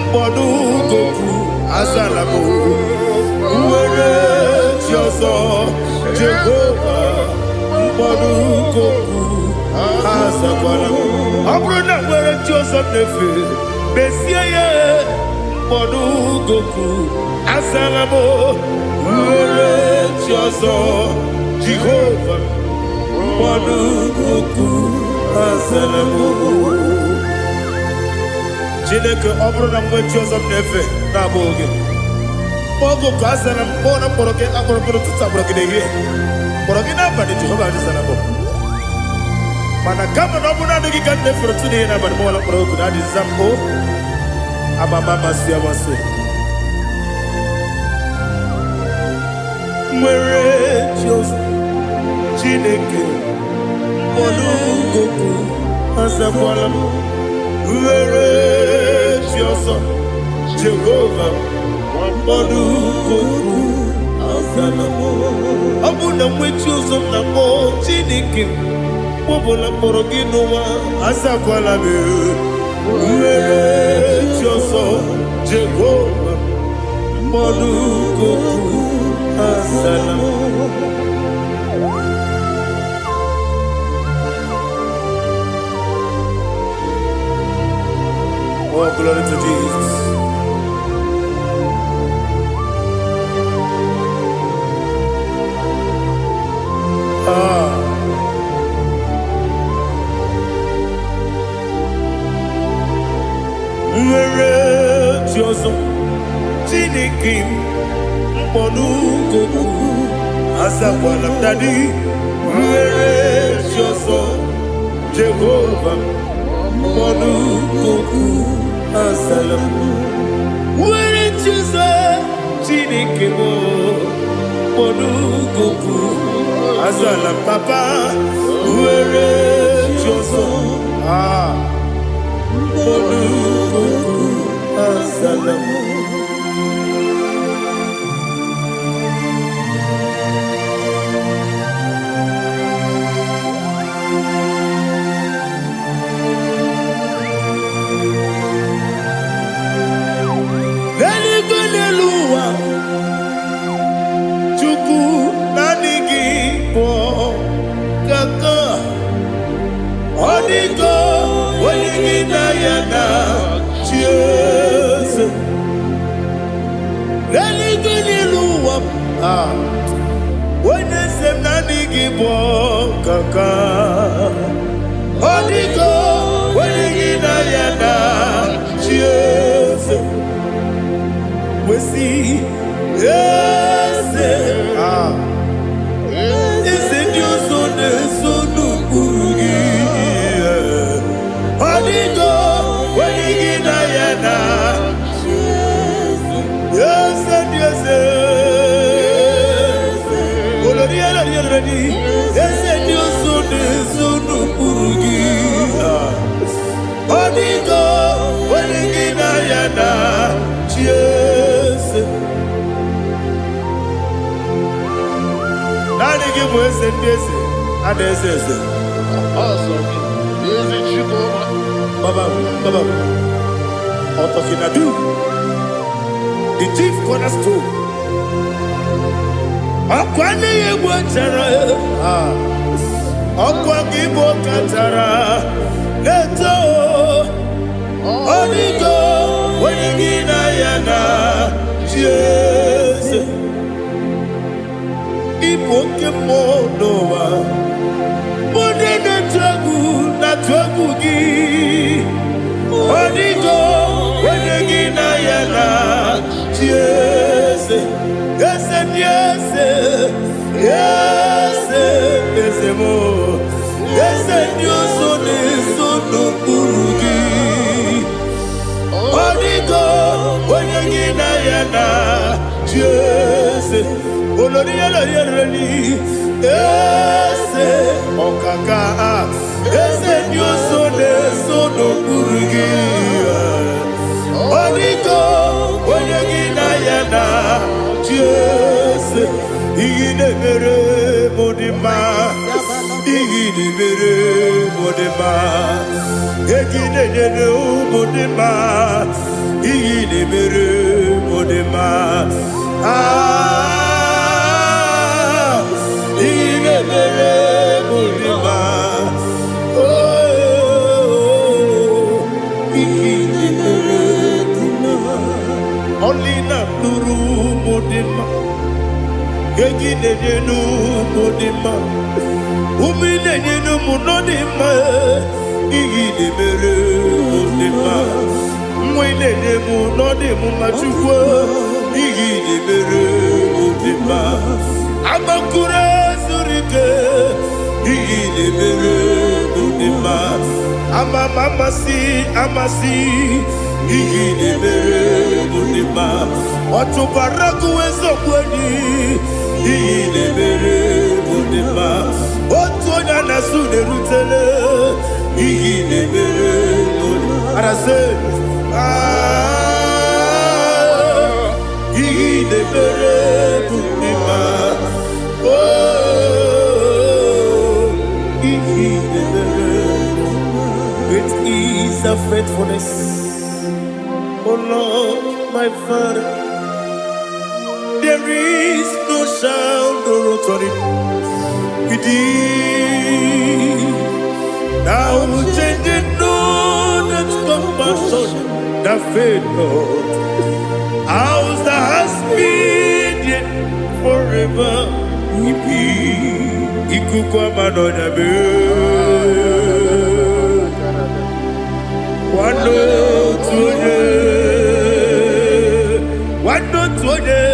A: Mbodu goku Azalamo Uwere tiozo Jehovah Mbodu goku Azakwalamo Abrona uwere tiozo nefe Besiye Mbodu goku Azalamo Uwere tiozo Jehovah Mbodu goku Azalamo Chineke ọbụrụ na mgbe chi ọzọ na-efe na-abụ oge ogo ka a zara mkpọ na mkpọrọ gị akpọrọkpọrọ tutu akpọrọ gị n'ehihie kpọrọ gị n'abalị Jehova adịzara mbụ mana kama na ọ bụrụ na adịghị ka nne fere otu n'ihe n'abalị mọla mkpọrọ ogu na adịza mbụ amama amasị amasị nwere chi ọzọ Chineke mkpọrọ ogu azakwala m Uwere tiozo Jehovah Mbodu goku Azalamo Abuna mwe tiozo mnamo Chineke Mbobola mboro ginuwa Azakwala me Uwere tiozo Jehovah Mbodu goku Azalamo Oh, glory to Jesus. Nwere tiozo Chineke Mbodu goku Azakwala mdadi Nwere tiozo Jehovah Mbodu goku Azalamo Nwere tiozo Chineke Mbodu goku Azalam papa Nwere tiozo Mbodu goku Azalamo Onyedika, Onyedika yana Jesus. Onyedika niluwa, Onyesem IGBO kaka. Onyedika, Onyedika yana Jesus. We see, yes, is it your son, son of Urugi? Onyedika, Onyedika yana yes, yes, yes, your son, son of Urugi. Onyedika, Onyedika yana yes. Nani give us a days and this is
B: awesome. Is it you,
A: Baba, Otokinadu, the chief cornerstone. Akwani Yegwatara, Akwagibo Katara, Leto, Onyedika, Onyedika yana Jesus. Ipokemonowa Mode na twagu gi Onyedika, Onyedika yana Jesus. Yes, yes, Yes, yes, mo. Yes, Dios son eso no purugi. Onigo, onyegina yana. Yes, oloria la yereli. Yes, okaka. Yes, Dios son eso no purugi. Onigo, onyegina yana. Yes, igine mere modima. Igine mere modima. Igine mere modima. Igine mere modima. Ah, igine mere modima. Oh, igine mere modima. Only na nuru modima. Igine mere modima. Umine nyinu munodima. Igine mere modima. Mwine nyemu nodimu machukwa. Igine mere modima. Amakure zurike. Igine mere modima. Amasi. Igine mere modima. Otubaraku ezokweni. Igine mere modima. Otonya nasude rutele. Igine mere modima. Arase. Igine mere modima. Oh, igine mere modima. Great is thy faithfulness, O Lord, my Father. There is no sound or authority within. Thou changest not that compassion, that faith not. Ours thou hast been yet forever. Ipi ikukwa manonya be. Wando tuone,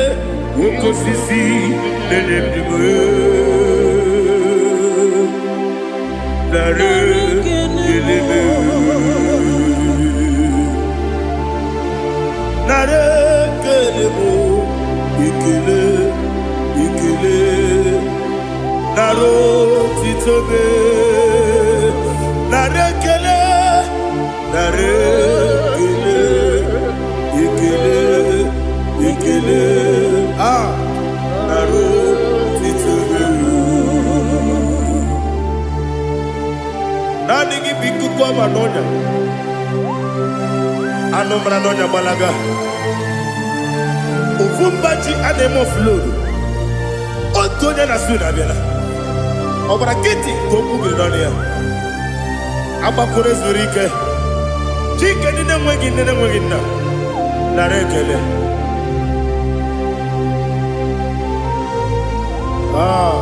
A: uko sisi nelemdiwe. Nare kelebe, nare kelebo, ikele, naro titobe, nare kele, ikele, ah, naro titobe. Nani gibiku kwa manonya, anomra nonya balaga. Ufumbaji anemo flood. Otonya na suna bela. Obra kiti koku bedonia. Abakure zurike. Chike nina mwegina. Narekele. Ah.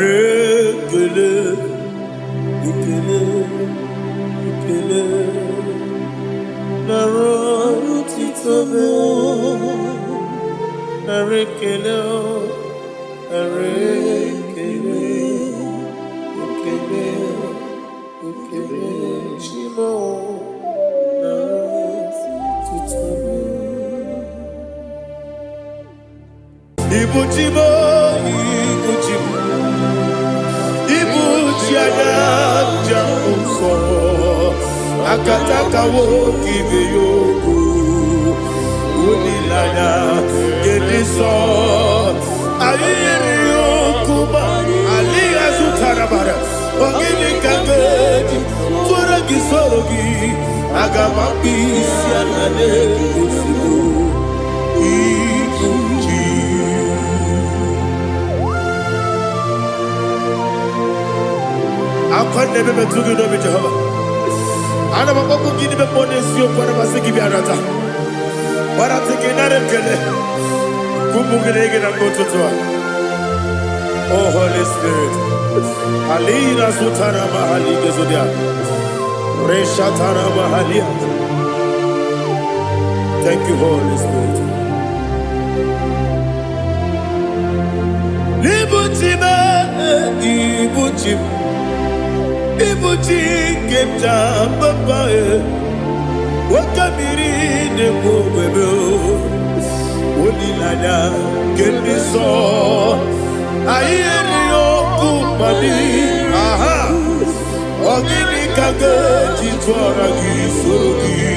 A: Narekele. Ikele. Naro titobe. Narekele. Shimo. Naro titobe. Ibujibo. Ibujiaya uso. Akataka woki beyoku. Unilaya gediso. Ayiri yokuba. Aliya zutarabara. Ogini kageti. Tura gisorogi. Agamambi sianane kusibu. Ibuji. Akwande bebe tugi nobi Jehova. Ana maboku gini be ponesio kwa nabasiki biarata. Baratiki narekele. Kumugirege na mototwa. Oh Holy Spirit. Alina sutara mahali gezodia. Reshatara Mahalia. Thank you, Holy Spirit. Libutime, Ibutim, Ibutim, Kemta, Papa, Wakamiri, the Bobebo, Ulilada, Kendiso, Ayerio, Kumadi, Aha, Onyedika, Chitwara, Surugi,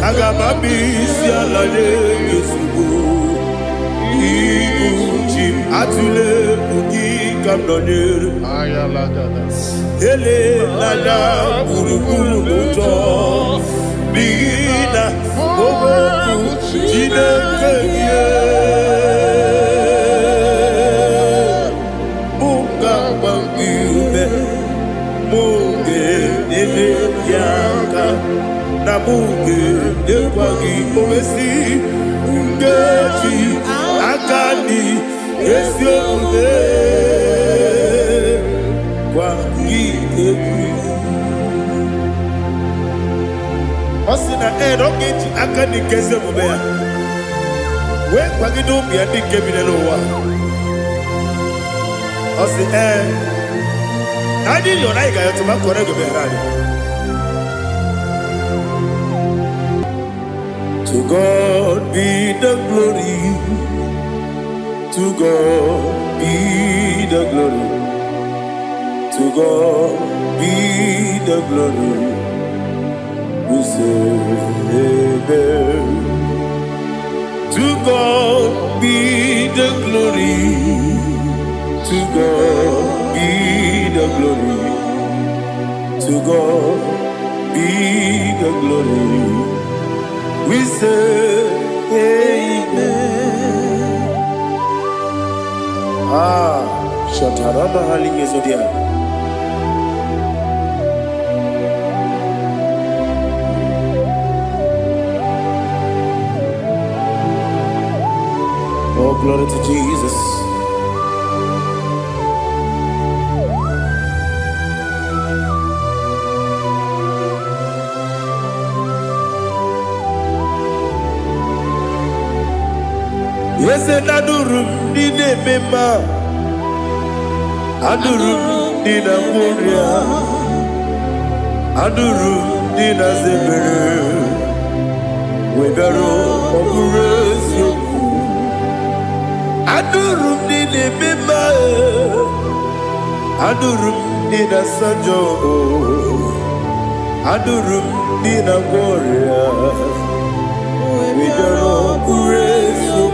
A: Agamabi, Sialade, Yusubu. Ibuchim atule buki kamdonir
B: Ayalagada.
A: ele lala buruburu muto bina oboku jinekeye munga bangiume munge nene yaka na munge nekwagi owesi ungeji akani esione kwa kiyeku osina erogeji akani keze mubea we kwa gido bia dike binelo wa osi nadi yo na igayo tuma kore go berani. To God be the glory. To God be the glory. To God be the glory. We say amen. To God be the glory. To God be the glory. To God be the glory. We say amen. Shataraba halinge zodia. Oh, glory to Jesus. Yes, and Adurum Dine Mema Adurum Dina Muria Adurum Dina Zebere Webero Oburesu Adurum Dine Mema Adurum Dina Sanjo Adurum Dina Muria Webero Oburesu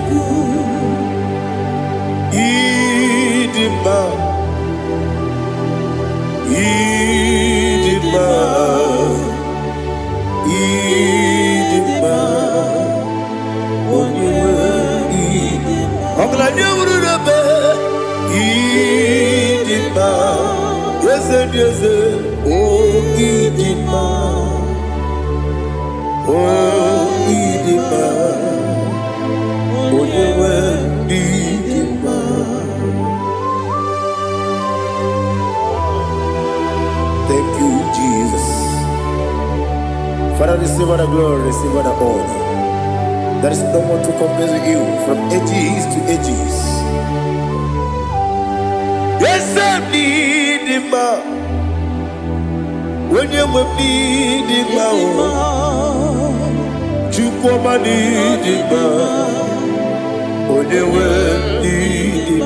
A: Idima, Idima, Idima, Idima, Idima, yes, yes, oh Idima, oh Idima, oh Idima. Thank you, Jesus. Father, receive all the glory, receive all the honor. There is no one to compare with you from ages to ages. Yes, I need him. When you need him, you come and need him. When you need him,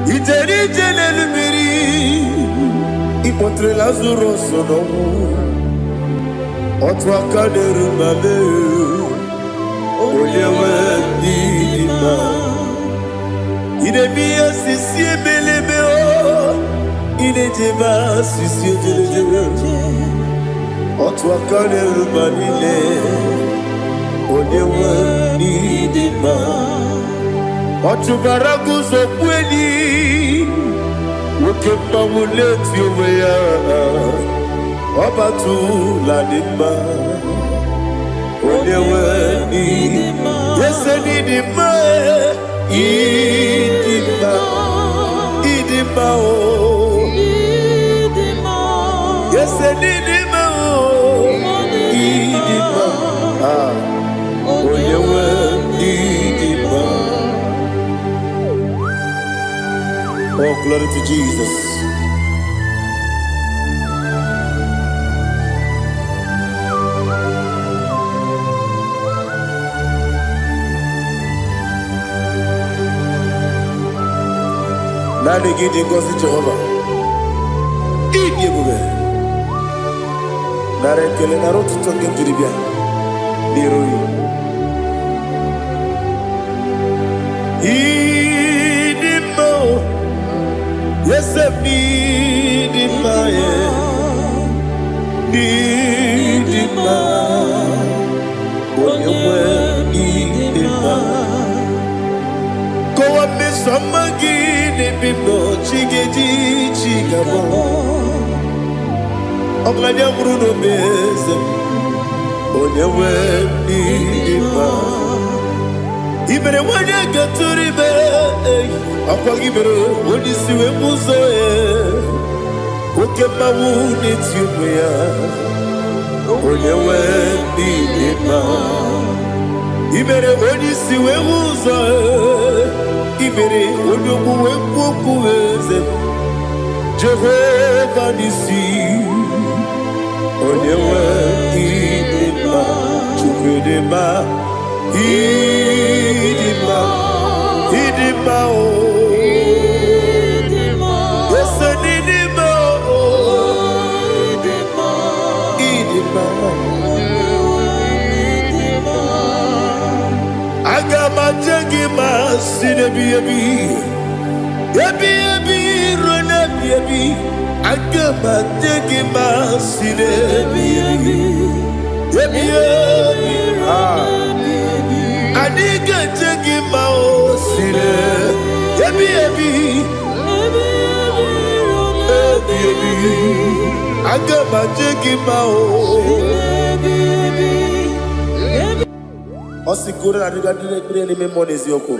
A: it's a little Ipotre Lazaro sono Otwa kaderu mame Olewe didima Idemiya sisi ebelebe o Idejeba sisi ojelejebe Otwa kaderu manile Olewe didima Otubaragu zokweni Wokemba muleti oweya Obatu ladima Olewe nidima Yese nidima Idima Idima o Yese Nidima, Nidima, Onyewe Nidima. Oh, glory to Jesus. Nani gidi ngozi Jehovah. Idi ebube. Nara ekele nara otuto nke njiri bịa n'iru yi. Idi mma o. Yesem n'idi mma ye. N'idi mma. Onye nwe n'idi mma. Kowa mesoma gị n'ebe m nọ chigeji chigabo. Ọbụladị bụrụ n'obe eze m, onye nwe n'idi mma. I mere nwanyị ga-atụrụ ime, ọkwa gị mere onye isi wee bụ ụzọ ya. Oke mmanwụ n'eti ụmụ ya, onye nwe n'idi mma. I mere onye isi wee bụ ụzọ ya. I mere onye okwu wee kwuo okwu eze m, Jehova n'isi. Onye nwe ịdị mma, Chukwu dị mma, ịdị mma, ịdị mma o. Ese n'ịdị mma o, ịdị mma. Aga m aja gị ma si n'ebi ebi, ebi ebi ruo n'ebi ebi. Aga m aja gị ma si n'ebi ebi, ebi ebi. Adị ga-aja gị ma o si n'ebi ebi, ebi ebi. Aga m aja gị ma o. Osikoro na adịga dị n'ekpere n'ime mmụọ n'eziokwu.